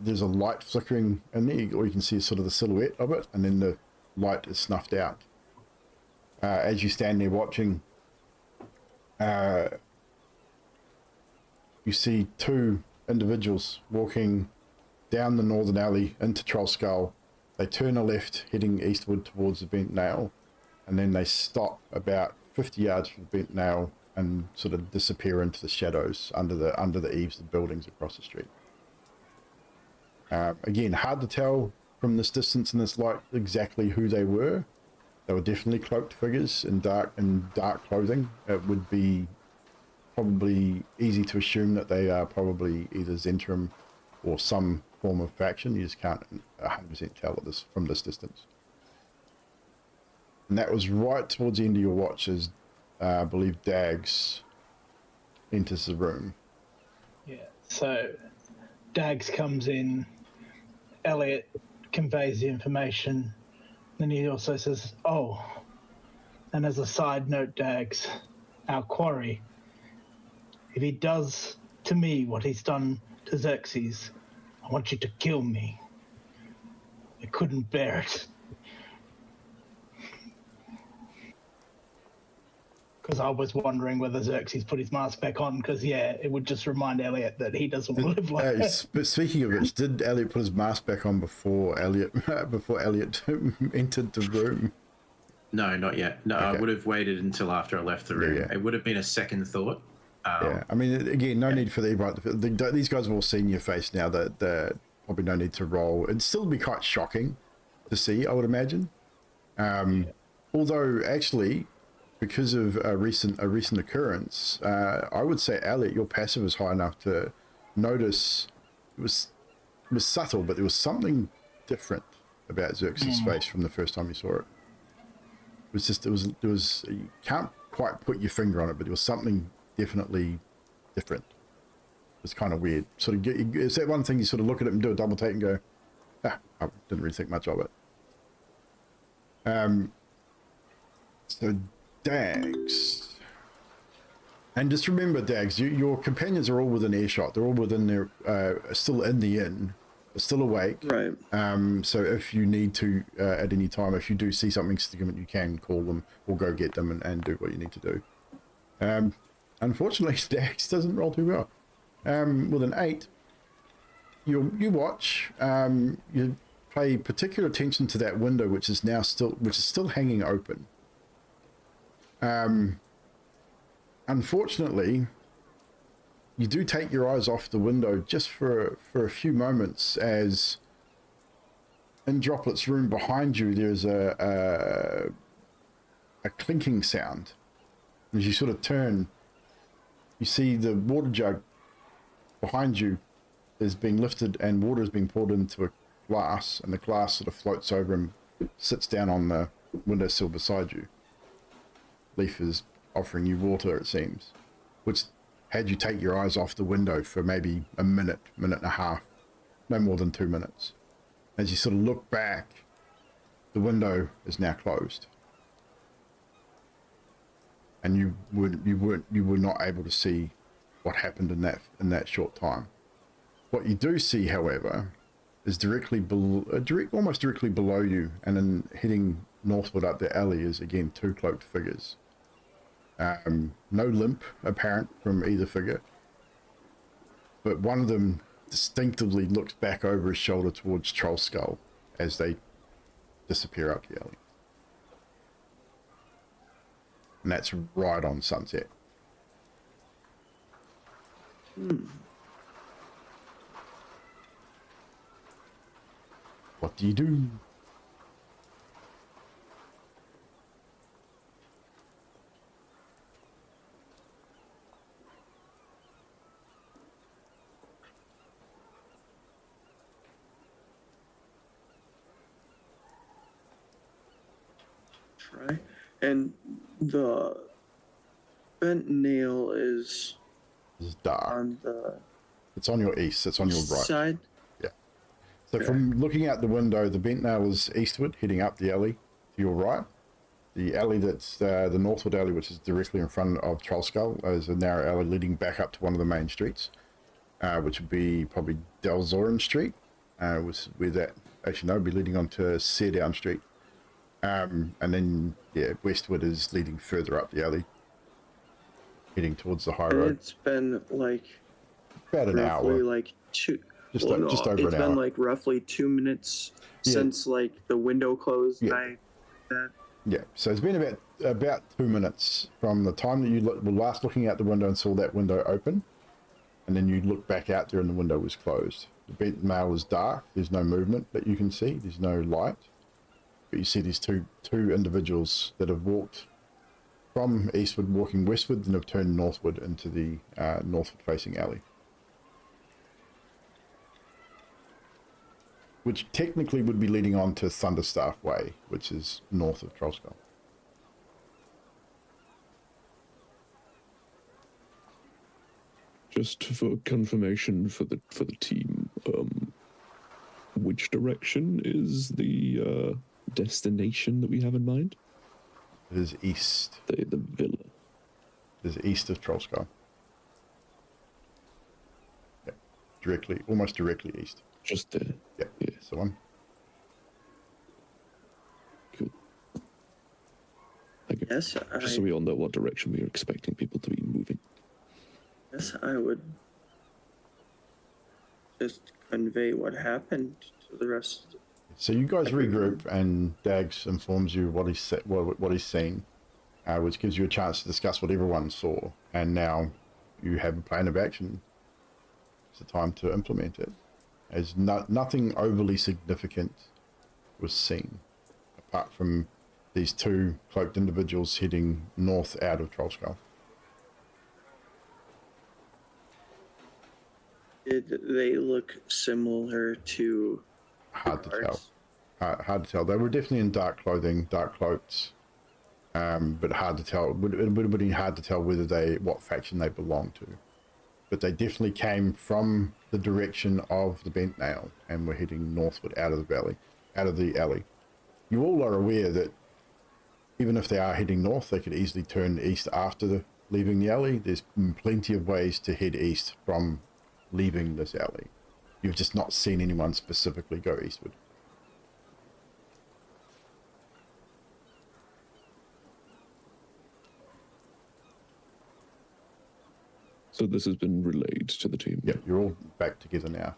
there's a light flickering in there, or you can see sort of the silhouette of it, and then the light is snuffed out. As you stand there watching, you see 2 individuals walking down the northern alley into Troll Skull. They turn a left, heading eastward towards the Bent Nail, and then they stop about 50 yards from the Bent Nail and sort of disappear into the shadows under the eaves of the buildings across the street. Again, hard to tell from this distance and this light exactly who they were. They were definitely cloaked figures in dark clothing. It would be probably easy to assume that they are probably either Zhentarim or some form of faction. You just can't 100% tell this from this distance. And that was right towards the end of your watch as I believe Dags enters the room. Yeah, so Dags comes in, Elliot conveys the information, then he also says, oh, and as a side note, Dags, our quarry, if he does to me what he's done to Xerxes, I want you to kill me. I couldn't bear it. Because I was wondering whether Xerxes put his mask back on, because, yeah, it would just remind Elliot that he doesn't want to live like that. But speaking of which, did Elliot put his mask back on before Elliot entered the room? No, not yet. No, okay. I would have waited until after I left the room. Yeah. It would have been a second thought. Yeah, I mean, again, no need for these guys have all seen your face now. That probably no need to roll. It'd still be quite shocking to see, I would imagine. Although, actually, because of a recent occurrence, I would say, Elliot, your passive is high enough to notice it was subtle, but there was something different about Xerxes' face from the first time you saw it. It was you can't quite put your finger on it, but there was something definitely different. It's kind of weird. Sort of, it's that one thing you sort of look at it and do a double take and go, I didn't really think much of it. So Dags, and just remember, Dags, your companions are all within earshot. They're all within their, still in the inn, still awake. Right. So if you need to, at any time, if you do see something significant, you can call them or go get them and do what you need to do. Unfortunately, Dax doesn't roll too well. With an 8, you watch. You pay particular attention to that window, which is still hanging open. Unfortunately, you do take your eyes off the window just for a few moments, as in Droplet's room behind you, there's a clinking sound. As you sort of turn, you see the water jug behind you is being lifted and water is being poured into a glass, and the glass sort of floats over and sits down on the windowsill beside you. Leaf is offering you water, it seems, which had you take your eyes off the window for maybe a minute and a half, no more than 2 minutes. As you sort of look back, the window is now closed. And you were not able to see what happened in that short time. What you do see, however, is almost directly below you, and then heading northward up the alley is again two cloaked figures. No limp apparent from either figure, but one of them distinctively looks back over his shoulder towards Troll Skull as they disappear up the alley. And that's right on Sunset. What do you do? Try. And the bent nail is It's dark. on the It's on your east. It's on your right. side. So from looking out the window, the bent nail is eastward, heading up the alley to your right. The alley that's the northward alley, which is directly in front of Troll Skull, is a narrow alley leading back up to one of the main streets, which would be probably Delzorin Street, was where that, actually no, it'd be leading on to Seardown Street. And then, yeah, westward is leading further up the alley, heading towards the high And road. it's been like About an roughly hour. like two. Just well, just no, over it's an been hour. like roughly 2 minutes Yeah. since like the window closed. Yeah. And that Yeah, so it's been about 2 minutes from the time that you were last looking out the window and saw that window open, and then you look back out there and the window was closed. The bent nail is dark. There's no movement that you can see. There's no light, but you see these two individuals that have walked from eastward, walking westward, and have turned northward into the northward-facing alley, which technically would be leading on to Thunderstaff Way, which is north of Trollskull. Just for confirmation for the team, which direction is the destination that we have in mind? It is east. The villa. It is east of Trollskull. Yeah, directly, almost directly east. Just there. Yeah, Yeah. that's the one. Cool. Thank you. yes, Just so we all know what direction we are expecting people to be moving. yes, I would just convey what happened to the rest. So you guys regroup, and Dags informs you what he's seen, which gives you a chance to discuss what everyone saw. And now you have a plan of action. It's the time to implement it. As nothing overly significant was seen, apart from these two cloaked individuals heading north out of Trollskull. Did they look similar to Hard to tell. guards? Hard to tell. They were definitely in dark clothing, dark cloaks, but hard to tell. It would have been hard to tell what faction they belonged to. But they definitely came from the direction of the bent nail and were heading northward out of the alley. You all are aware that even if they are heading north, they could easily turn east after leaving the alley. There's plenty of ways to head east from leaving this alley. You've just not seen anyone specifically go eastward. So this has been relayed to the team. Yeah, you're all back together now.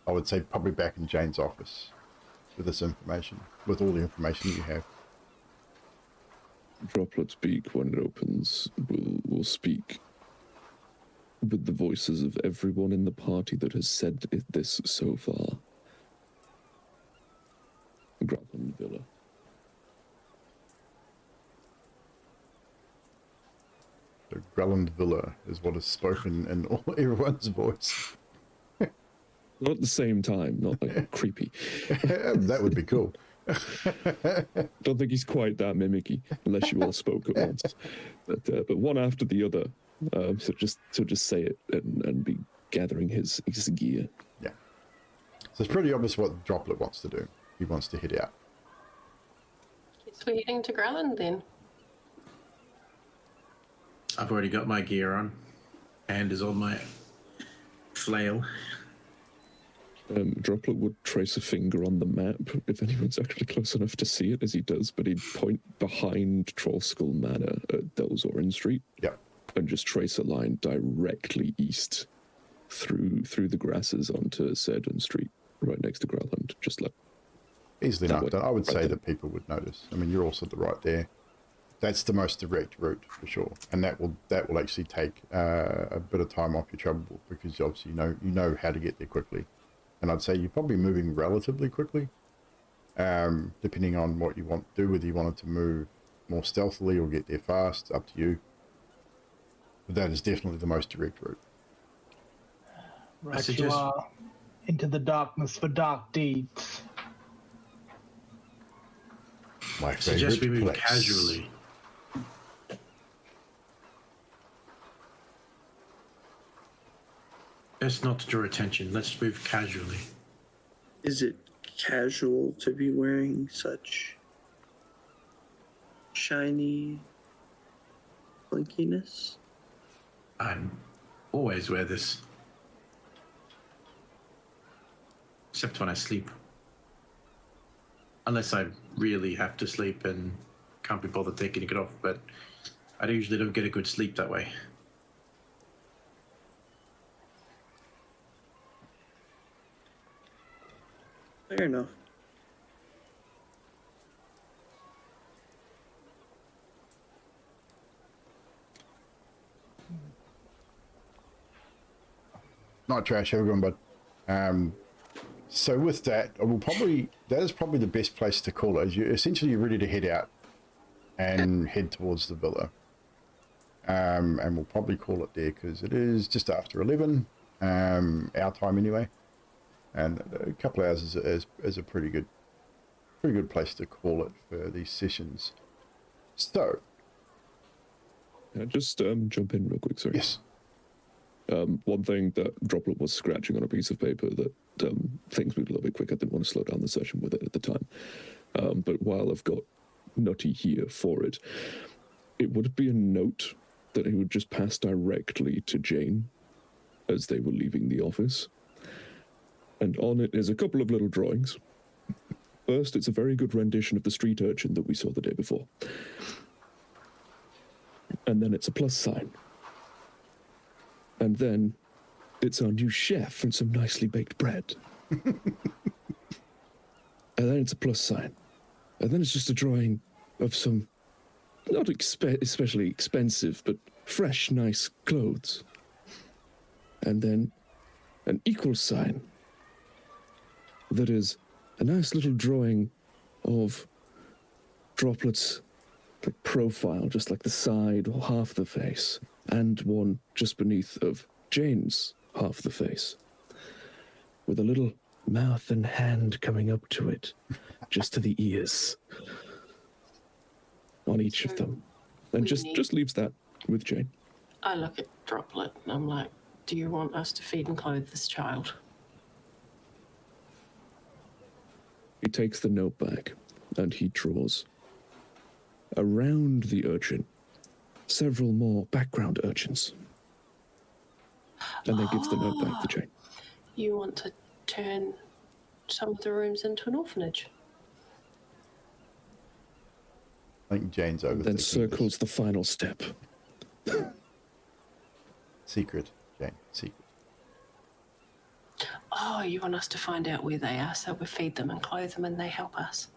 I would say probably back in Jane's office with this information, with all the information you have. Droplet Speak, when it opens, will speak with the voices of everyone in the party that has said this so far. Grapple Villa. So Grelland Villa is what is spoken in everyone's voice. Not at the same time, not like creepy. That would be cool. Don't think he's quite that mimicky, unless you all spoke at once. But one after the other. So just say it and be gathering his gear. Yeah. So it's pretty obvious what Droplet wants to do. He wants to head out. Guess we're heading to Grelland then. I've already got my gear on. Hand is on my flail. Droplet would trace a finger on the map if anyone's actually close enough to see it, as he does, but he'd point behind Trollskull Manor at Delzorin Street. Yep. And just trace a line directly east through the grasses onto Sedon Street, right next to Growland. Just like easily enough done. I would say there. that people would notice. I mean, you're also right there. That's the most direct route for sure, and that will actually take a bit of time off your travel book, because obviously you know how to get there quickly. And I'd say you're probably moving relatively quickly, depending on what you want to do, whether you wanted to move more stealthily or get there fast, up to you. But that is definitely the most direct route. Right, suggest- you are into the darkness for dark deeds. My I suggest we favorite move place. casually. Best not to draw attention. Let's move casually. Is it casual to be wearing such shiny clunkiness? I'm always wear this. Except when I sleep. Unless I really have to sleep and can't be bothered taking it off, but I usually don't get a good sleep that way. Fair enough. Not trash, everyone, but so with that, that is probably the best place to call it. You're ready to head out and head towards the villa, and we'll probably call it there because it is just after 11, our time anyway, and a couple of hours is a pretty good place to call it for these sessions. So, Can I just jump in real quick? Sorry. yes. One thing that Droplet was scratching on a piece of paper that things moved a little bit quick. I didn't want to slow down the session with it at the time. But while I've got Nutty here for it, it would be a note that he would just pass directly to Jane as they were leaving the office. And on it is a couple of little drawings. First, it's a very good rendition of the street urchin that we saw the day before. And then it's a plus sign. And then it's our new chef and some nicely baked bread. And then it's a plus sign. And then it's just a drawing of some, not especially expensive, but fresh, nice clothes. And then an equal sign that is a nice little drawing of Droplet's profile, just like the side or half the face, and one just beneath of Jane's half the face, with a little mouth and hand coming up to it, just to the ears, on each of them, and just leaves that with Jane. I look at Droplet and I'm like, do you want us to feed and clothe this child? He takes the note back, and he draws around the urchin several more background urchins, and then gives the note back to Jane. You want to turn some of the rooms into an orphanage? I think Jane's overthinking Then this. circles the final step. Secret, Jane, secret. Oh, you want us to find out where they are so we feed them and clothe them and they help us?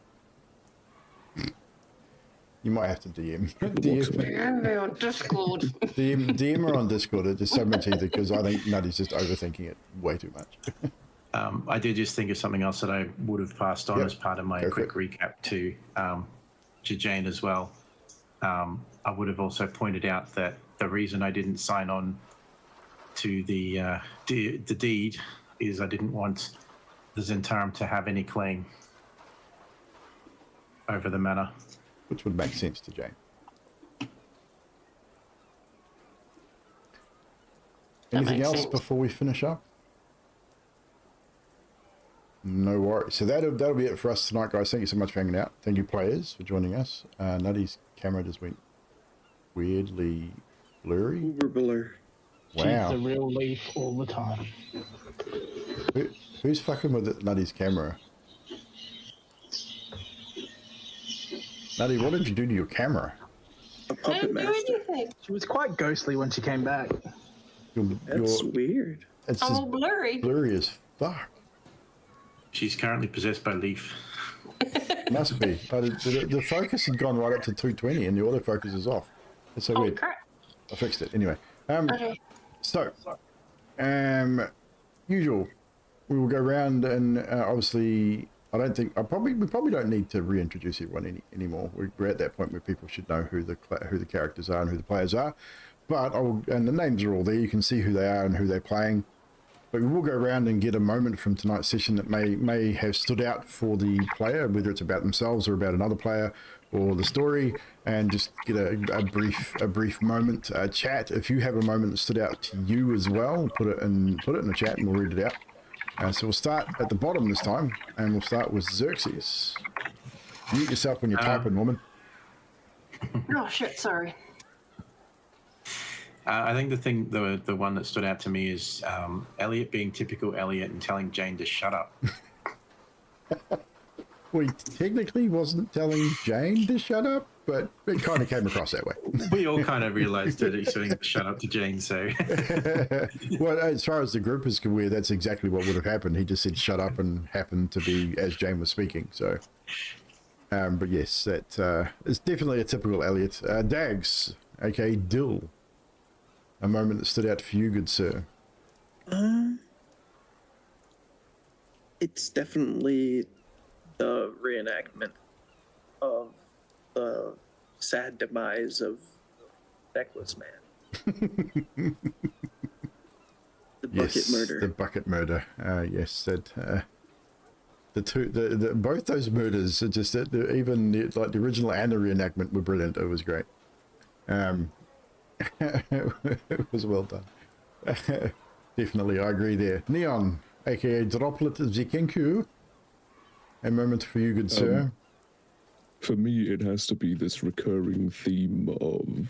You might have to DM. Walks away. We're on Discord. DM her on Discord. It's just so much easier because I think Nutty's just overthinking it way too much. I did just think of something else that I would have passed on Yep. as part of my Go for quick recap to Jane as well. I would have also pointed out that the reason I didn't sign on to the deed is I didn't want the Zhentarim to have any claim over the manor. Which would make sense to Jane. That Anything makes else sense. before we finish up? No worries. So that'll be it for us tonight, guys. Thank you so much for hanging out. Thank you, players, for joining us. Nutty's camera just went weirdly blurry. Uber blur. She's Wow. the real Leaf all the time. Who's fucking with Nutty's camera? Nutty, what did you do to your camera? A I puppet didn't do master. anything. She was quite ghostly when she came back. That's weird. It's I'm just all blurry. blurry as fuck. She's currently possessed by Leaf. Must be. But the focus had gone right up to 220 and the autofocus is off. It's so Oh weird. crap. I fixed it. Anyway. Okay. So, usual. We will go around and obviously, we probably don't need to reintroduce everyone anymore. We're at that point where people should know who the characters are and who the players are. But and the names are all there. You can see who they are and who they're playing. But we will go around and get a moment from tonight's session that may have stood out for the player, whether it's about themselves or about another player or the story, and just get a brief moment chat. If you have a moment that stood out to you as well, put it in the chat and we'll read it out. So we'll start at the bottom this time, and we'll start with Xerxes. Mute yourself when you're typing, woman. Oh shit, sorry. I think the one that stood out to me is Elliot being typical Elliot and telling Jane to shut up. Well, he technically wasn't telling Jane to shut up, but it kind of came across that way. We all kind of realised that he's saying shut up to Jane, so... Well, as far as the group is aware, that's exactly what would have happened. He just said shut up and happened to be as Jane was speaking, so... but yes, that is definitely a typical Elliot. Dags, aka Dill. A moment that stood out for you, good sir. It's definitely the reenactment of the sad demise of Necklace Man. The bucket murder. The bucket murder. Yes, that both those murders are just even the original and the reenactment were brilliant. It was great. It was well done. Definitely, I agree there. Neon, aka Droplet Zikinku. A moment for you, good sir. For me, it has to be this recurring theme of,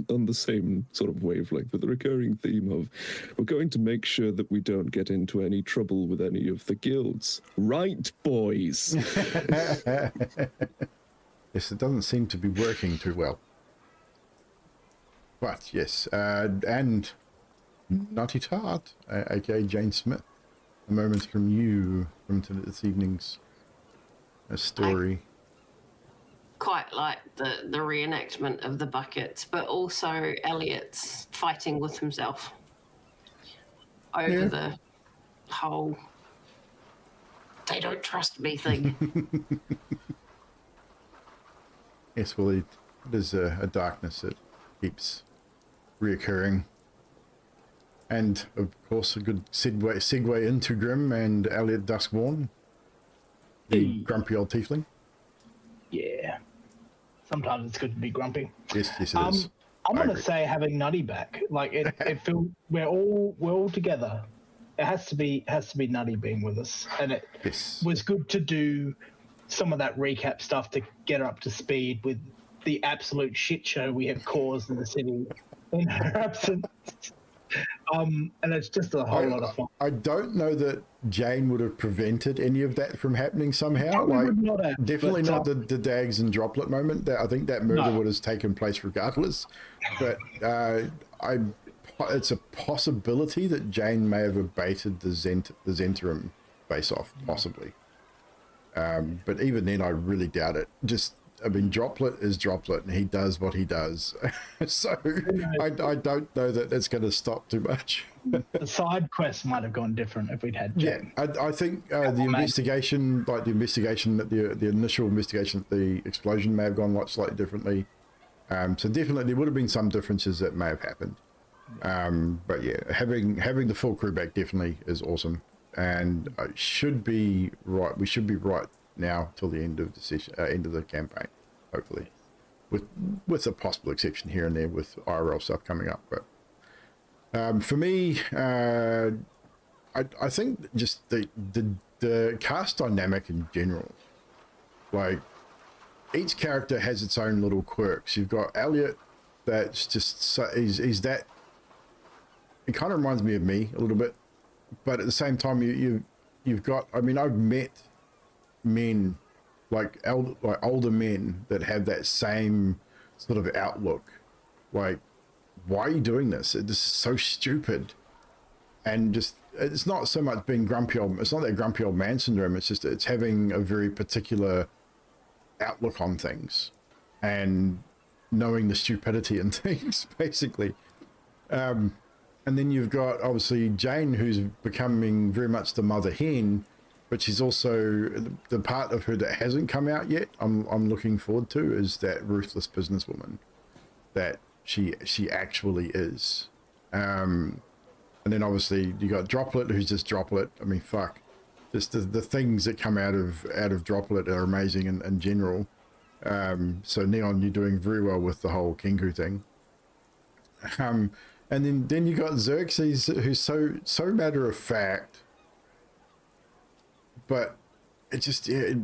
on the same sort of wavelength, but the recurring theme of, we're going to make sure that we don't get into any trouble with any of the guilds. Right, boys? Yes, it doesn't seem to be working too well. But yes, and Nutty Tart, aka Jane Smith. A moment from you from this evening's story. Quite like the reenactment of the buckets, but also Elliot's fighting with himself over the whole "they don't trust me" thing. Yes, well, there's a darkness that keeps reoccurring. And, of course, a good segue into Grim and Elliot Duskborn, the grumpy old tiefling. Yeah. Sometimes it's good to be grumpy. Yes, it is. I'm going to say having Nutty back. Like, it feels we're all together. It has to be Nutty being with us. And it was good to do some of that recap stuff to get her up to speed with the absolute shit show we have caused in the city in her absence. And it's just a whole lot of fun. I don't know that Jane would have prevented any of that from happening somehow. Definitely not the Dags and Droplet moment. I think that murder would have taken place regardless. But it's a possibility that Jane may have abated the Zhentarim face-off, possibly. But even then, I really doubt it. Droplet is Droplet, and he does what he does. So I don't know that that's going to stop too much. The side quests might have gone different if we'd had Jane. Yeah, I think the investigation, the initial investigation, the explosion may have gone slightly differently. So definitely there would have been some differences that may have happened. But yeah, having the full crew back definitely is awesome, and should be right. We should be right now till the end of the session, end of the campaign, hopefully, with a possible exception here and there with IRL stuff coming up. But for me, I think just the cast dynamic in general, like each character has its own little quirks. You've got Elliot, that's just he's that it kind of reminds me of me a little bit, but at the same time, you've got. I mean, I've met men like older men that have that same sort of outlook. Like, why are you doing this? This is so stupid. And just, it's not so much being grumpy old, it's not that grumpy old man syndrome, it's just, it's having a very particular outlook on things and knowing the stupidity in things, basically. And then you've got, obviously, Jane, who's becoming very much the mother hen, but she's also, the part of her that hasn't come out yet, I'm looking forward to, is that ruthless businesswoman that she actually is. And then obviously you got Droplet, who's just Droplet. I mean, fuck, just the things that come out of Droplet are amazing in general. So Neon, you're doing very well with the whole Kenku thing. And then you got Xerxes, who's so matter of fact, but it just, I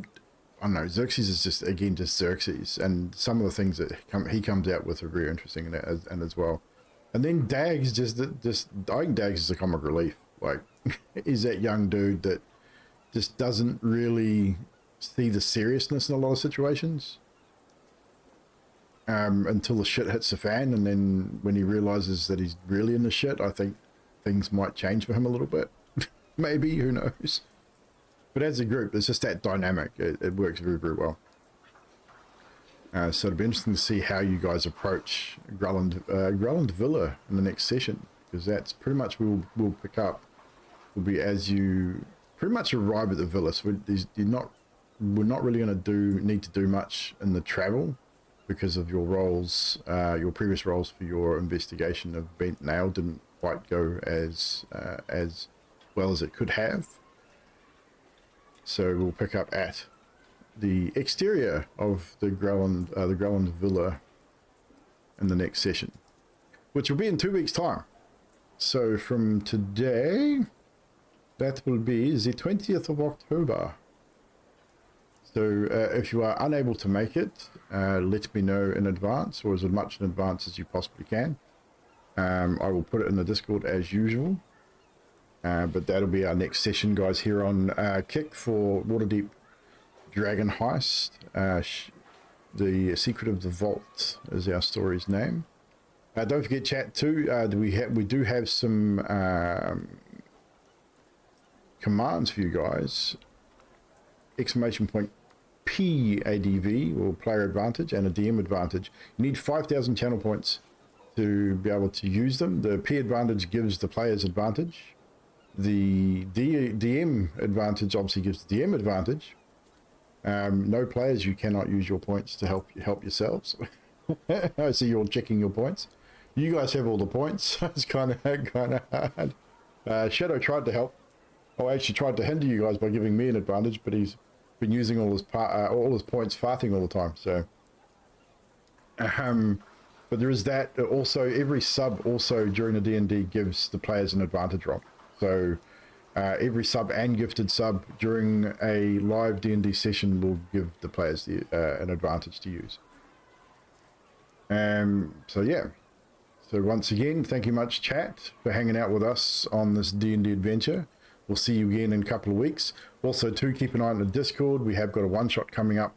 don't know, Xerxes is just, again, just Xerxes, and some of the things that he comes out with are very interesting and as well. And then Dags, I think Dags is a comic relief. Like, he's that young dude that just doesn't really see the seriousness in a lot of situations until the shit hits the fan, and then when he realizes that he's really in the shit, I think things might change for him a little bit. Maybe, who knows? But as a group, it's just that dynamic. It works very, very well. So it'll be interesting to see how you guys approach Grelland Villa in the next session, because that's pretty much we'll pick up. Will be as you pretty much arrive at the villa. So we're not really going to need to do much in the travel because of your roles, your previous roles for your investigation of Bent Nail didn't quite go as well as it could have. So we'll pick up at the exterior of the Grelland Villa in the next session, which will be in 2 weeks' time. So from today, that will be the 20th of October. So if you are unable to make it, let me know in advance, or as much in advance as you possibly can. I will put it in the Discord as usual. But that'll be our next session, guys, here on Kick for Waterdeep Dragon Heist. The Secret of the Vault is our story's name. Don't forget, chat too. We do have some commands for you guys. Exclamation point PADV, or player advantage, and a DM advantage. You need 5,000 channel points to be able to use them. The P advantage gives the players advantage. The DM advantage obviously gives the DM advantage. No players, you cannot use your points to help yourselves. I see you're checking your points. You guys have all the points. It's kind of hard. Shadow tried to help. Oh, actually tried to hinder you guys by giving me an advantage, but he's been using all his points farting all the time. So, but there is that. Also, every sub also during the D&D gives the players an advantage roll. So every sub and gifted sub during a live D&D session will give the players an advantage to use. So yeah. So once again, thank you much, chat, for hanging out with us on this D&D adventure. We'll see you again in a couple of weeks. Also, too, keep an eye on the Discord. We have got a one-shot coming up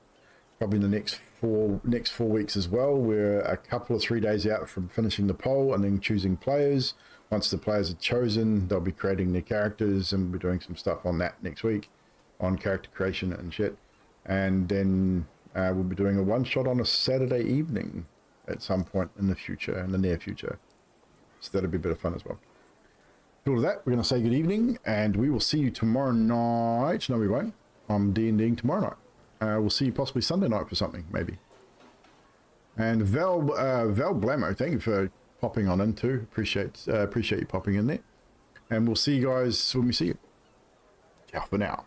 probably in the next four weeks as well. We're a couple of 3 days out from finishing the poll and then choosing players. Once the players are chosen, they'll be creating their characters, and we're doing some stuff on that next week, on character creation and shit. And then we'll be doing a one-shot on a Saturday evening at some point in the future, in the near future. So that'll be a bit of fun as well. After all of that, we're going to say good evening, and we will see you tomorrow night. No, we won't. I'm D&Ding tomorrow night. We'll see you possibly Sunday night for something, maybe. And Val Blamo, thank you for popping on in too. Appreciate you popping in there. And we'll see you guys when we see you. Ciao for now.